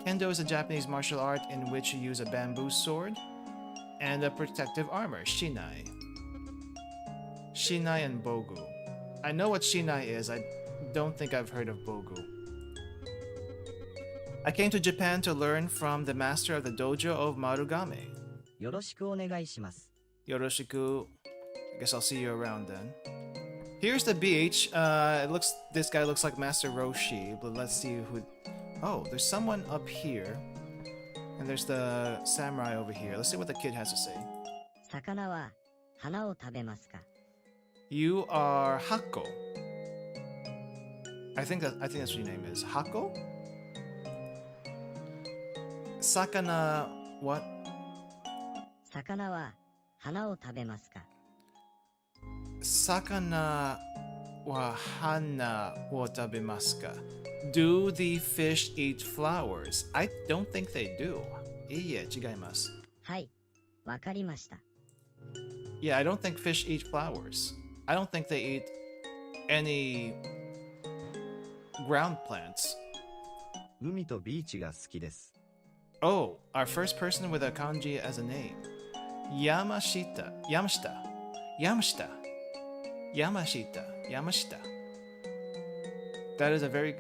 Kendo is a Japanese martial art in which you use a bamboo sword and a protective armor, Shinai. Shinai and Bogu. I know what Shinai is. I don't think I've heard of Bogu. I came to Japan to learn from the master of the dojo of Marugame. よろしくお願いします。 Yoroshiku. I guess I'll see you around then. Here's the beach. This guy looks like Master Roshi, but let's see who. Oh, there's someone up here, and there's the samurai over here. Let's see what the kid has to say. 魚は花を食べますか？ You are Hako. I think that's what your name is. Hako? Sakana what? 魚は花を食べますか？ Sakana wa hana wo tabemasu ka? Do the fish eat flowers? I don't think they do. Iie, chigaimasu. はい、わかりました。 Yeah, I don't think fish eat flowers. I don't think they eat any ground plants. 海とビーチが好きです。 Oh, our first person with a kanji as a name. Yamashita. Yamashita. Yamashita. Yamashita. Yamashita. That is a very...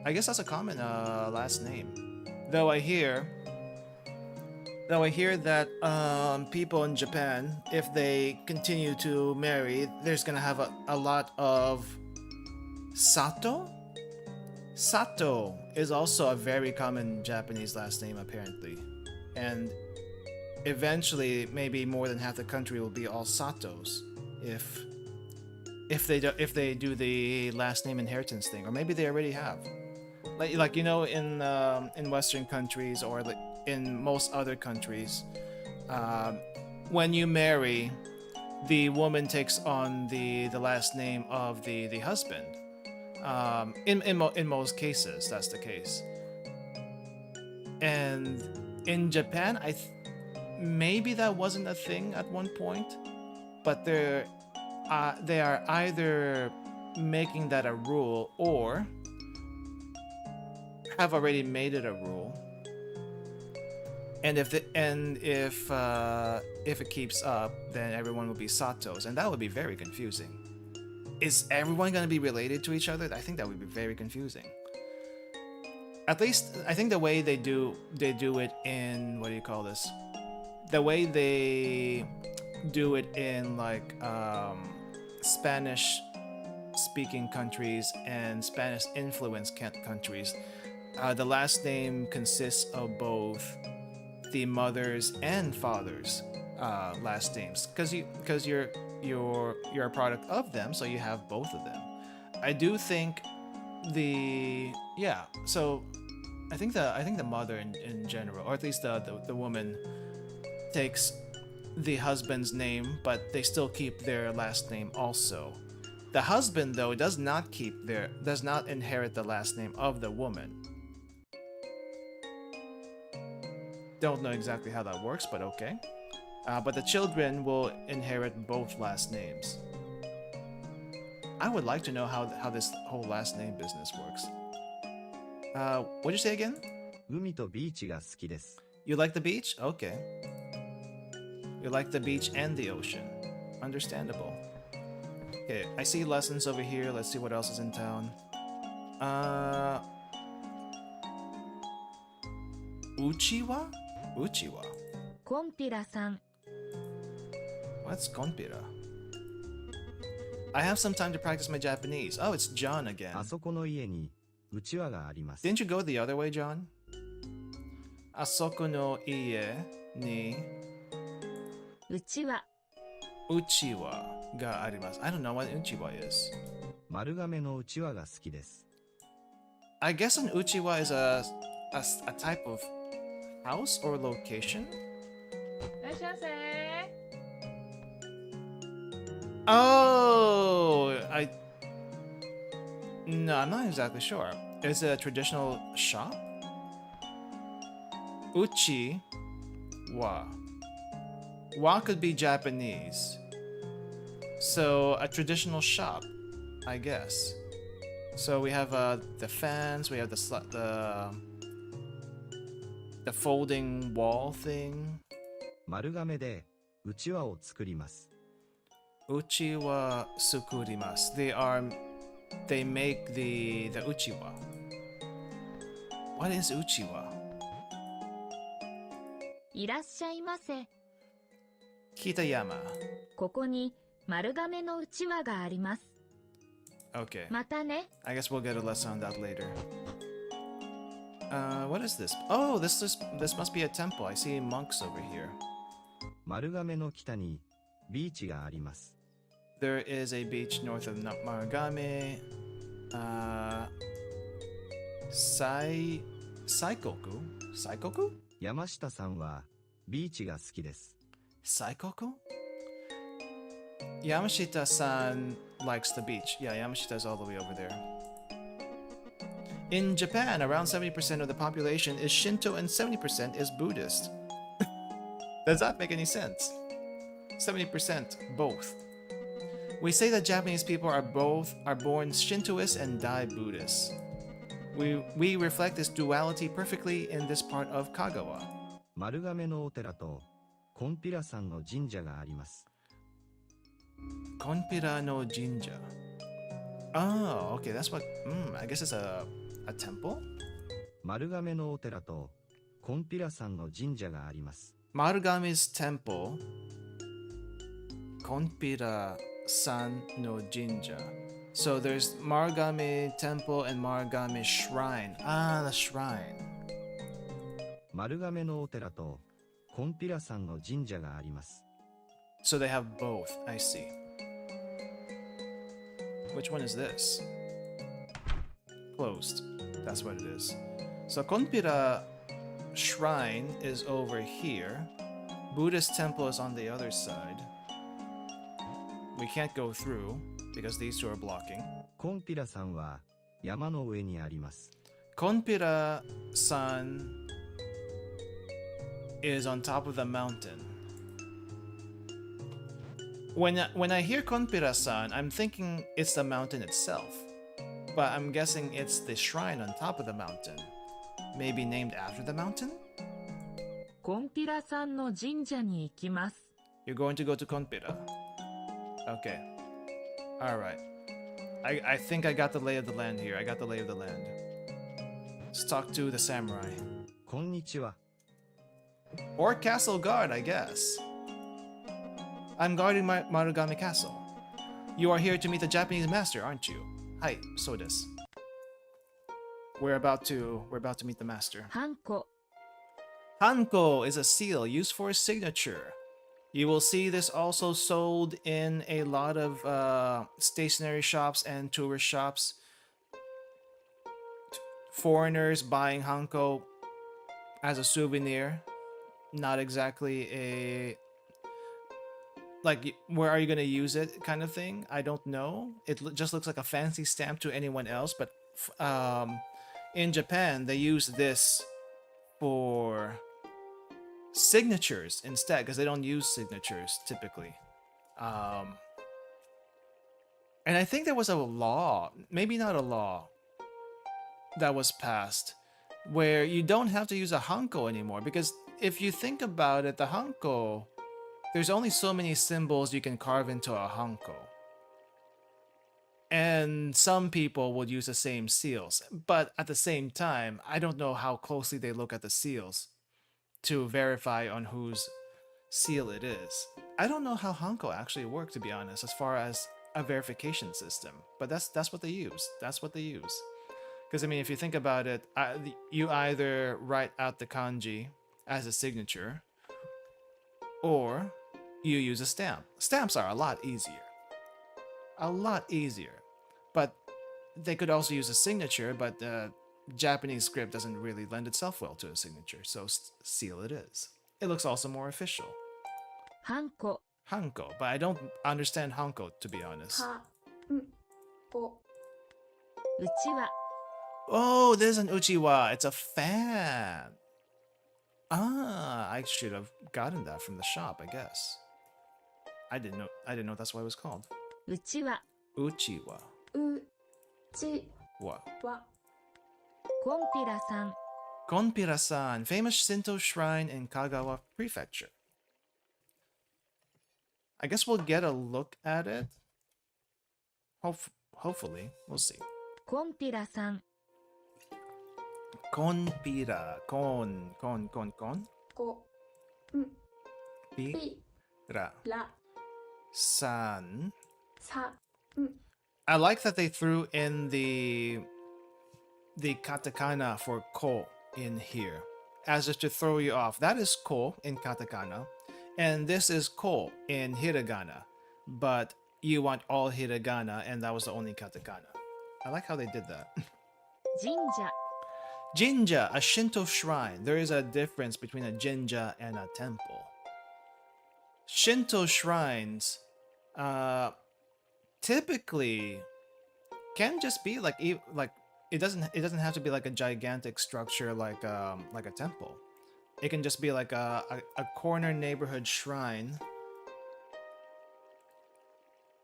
I guess that's a common last name. Though I hear that people in Japan, if they continue to marry, there's gonna have a lot of Sato? Sato is also a very common Japanese last name, apparently. And eventually, maybe more than half the country will be all Satos if they do the last name inheritance thing, or maybe they already have. Like you know, in Western countries or in most other countries, when you marry, the woman takes on the last name of the husband. In most cases, that's the case. And in Japan, maybe that wasn't a thing at one point, but they are either making that a rule or have already made it a rule. And if it keeps up, then everyone will be Satos, and that would be very confusing. Is everyone going to be related to each other? I think that would be very confusing. At least, I think the way they do it in, what do you call this? The way they do it in like Spanish-speaking countries and Spanish-influenced countries, the last name consists of both the mother's and father's last names, because you're a product of them, so you have both of them. I do think so I think the mother in general, or at least the woman, takes the husband's name, but they still keep their last name also. The husband, though, does not inherit the last name of the woman. Don't know exactly how that works, but okay. But the children will inherit both last names. I would like to know how this whole last name business works. What'd you say again? 海とビーチが好きです。 You like the beach? Okay. You like the beach and the ocean. Understandable. Okay, I see lessons over here. Let's see what else is in town. Uchiwa? Uchiwa. コンピラさん、 What's konpira? I have some time to practice my Japanese. Oh, it's John again. あそこの家にうちわがあります。 Didn't you go the other way, John? Asoko no ie ni うちは uchiwa ga arimasu. I don't know what uchiwa is. 丸亀のうちわが好きです。 I guess an uchiwa is a type of house or location. いらっしゃいませ。 Oh, No, I'm not exactly sure. Is it a traditional shop? Uchi wa. Wa could be Japanese. So a traditional shop, I guess. So we have the fans, we have the folding wall thing. 丸亀でうちわを作ります。 Uchi wa sukurimasu. They make the uchiwa. What is uchiwa? いらっしゃいませ。 Kitayama. ここに丸亀のうちわがあります。 Okay. またね。 I guess we'll get a lesson on that later. What is this? Oh, this must be a temple. I see monks over here. 丸亀の北にビーチがあります。 There is a beach north of Marugame. Saikoku? Saikoku? 山下さんはビーチが好きです。 Saikoku? Yamashita-san likes the beach. Yeah, Yamashita is all the way over there. In Japan, around 70% of the population is Shinto and 70% is Buddhist. Does that make any sense? 70% both. We say that Japanese people are born Shintoists and die Buddhists. We reflect this duality perfectly in this part of Kagawa. 丸亀のお寺とコンピラさんの神社があります。 Konpira no Jinja. Oh, okay, that's what. I guess it's a temple? 丸亀のお寺とコンピラさんの神社があります。 Marugame's temple. Konpira-san no Jinja. So there's Marugame Temple and Marugame Shrine. Ah, the shrine. 丸亀のお寺とコンピラさんの神社があります。 So they have both. I see. Which one is this? Closed. That's what it is. So Konpira Shrine is over here. Buddhist temple is on the other side. We can't go through because these two are blocking. コンピラさんは山の上にあります。 Konpira-san is on top of the mountain. When I hear Konpira-san, I'm thinking it's the mountain itself. But I'm guessing it's the shrine on top of the mountain. Maybe named after the mountain? コンピラさんの神社に行きます。 You're going to go to Konpira. Okay. Alright. I think I got the lay of the land here. I got the lay of the land. Let's talk to the samurai. こんにちは。 Or castle guard, I guess. I'm guarding my Marugame Castle. You are here to meet the Japanese master, aren't you? Hi, so desu. We're about to meet the master. ハンコ、 Hanko is a seal used for a signature. You will see this also sold in a lot of stationery shops and tourist shops. Foreigners buying Hanko as a souvenir. Not exactly like where are you going to use it kind of thing. I don't know. Just looks like a fancy stamp to anyone else, but in Japan they use this for signatures instead because they don't use signatures typically. And I think there was a law, maybe not a law, that was passed where you don't have to use a hanko anymore, because if you think about it, the hanko, there's only so many symbols you can carve into a hanko. And some people would use the same seals, but at the same time, I don't know how closely they look at the seals to verify on whose seal it is. I don't know how hanko actually work, to be honest, as far as a verification system, but that's what they use. That's what they use. Because I mean, if you think about it, you either write out the kanji as a signature, or you use a stamp. Stamps are a lot easier. A lot easier. But they could also use a signature, but the Japanese script doesn't really lend itself well to a signature, so seal it is. It looks also more official. ハンコ Hanko, but I don't understand hanko, to be honest. はんこうちわ Oh, there's an uchiwa. It's a fan. Ah, I should have gotten that from the shop, I guess. I didn't know that's what it was called. うちわ Uchiwa. うち What? わコンピラさん Konpira-san, famous Shinto shrine in Kagawa prefecture. I guess we'll get a look at it. Hopefully, we'll see. コンピラさん Konpira, kon. こん Pira, ぴら san. さん I like that they threw in the katakana for ko in here, as if to throw you off. That is ko in katakana, and this is ko in hiragana, but you want all hiragana, and that was the only katakana. I like how they did that. 神社 Jinja, a Shinto shrine. There is a difference between a jinja and a temple. Shinto shrines, typically can just be like it doesn't have to be like a gigantic structure like a temple. It can just be like a corner neighborhood shrine.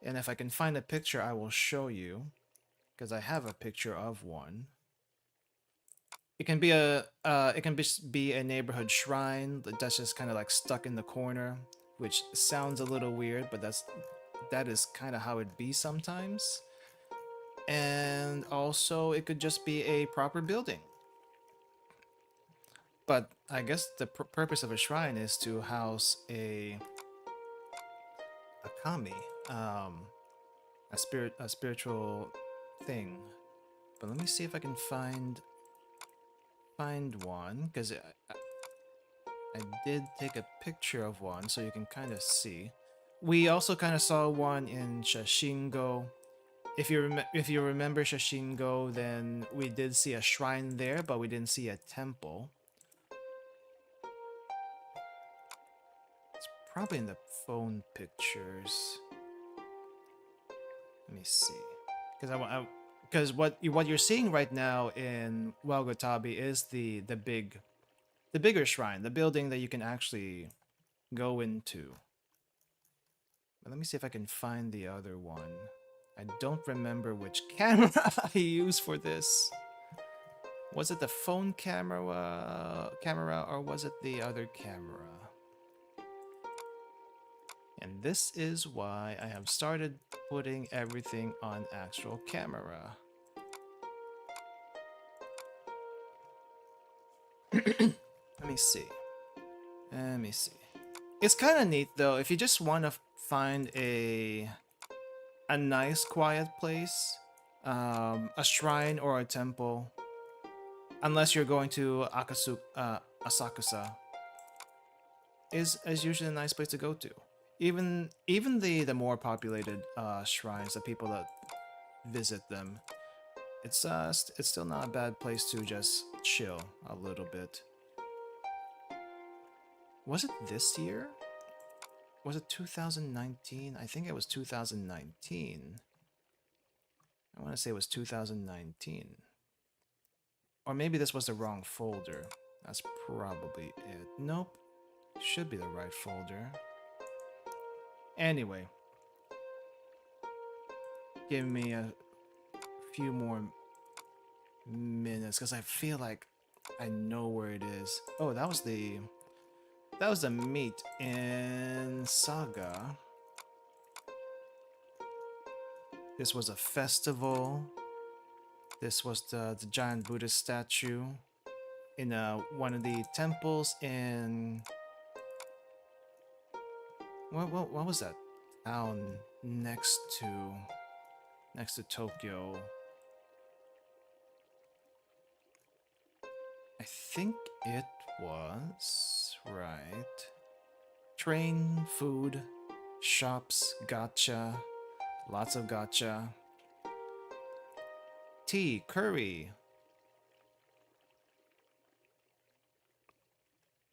And if I can find a picture, I will show you, because I have a picture of one. It can be be a neighborhood shrine that's just kind of like stuck in the corner, which sounds a little weird, but that is kind of how it be sometimes. And also, it could just be a proper building. But I guess the purpose of a shrine is to house a kami, a spiritual thing. But let me see if I can find one, because I did take a picture of one, so you can kind of see. We also kind of saw one in Shashingo. If you remember Shashingo, then we did see a shrine there, but we didn't see a temple. It's probably in the phone pictures. Let me see, because what you're seeing right now in Wagotabi is the bigger shrine, the building that you can actually go into. But let me see if I can find the other one. I don't remember which camera I used for this. Was it the phone camera, or was it the other camera? And this is why I have started putting everything on actual camera. Let me see. It's kind of neat though, if you just want to find a nice quiet place, a shrine or a temple, unless you're going to Asakusa, is usually a nice place to go to. Even the more populated shrines, the people that visit them, it's still not a bad place to just chill a little bit. Was it this year? Was it 2019? I think it was 2019. I want to say it was 2019. Or maybe this was the wrong folder. That's probably it. Nope. Should be the right folder. Anyway. Give me a few more minutes because I feel like I know where it is. Oh, that was the meet in Saga. This was a festival. This was the giant Buddha statue in one of the temples in what was that town next to Tokyo? I think it was right. Train, food, shops, gacha, lots of gacha. Tea, curry.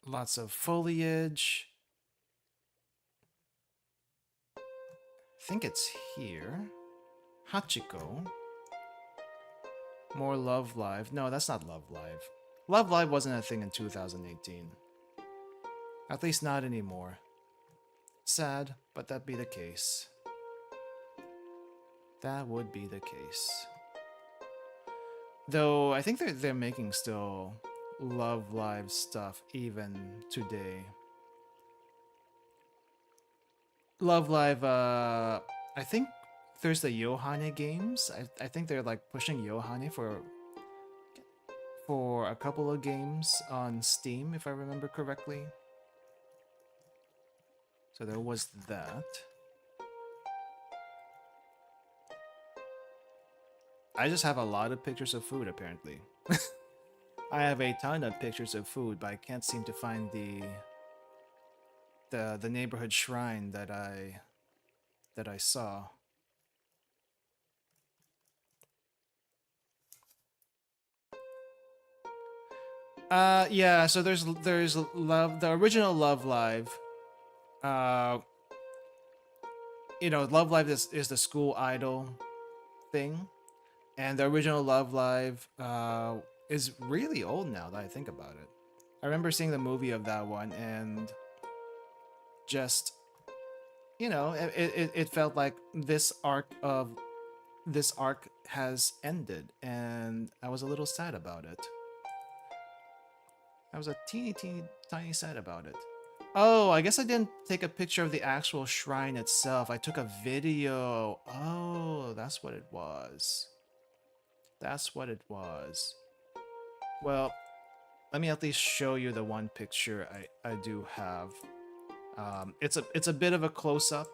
Lots of foliage. I think it's here. Hachiko. More Love Live. No, that's not Love Live. Love Live wasn't a thing in 2018. At least not anymore. Sad, but that'd be the case. That would be the case. Though I think they're making still Love Live stuff even today. Love Live, I think there's the Yohane games. I think they're like pushing Yohane for a couple of games on Steam, if I remember correctly. So there was that. I just have a lot of pictures of food, apparently. I have a ton of pictures of food, but I can't seem to find the neighborhood shrine that I saw. Yeah, so there's Love, the original Love Live. You know, Love Live is the school idol thing. And the original Love Live is really old now that I think about it. I remember seeing the movie of that one and just, you know, it felt like this arc has ended, and I was a little sad about it. I was a teeny tiny sad about it. Oh, I guess I didn't take a picture of the actual shrine itself. I took a video. Oh, that's what it was. That's what it was. Well, let me at least show you the one picture I do have. It's a bit of a close-up.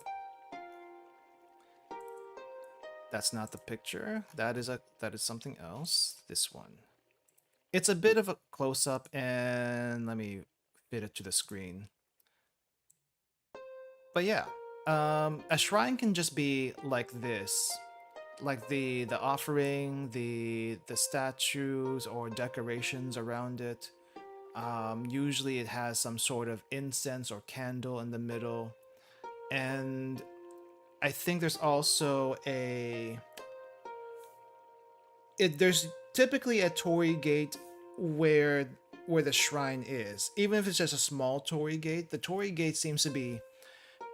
That's not the picture. That is something else. This one. It's a bit of a close-up, and let me fit it to the screen. But yeah, a shrine can just be like this. Like the offering, the statues or decorations around it. Usually it has some sort of incense or candle in the middle. And I think there's also there's typically a torii gate where the shrine is. Even if it's just a small torii gate, the torii gate seems to be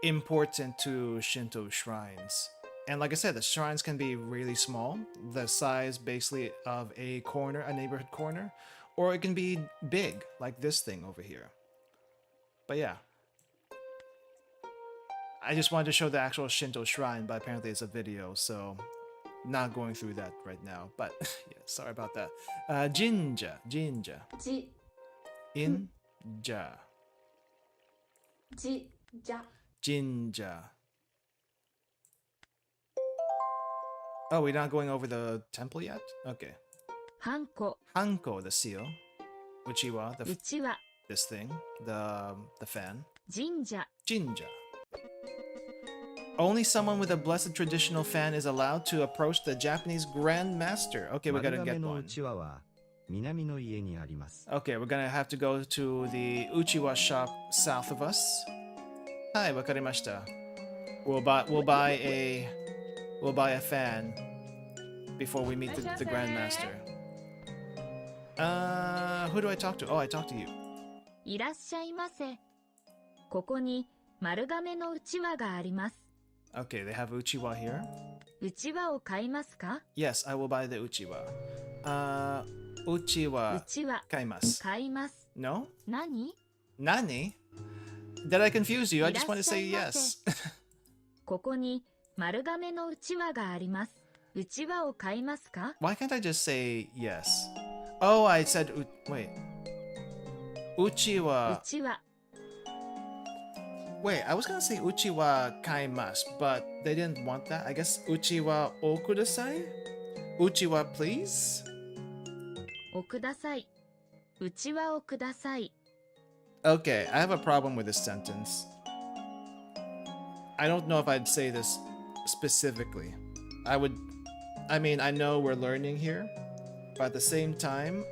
important to Shinto shrines. And like I said, the shrines can be really small, the size basically of a corner, a neighborhood corner, or it can be big, like this thing over here. But yeah. I just wanted to show the actual Shinto shrine, but apparently it's a video, so not going through that right now. But yeah, sorry about that. Jinja. Ji, Inja. ji, ja. Jinja. Oh, we're not going over the temple yet? Okay. Hanko, Hanko, the seal. Uchiwa, uchiwa, this thing. The fan. jinja, Jinja. Only someone with a blessed traditional fan is allowed to approach the Japanese Grand Master. Okay, we gotta 丸 get 亀の one. うちわは南の家にあります。 Okay, we're gonna have to go to the Uchiwa shop south of us. Hi, wakarimashita. We'll buy a fan before we meet the Grandmaster. Who do I talk to? Oh, I talked to you. いらっしゃいませ。ここに丸亀のうちわがあります。Okay, they have uchiwa here. うちわを買いますか？ Yes, I will buy the uchiwa. Uchiwa うちわ kaimasu. 買います。 No? 何？ Nani? Did I confuse you? I just want to say yes. ここに丸亀のうちわがあります。うちわを買いますか？ Why can't I just say yes? Oh, I said wait. う Uchiwa. ちわ Wait, I was gonna say uchiwa kaimasu, but they didn't want that. I guess uchiwa okudasai? Uchiwa please? をください。うちわをください。 Okay, I have a problem with this sentence. I don't know if I'd say this specifically. I mean, I know we're learning here, but at the same time,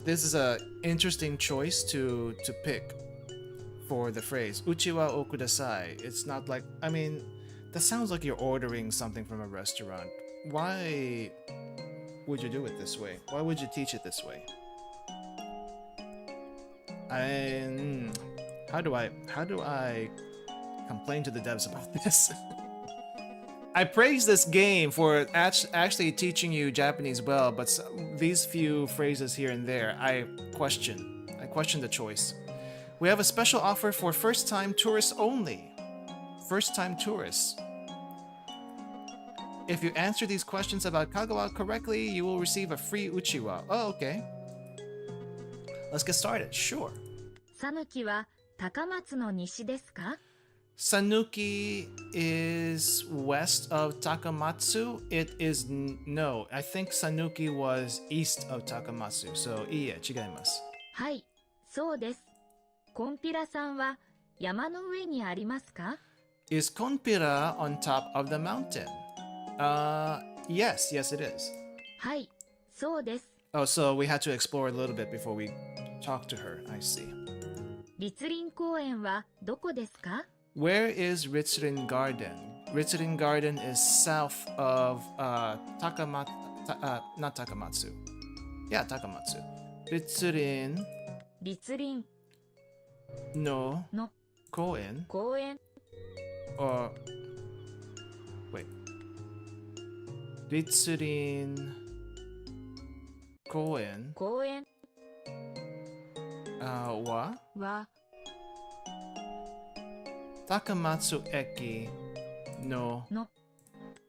this is a interesting choice to pick for the phrase uchiwa o kudasai. It's not like, I mean, that sounds like you're ordering something from a restaurant. Why would you do it this way? Why would you teach it this way? How do I complain to the devs about this? I praise this game for actually teaching you Japanese well, but these few phrases here and there, I question the choice. We have a special offer for first-time tourists only. First-time tourists. If you answer these questions about Kagawa correctly, you will receive a free uchiwa. Oh, okay. Let's get started. Sure. さぬきは高松の西ですか？ Sanuki is west of Takamatsu. It is no. I think Sanuki was east of Takamatsu. So, いいえ、違います。はい、そうです。コンピラさんは山の上にありますか？ Is Konpira on top of the mountain? Yes, it is. はい、そうです。 Oh, so we had to explore a little bit before we talk to her. I see. 立林公園はどこですか？ Where is Ritsurin Garden? Ritsurin Garden is south of not Takamatsu. Yeah, Takamatsu. Ritsurin 立林 no の Koen 公園 or wait. Ritsurin Koen 公園 wa は Takamatsu Eki no の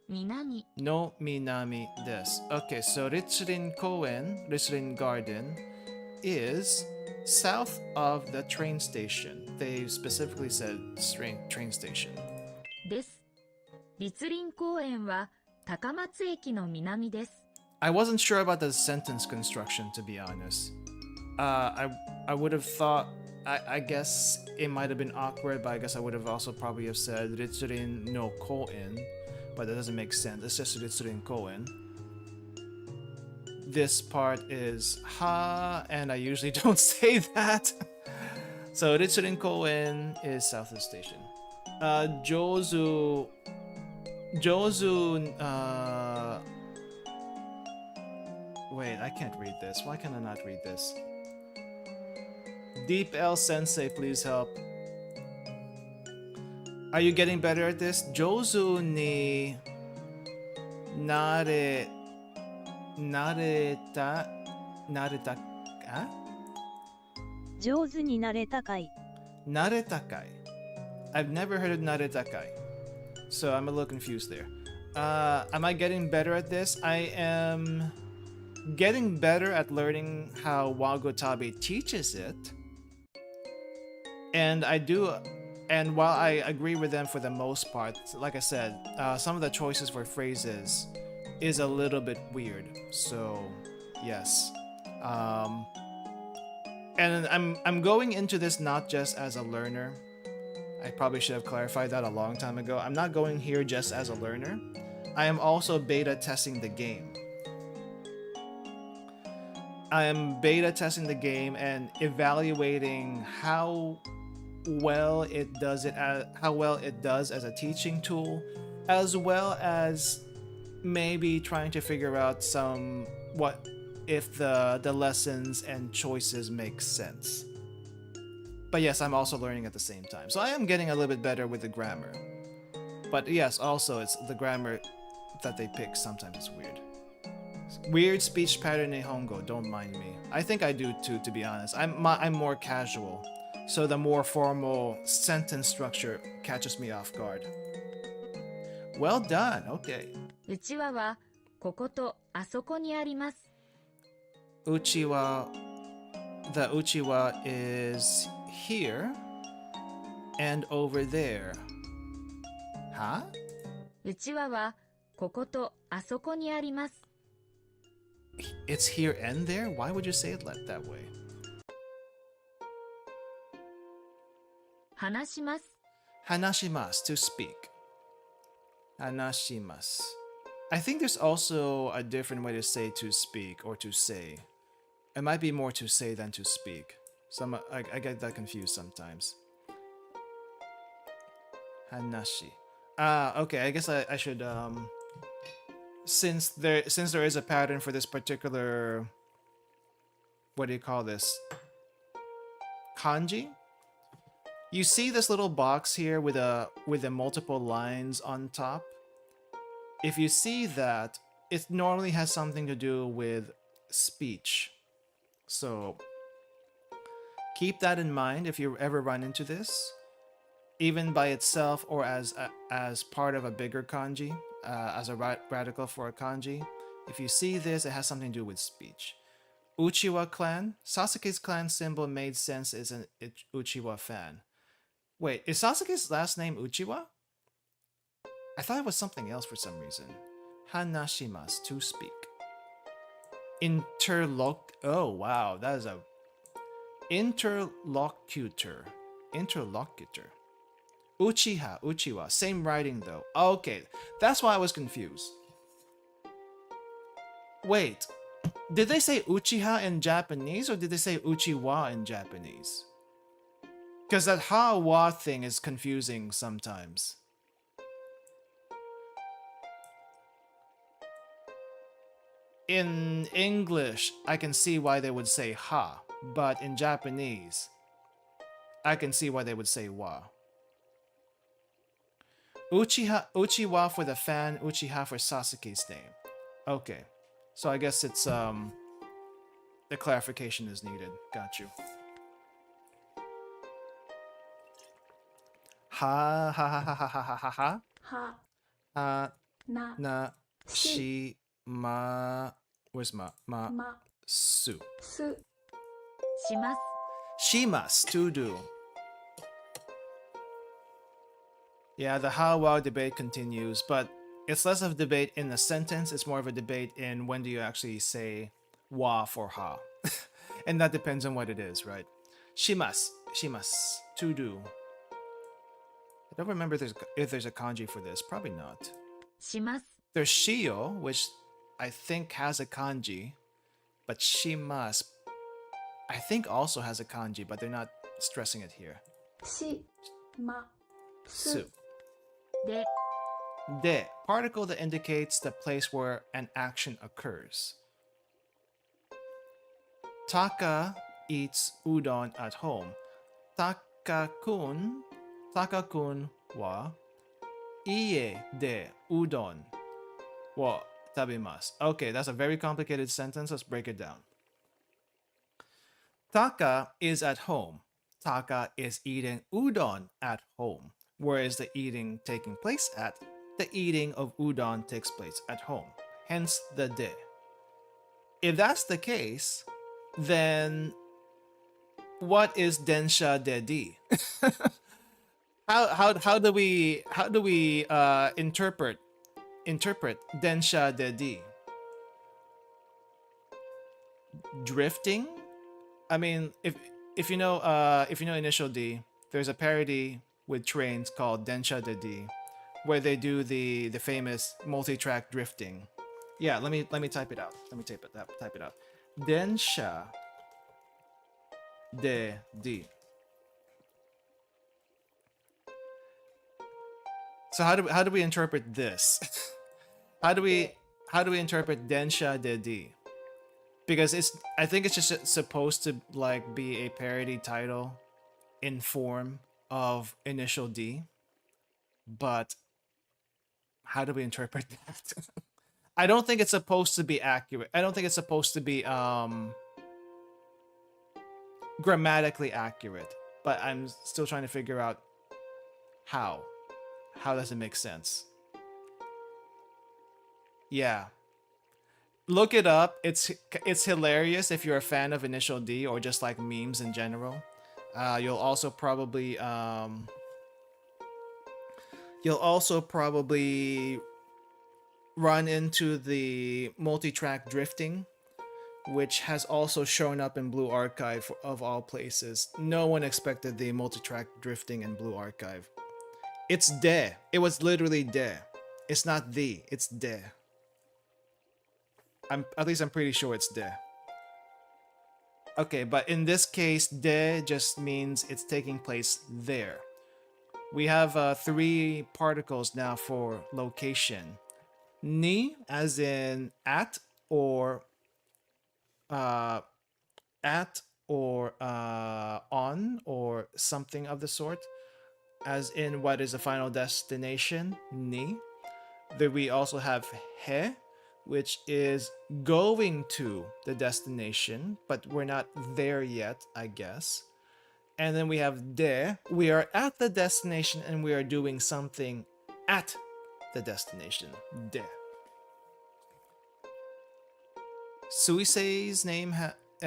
南 no Minami desu. Okay, so Ritsurin Koen, Ritsurin Garden, is south of the train station. They specifically said train station. です。立林公園は高松駅の南です。 I wasn't sure about the sentence construction, to be honest. I would have thought, I guess it might have been awkward, but I guess I would have also probably have said Ritsurin no Koen, but that doesn't make sense. It's just Ritsurin Koen. This part is ha, and I usually don't say that. So Ritsurin Koen is south of the station. Jozu, wait, I can't read this. Why can I not read this? Deep L Sensei, please help. Are you getting better at this? Jozu ni nareta ah? 上手になれたかい。 Naretakai. I've never heard of naretakai. So I'm a little confused there. Am I getting better at this? I am getting better at learning how Wagotabi teaches it. And while I agree with them for the most part, like I said, some of the choices for phrases is a little bit weird. So, yes. And I'm going into this not just as a learner. I probably should have clarified that a long time ago. I'm not going here just as a learner. I am also beta testing the game. I am beta testing the game and evaluating how well it does as a teaching tool, as well as maybe trying to figure out what if the lessons and choices make sense. But yes, I'm also learning at the same time. So I am getting a little bit better with the grammar. But yes, also it's the grammar that they pick sometimes is weird. Weird speech pattern in Nihongo, don't mind me. I think I do too, to be honest. I'm more casual, so the more formal sentence structure catches me off guard. Well done, okay. うちわはこことあそこにあります。 Uchiwa, the uchiwa is here and over there. Huh? うちわはこことあそこにあります。 It's here and there? Why would you say it that way? 話します。 Hanashimasu, to speak. Hanashimasu. I think there's also a different way to say to speak or to say. It might be more to say than to speak. I get that confused sometimes. Hanashi. Okay, I guess I should since there is a pattern for this particular, what do you call this? Kanji? You see this little box here with the multiple lines on top? If you see that, it normally has something to do with speech. So keep that in mind if you ever run into this, even by itself or as part of a bigger kanji, as a radical for a kanji. If you see this, it has something to do with speech. Uchiwa clan. Sasuke's clan symbol made sense as an Uchiwa fan. Wait, is Sasuke's last name Uchiwa? I thought it was something else for some reason. Hanashimasu, to speak. Oh wow, that is a interlocutor. Uchiha, Uchiwa, same writing though. Okay, that's why I was confused. Wait, did they say Uchiha in Japanese or did they say Uchiwa in Japanese? Because that ha-wa thing is confusing sometimes. In English, I can see why they would say ha, but in Japanese, I can see why they would say wa. Uchiwa for the fan, Uchiha for Sasuke's name. Okay, so I guess it's the clarification is needed. Got you. Ha ha ha ha ha ha ha ha. Ha. Ha Na. na shi ma. Where's ma? Ma. Su. Su. します。 Shimas, to do. Yeah, the how-wow debate continues, but it's less of a debate in a sentence, it's more of a debate in when do you actually say wa for ha. And that depends on what it is, right? Shimas, to do. I don't remember if there's a kanji for this, probably not. します。 There's shio, which I think has a kanji, but shimas, I think also has a kanji, but they're not stressing it here. Shi. Ma. Su. で、 De, particle that indicates the place where an action occurs. Taka eats udon at home. Taka-kun wa ie de udon wa tabimasu. Okay, that's a very complicated sentence. Let's break it down. Taka is at home. Taka is eating udon at home. Where is the eating taking place at? The eating of udon takes place at home. Hence the de. If that's the case, then what is densha de di? How do we interpret densha de di? Drifting? I mean, if you know Initial D, there's a parody with trains called Densha de D, where they do the famous multi-track drifting. Yeah, let me type it out. Type it out. Densha de D. So how do we interpret this? how do we interpret Densha de D? Because I think it's just supposed to like be a parody title in form of initial D, but how do we interpret that? I don't think it's supposed to be accurate. I don't think it's supposed to be grammatically accurate, but I'm still trying to figure out how. How does it make sense? Yeah. Look it up. It's hilarious if you're a fan of Initial D or just like memes in general. You'll also probably run into the multi-track drifting, which has also shown up in Blue Archive of all places. No one expected the multi-track drifting in Blue Archive. It's de. It was literally de. It's not the. It's de. I'm pretty sure it's de. Okay, but in this case, de just means it's taking place there. We have 3 particles now for location. Ni, as in at or on or something of the sort, as in what is the final destination, ni. Then we also have he, which is going to the destination, but we're not there yet, I guess. And then we have de, we are at the destination and we are doing something at the destination, de. Suisei's name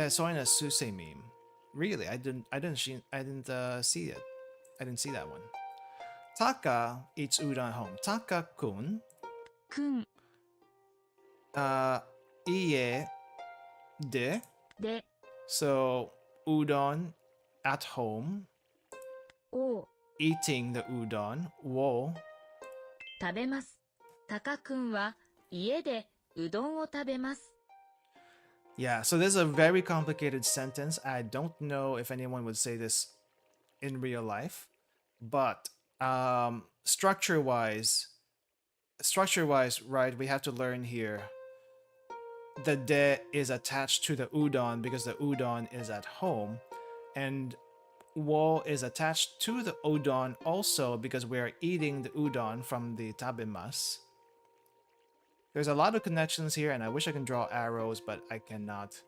saw in a Suisei meme. Really, I didn't see it. I didn't see that one. Taka eats udon at home. Taka-kun. Kun Ie de. de So udon at home. o Eating the udon. Wo. 食べます。タカ君は家でうどんを食べます。Yeah, so this is a very complicated sentence. I don't know if anyone would say this in real life, but structure-wise, right, we have to learn here. The de is attached to the udon because the udon is at home, and wo is attached to the udon also because we are eating the udon from the tabemas. There's a lot of connections here, and I wish I can draw arrows, but I cannot.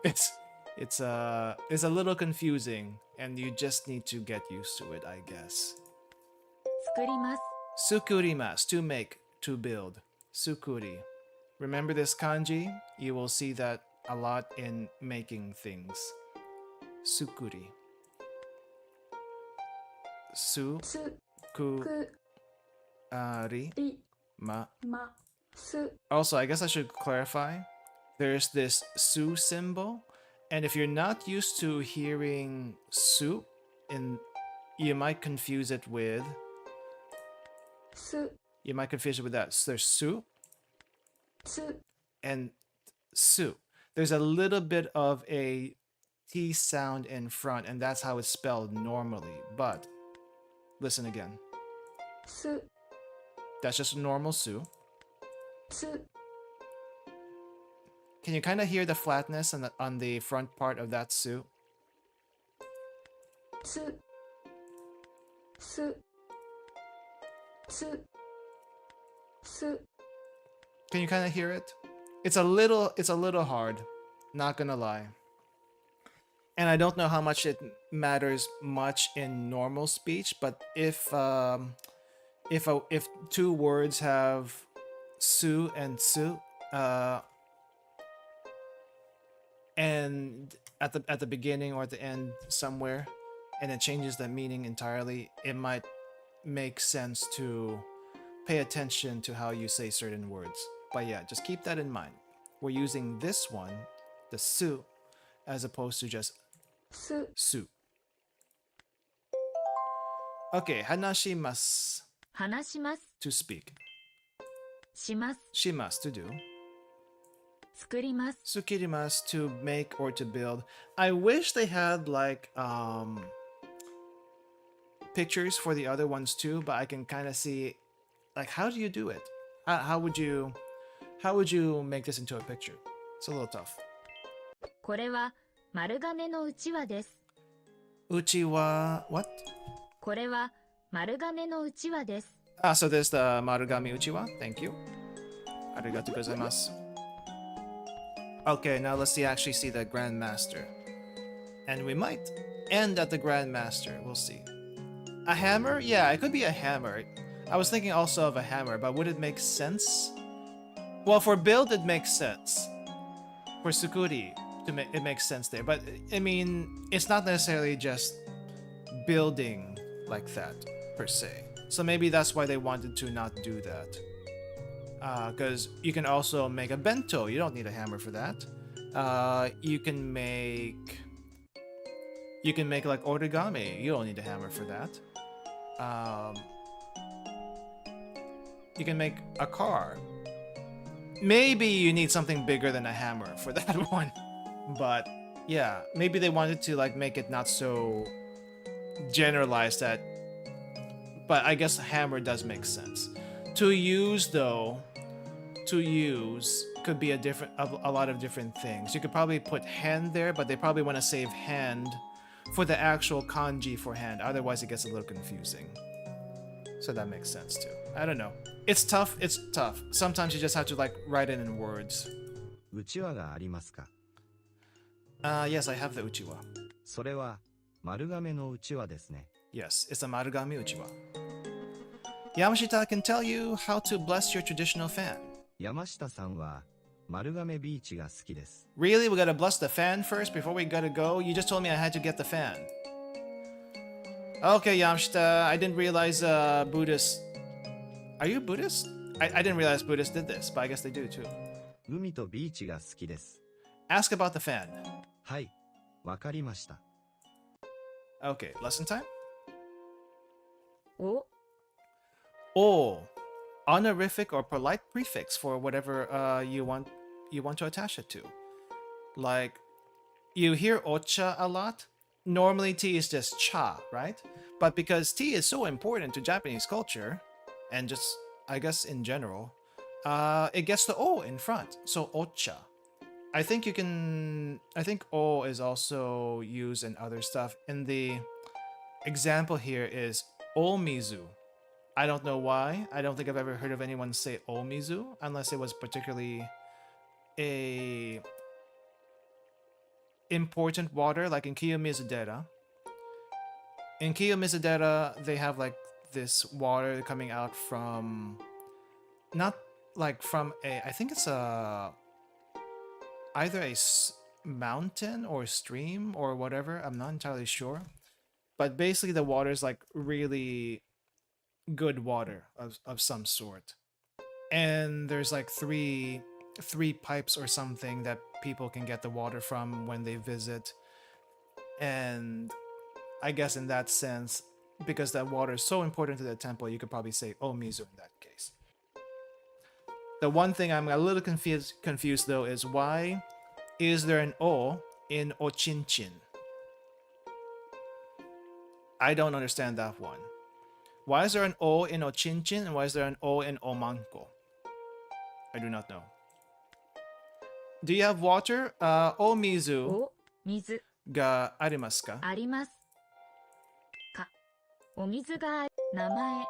It's a little confusing, and you just need to get used to it, I guess. 作ります。 Sukurimas, to make, to build. Sukuri. Remember this kanji? You will see that a lot in making things. Sukuri. つ Sukuri. くり Ma. ます。 Also, I guess I should clarify. There's this su symbol, and if you're not used to hearing su, you might confuse it with. す You might confuse it with that. So there's su つ and su. There's a little bit of a T sound in front, and that's how it's spelled normally. But listen again. す That's just normal su. つ Can you kind of hear the flatness on the front part of that su? つすつす Can you kind of hear it? It's a little hard, not gonna lie. And I don't know how much it matters much in normal speech, but if 2 words have su and su, and at the beginning or at the end somewhere, and it changes the meaning entirely, it might make sense to pay attention to how you say certain words. But yeah, just keep that in mind. We're using this one, the su, as opposed to just す su. Okay, hanashimasu, 話します。 to speak. します。 Shimasu, to do. 作ります。 Sukirimasu, to make or to build. I wish they had like pictures for the other ones too, but I can kind of see, like, how do you do it? How would you make this into a picture? It's a little tough. これは丸亀のうちわです。 Uchiwa, what? これは丸亀のうちわです。 So there's the Marugami Uchiwa. Thank you. Arigatou gozaimasu. Okay, now let's actually see the Grandmaster. And we might end at the Grandmaster. We'll see. A hammer? Yeah, it could be a hammer. I was thinking also of a hammer, but would it make sense? Well, for build, it makes sense. For Sukuri, it makes sense there. But, I mean, it's not necessarily just building like that, per se. So maybe that's why they wanted to not do that. Because you can also make a bento. You don't need a hammer for that. You can make like origami. You don't need a hammer for that. You can make a car. Maybe you need something bigger than a hammer for that one. But yeah, maybe they wanted to like make it not so generalized that. But I guess a hammer does make sense. To use though, could be a lot of different things. You could probably put hand there, but they probably want to save hand for the actual kanji for hand. Otherwise it gets a little confusing. So that makes sense too. I don't know. It's tough. Sometimes you just have to like write it in words. うちわがありますか？ Yes, I have the uchiwa. それは丸亀のうちわですね。 Yes, it's a marugami uchiwa. Yamashita can tell you how to bless your traditional fan. 山下さんは丸亀ビーチが好きです。 Really? We gotta bless the fan first before we gotta go? You just told me I had to get the fan. Okay, Yamashita, I didn't realize Buddhists... Are you Buddhist? I didn't realize Buddhists did this, but I guess they do too. 海とビーチが好きです。 Ask about the fan. はい、わかりました。 Okay, lesson time? お、 O. Honorific or polite prefix for whatever you want to attach it to. Like, you hear ocha a lot. Normally tea is just cha, right? But because tea is so important to Japanese culture, and just, I guess, in general, it gets the O in front. So ocha. I think O is also used in other stuff. And the example here is omizu. I don't know why. I don't think I've ever heard of anyone say omizu, unless it was particularly a important water, like in Kiyomizudera. In Kiyomizudera, they have like this water coming out from, not like from a, I think it's either a mountain or stream or whatever. I'm not entirely sure. But basically the water is like really good water of some sort. And there's like three pipes or something that people can get the water from when they visit. And I guess in that sense, because that water is so important to the temple, you could probably say omizu in that case. The one thing I'm a little confused though is why is there an O in ochinchin? I don't understand that one. Why is there an O in ochinchin and why is there an O in omanko? I do not know. Do you have water? Omizu お、水 ga arimasu ka? ありますか。お水があり、名前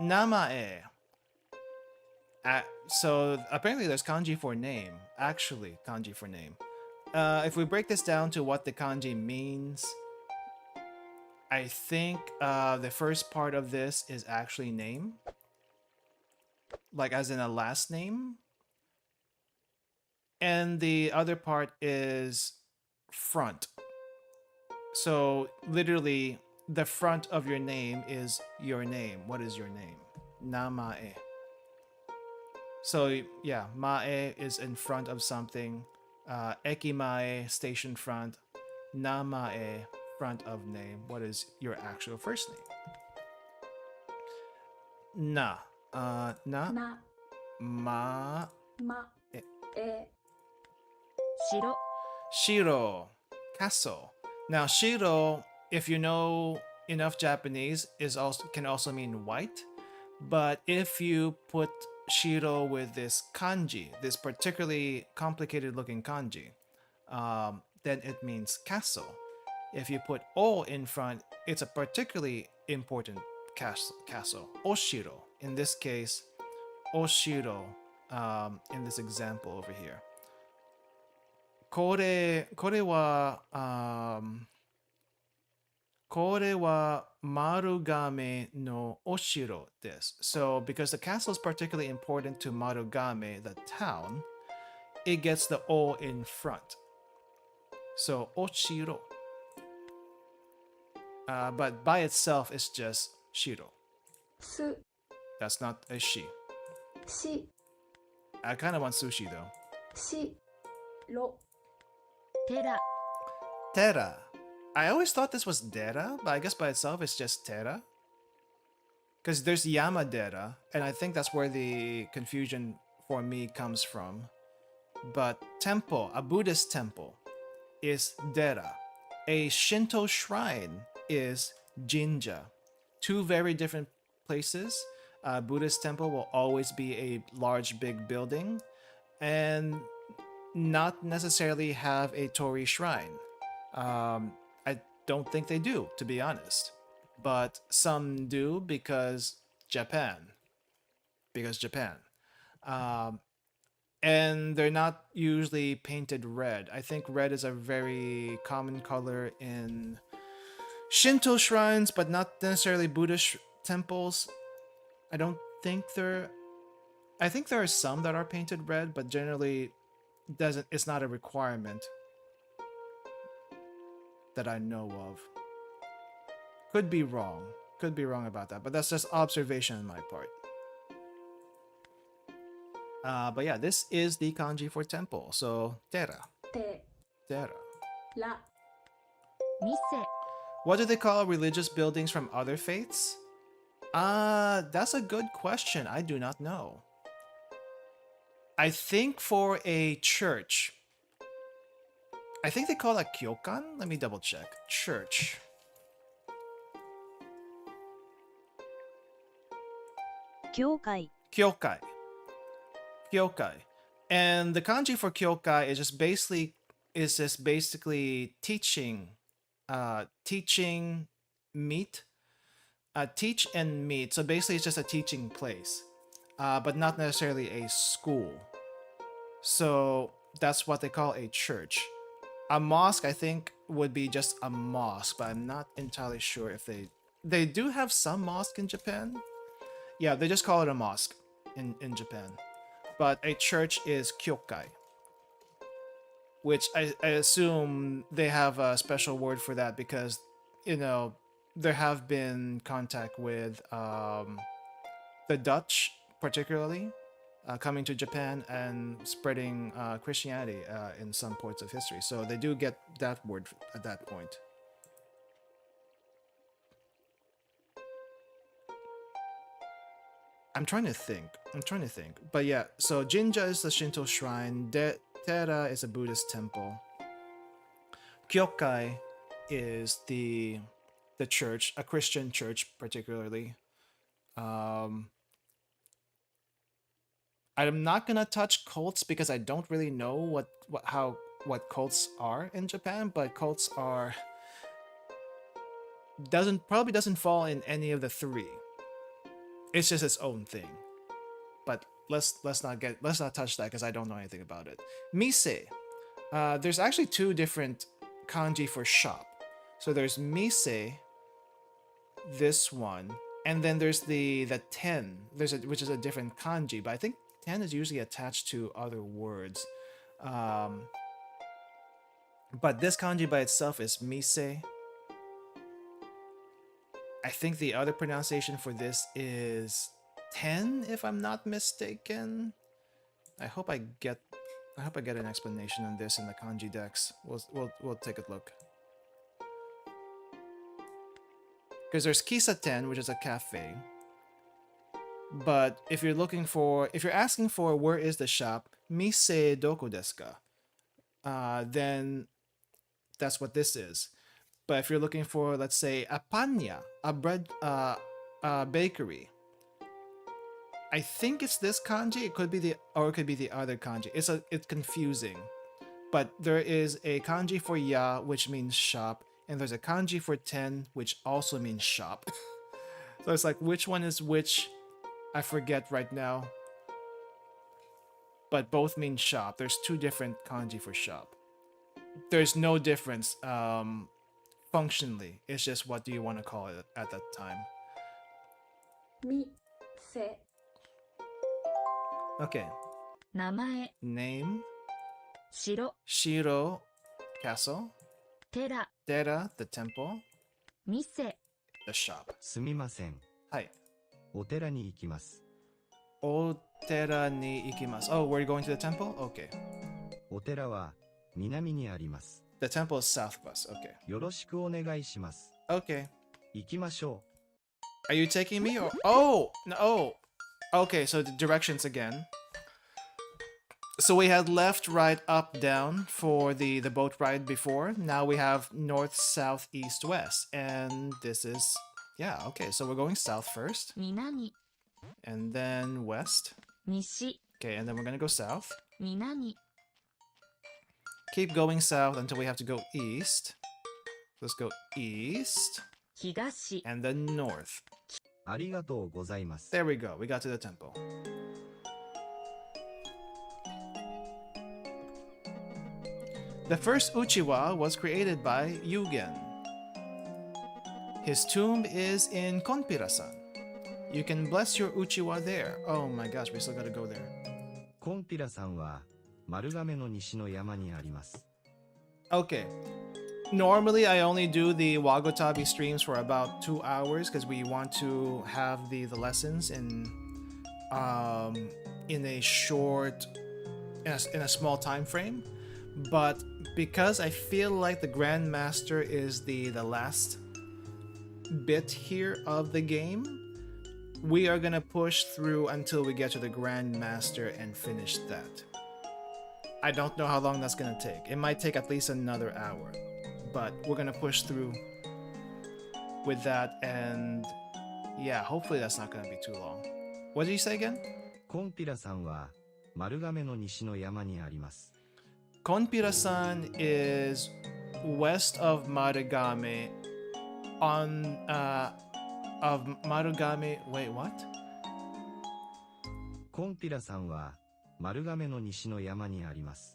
Namae. So apparently there's kanji for name. Actually, kanji for name. If we break this down to what the kanji means, I think the first part of this is actually name. Like as in a last name. And the other part is front. So literally the front of your name is your name. What is your name? Namae. So yeah, mae is in front of something. Ekimae, station front. Namae, front of name. What is your actual first name? Na. Na. な、 Ma. ま、え、 白 Shiro. Castle. Now Shiro, if you know enough Japanese can also mean white. But if you put shiro with this kanji, this particularly complicated looking kanji, then it means castle. If you put o in front, it's a particularly important castle. Oshiro. In this case, oshiro, in this example over here. これは Marugame no Oshiro desu. So because the castle is particularly important to Marugame, the town, it gets the O in front. So Oshiro. But by itself, it's just Shiro. す That's not a she. し I kind of want sushi though. しろ Tera. Tera. I always thought this was Dera, but I guess by itself it's just Tera. Because there's Yamadera, and I think that's where the confusion for me comes from. But temple, a Buddhist temple, is Dera. A Shinto shrine is Jinja. Two very different places. A Buddhist temple will always be a large, big building, and not necessarily have a Torii shrine. I don't think they do, to be honest. But some do because Japan. And they're not usually painted red. I think red is a very common color in Shinto shrines, but not necessarily Buddhist temples. I think there are some that are painted red, but generally it's not a requirement that I know of. Could be wrong about that, but that's just observation on my part. But yeah, this is the kanji for temple. So Tera. て Tera. ら Mise. What do they call religious buildings from other faiths? That's a good question. I do not know. I think for a church, I think they call it kyokan. Let me double check. Church. Kyokai. Kyokai. Kyokai. And the kanji for kyokai is just basically teaching meet. Teach and meet. So basically it's just a teaching place. But not necessarily a school. So that's what they call a church. A mosque, I think, would be just a mosque, but I'm not entirely sure if they do have some mosque in Japan. Yeah, they just call it a mosque in Japan. But a church is kyokai, which I assume they have a special word for that because, there have been contact with the Dutch, particularly, coming to Japan and spreading Christianity in some parts of history. So they do get that word at that point. I'm trying to think. But yeah, so Jinja is the Shinto shrine. Tera is a Buddhist temple. Kyokai is the church, a Christian church particularly. I'm not gonna touch cults because I don't really know what cults are in Japan, but cults probably doesn't fall in any of the three. It's just its own thing. But let's not touch that because I don't know anything about it. Mise. There's actually two different kanji for shop. So there's mise, this one, and then there's the ten, which is a different kanji, but I think ten is usually attached to other words. But this kanji by itself is mise. I think the other pronunciation for this is 10, if I'm not mistaken. I hope I get an explanation on this in the kanji decks. We'll take a look. Because there's Kisaten, which is a cafe. But if you're asking for where is the shop, Mise doko desu ka? Then that's what this is. But if you're looking for, let's say, a panya, a bread, bakery, I think it's this kanji. It could be or it could be the other kanji. It's confusing. But there is a kanji for ya, which means shop, and there's a kanji for ten, which also means shop. So it's like, which one is which? I forget right now. But both mean shop. There's two different kanji for shop. There's no difference functionally. It's just what do you want to call it at that time. みせ Okay. 名前、 Name. 城、 Shiro. Castle. 寺、 Dera. The temple. 店、 The shop. すみません。はい。お寺に行きます。 Otera ni ikimasu. Oh, we're going to the temple? Okay. お寺は南にあります。 The temple is south of us. Okay. よろしくお願いします。 Okay. 行きましょ Are you taking me or oh no oh. Okay, so the directions again. So we had left, right, up, down for the boat ride before. Now we have north, south, east, west. And this is yeah, okay, so we're going south first. 南、 And then west. 西、 Okay, and then we're gonna go south. 南、 Keep going south until we have to go east. Let's go east. 東、 And then north. う。ありがとうございます。 There we go. We got to the temple. The first Uchiwa was created by Yugen. His tomb is in Konpira-san. You can bless your Uchiwa there. Oh my gosh, we still gotta go there. コンピラさんは丸亀の西の山にあります。 Okay. Normally, I only do the Wagotabi streams for about 2 hours because we want to have the lessons in a short, in a small time frame. But because I feel like the Grandmaster is the last bit here of the game, we are gonna push through until we get to the Grandmaster and finish that. I don't know how long that's gonna take. It might take at least another hour. But we're gonna push through with that, and yeah, hopefully that's not gonna be too long. What did you say again? コンピラさんは丸亀の西の山にあります。 Konpira-san is west of Marugame on of Marugame. Wait, what? コンピラさんは丸亀の西の山にあります。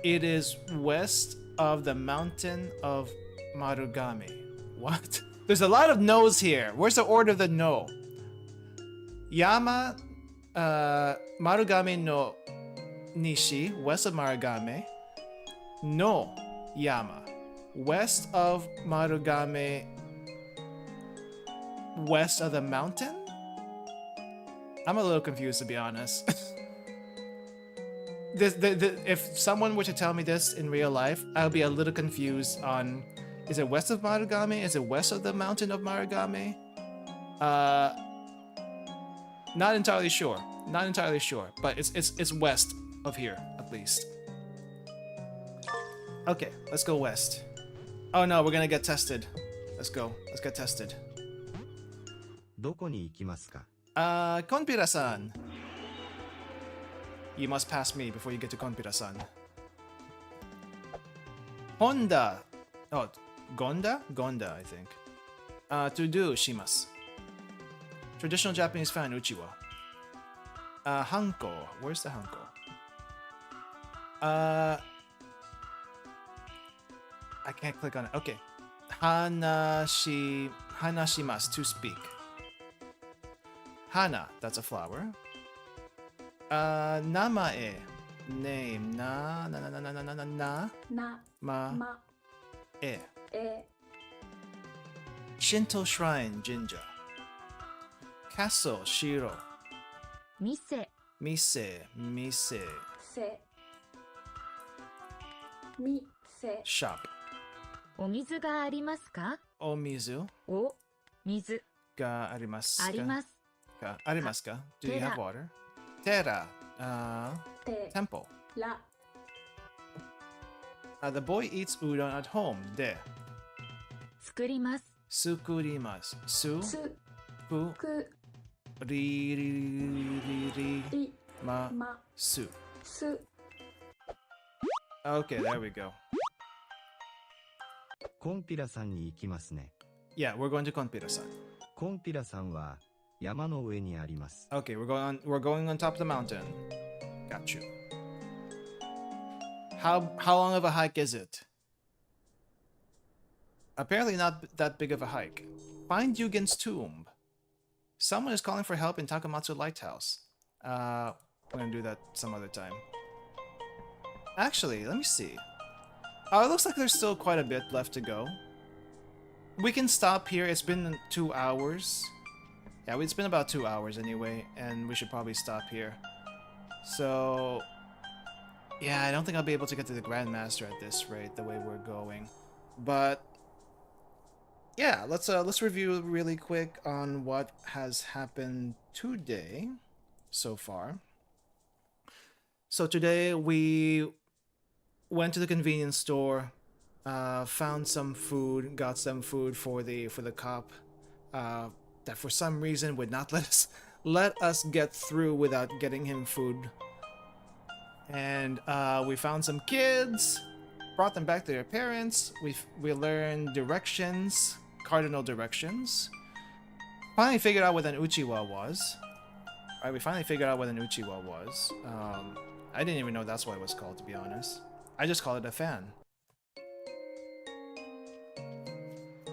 It is west of the mountain of Marugame. What? There's a lot of no's here. Where's the order of the no? Yama, Marugame no Nishi, west of Marugame. No, Yama, west of Marugame, west of the mountain? I'm a little confused, to be honest. If someone were to tell me this in real life, I would be a little confused on, is it west of Marugame? Is it west of the mountain of Marugame? Not entirely sure. Not entirely sure, but it's west of here, at least. Okay, let's go west. Oh no, we're gonna get tested. Let's go. Let's get tested. どこに行きますか？ Konpira-san. You must pass me before you get to Konpira-san. Honda. Oh, Gonda? Gonda, I think. To do, shimasu. Traditional Japanese fan, Uchiwa. Hanko. Where's the Hanko? I can't click on it. Okay. Hanashimasu, to speak. Hana, that's a flower. Namae, name. Na. na Ma. ma E. e Shinto shrine, Jinja. Castle, Shiro. 店、 Mise. se mi se Shop. お水がありますか？ Omizu お、水、 ga arimasu ka? あります。 Arimasu ka? Do you have Tera. water? Tera. te Temple. la The boy eats udon at home. De. 作ります。 Sukurimasu. Su つ ku く ri ri り ma ま su. す Okay, there we go. コンピラさんに行きますね。 Yeah, we're going to Konpira-san. コンピラさんは山の上にあります。 Okay, we're going on top of the mountain. Got you. How long of a hike is it? Apparently not that big of a hike. Find Yugen's tomb. Someone is calling for help in Takamatsu Lighthouse. We're gonna do that some other time. Actually, let me see. Oh, it looks like there's still quite a bit left to go. We can stop here. It's been 2 hours. Yeah, it's been about 2 hours anyway, and we should probably stop here. So, yeah, I don't think I'll be able to get to the Grandmaster at this rate, the way we're going. But yeah, let's review really quick on what has happened today so far. So today we went to the convenience store, found some food, got some food for the cop that for some reason would not let us get through without getting him food. And we found some kids, brought them back to their parents. We learned directions, cardinal directions. Finally figured out what an uchiwa was. Right, we finally figured out what an uchiwa was. I didn't even know that's what it was called, to be honest. I just called it a fan.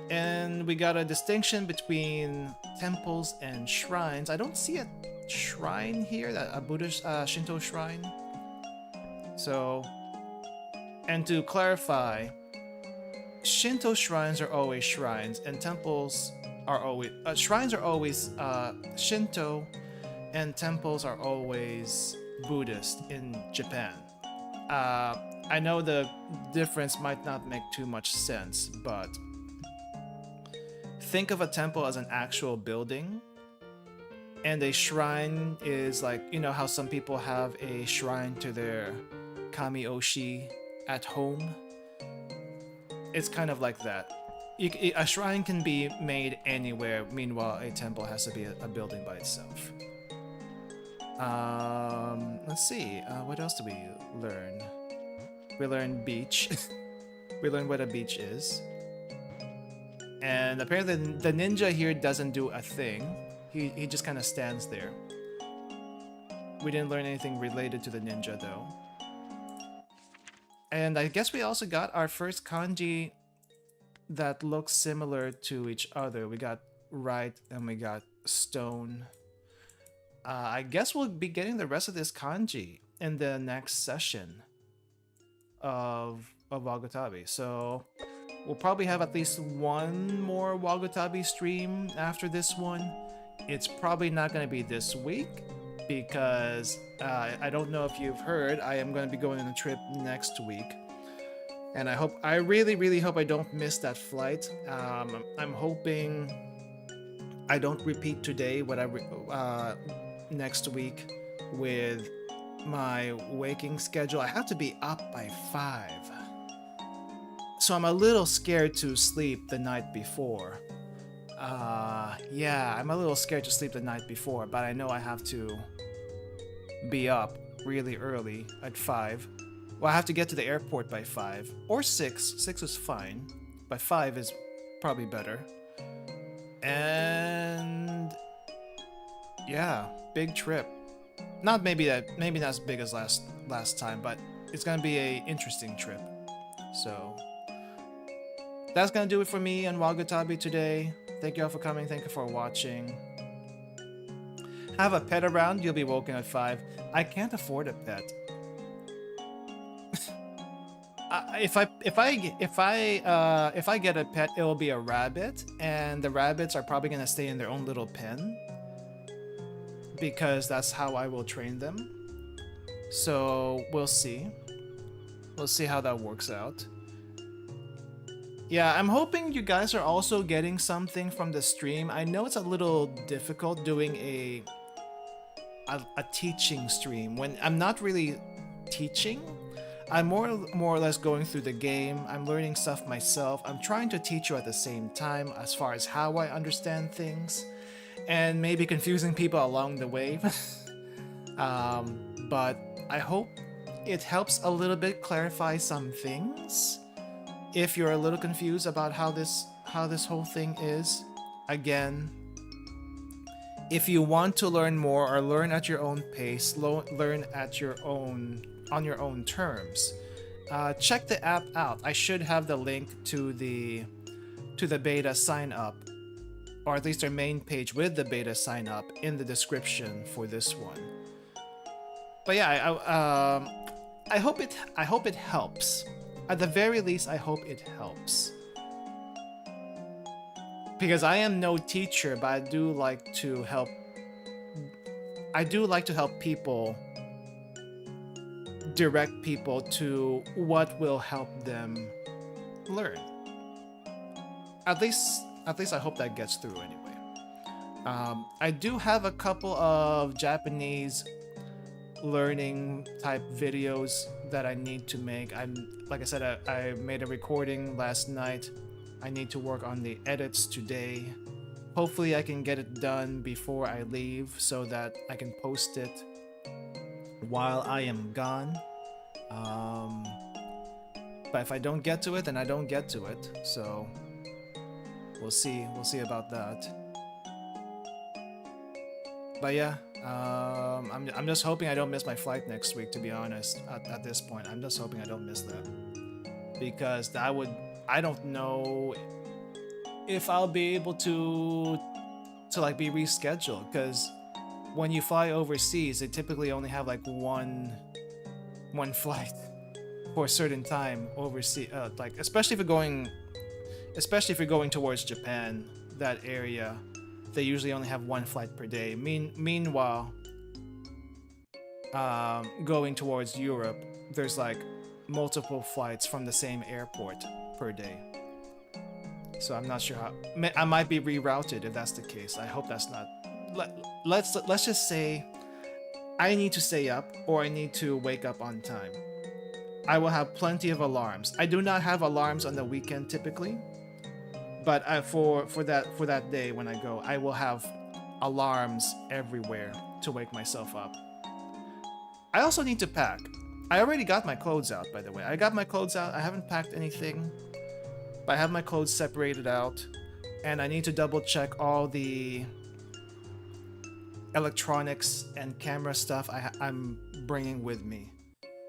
And we got a distinction between temples and shrines. I don't see a shrine here, a Buddhist Shinto shrine. So, and to clarify, Shinto shrines are always shrines, and temples are always shrines are always Shinto, and temples are always Buddhist in Japan. I know the difference might not make too much sense, but think of a temple as an actual building, and a shrine is like, you know how some people have a shrine to their kami oshi at home? It's kind of like that. A shrine can be made anywhere, meanwhile a temple has to be a building by itself. Let's see, what else did we learn? We learned beach. We learned what a beach is. And apparently the ninja here doesn't do a thing. He just kind of stands there. We didn't learn anything related to the ninja though. And I guess we also got our first kanji that looks similar to each other. We got right and we got stone. I guess we'll be getting the rest of this kanji in the next session of Wagotabi. So we'll probably have at least one more Wagotabi stream after this one. It's probably not going to be this week because I don't know if you've heard, I am going to be going on a trip next week. And I really hope I don't miss that flight. I'm hoping I don't repeat today what next week with my waking schedule. I have to be up by 5. So I'm a little scared to sleep the night before. Yeah, I'm a little scared to sleep the night before, but I know I have to be up really early at 5. Well, I have to get to the airport by 5 or 6. 6 is fine, but 5 is probably better. And yeah, big trip. Not maybe not as big as last time, but it's gonna be a interesting trip. So that's gonna do it for me and Wagotabi today. Thank you all for coming. Thank you for watching. Have a pet around. You'll be woken at 5. I can't afford a pet. If I get a pet, it will be a rabbit, and the rabbits are probably gonna stay in their own little pen because that's how I will train them. So we'll see. We'll see how that works out. Yeah, I'm hoping you guys are also getting something from the stream. I know it's a little difficult doing a teaching stream when I'm not really teaching. I'm more or less going through the game. I'm learning stuff myself. I'm trying to teach you at the same time as far as how I understand things, and maybe confusing people along the way. But I hope it helps a little bit clarify some things. If you're a little confused about how this whole thing is, again, if you want to learn more or learn at your own pace, learn at your own on your own terms, check the app out. I should have the link to the beta sign up, or at least their main page with the beta sign up in the description for this one. But yeah, I hope it helps. At the very least, I hope it helps. Because I am no teacher, but I do like to help. I do like to help people, direct people to what will help them learn. At least I hope that gets through anyway. I do have a couple of Japanese learning type videos that I need to make. Like I said, I made a recording last night. I need to work on the edits today. Hopefully I can get it done before I leave so that I can post it while I am gone. But if I don't get to it, then I don't get to it. So we'll see about that. But yeah, I'm just hoping I don't miss my flight next week, to be honest. At this point, I'm just hoping I don't miss that, because I don't know if I'll be able to like be rescheduled, because when you fly overseas, they typically only have like one flight for a certain time overseas. Like especially if you're going towards Japan, that area, they usually only have one flight per day. Meanwhile, going towards Europe, there's like multiple flights from the same airport per day. So I'm not sure how. I might be rerouted if that's the case. I hope that's not. Let's just say I need to stay up, or I need to wake up on time. I will have plenty of alarms. I do not have alarms on the weekend typically, but for that day when I go, I will have alarms everywhere to wake myself up. I also need to pack. I already got my clothes out, by the way. I got my clothes out. I haven't packed anything, but I have my clothes separated out, and I need to double check all the electronics and camera stuff I'm bringing with me,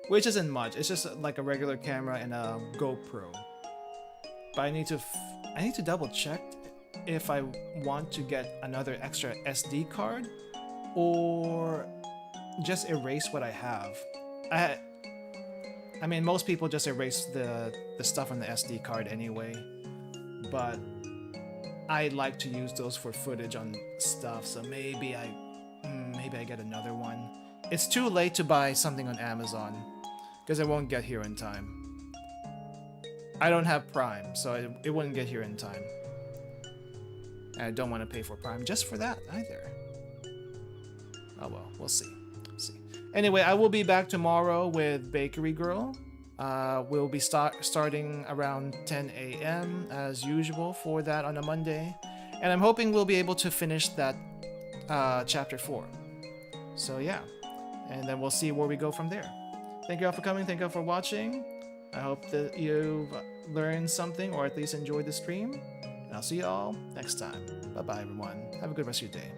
which isn't much. It's just like a regular camera and a GoPro. But I need to double check if I want to get another extra SD card or just erase what I have. I mean, most people just erase the stuff on the SD card anyway, but I like to use those for footage on stuff, so maybe I get another one. It's too late to buy something on Amazon, because it won't get here in time. I don't have Prime, so it wouldn't get here in time. And I don't want to pay for Prime just for that either. Oh well, we'll see. Anyway, I will be back tomorrow with Bakery Girl. We'll be starting around 10 a.m. as usual for that on a Monday. And I'm hoping we'll be able to finish that chapter 4. So yeah, and then we'll see where we go from there. Thank you all for coming. Thank you all for watching. I hope that you've learned something, or at least enjoyed the stream. And I'll see you all next time. Bye-bye, everyone. Have a good rest of your day.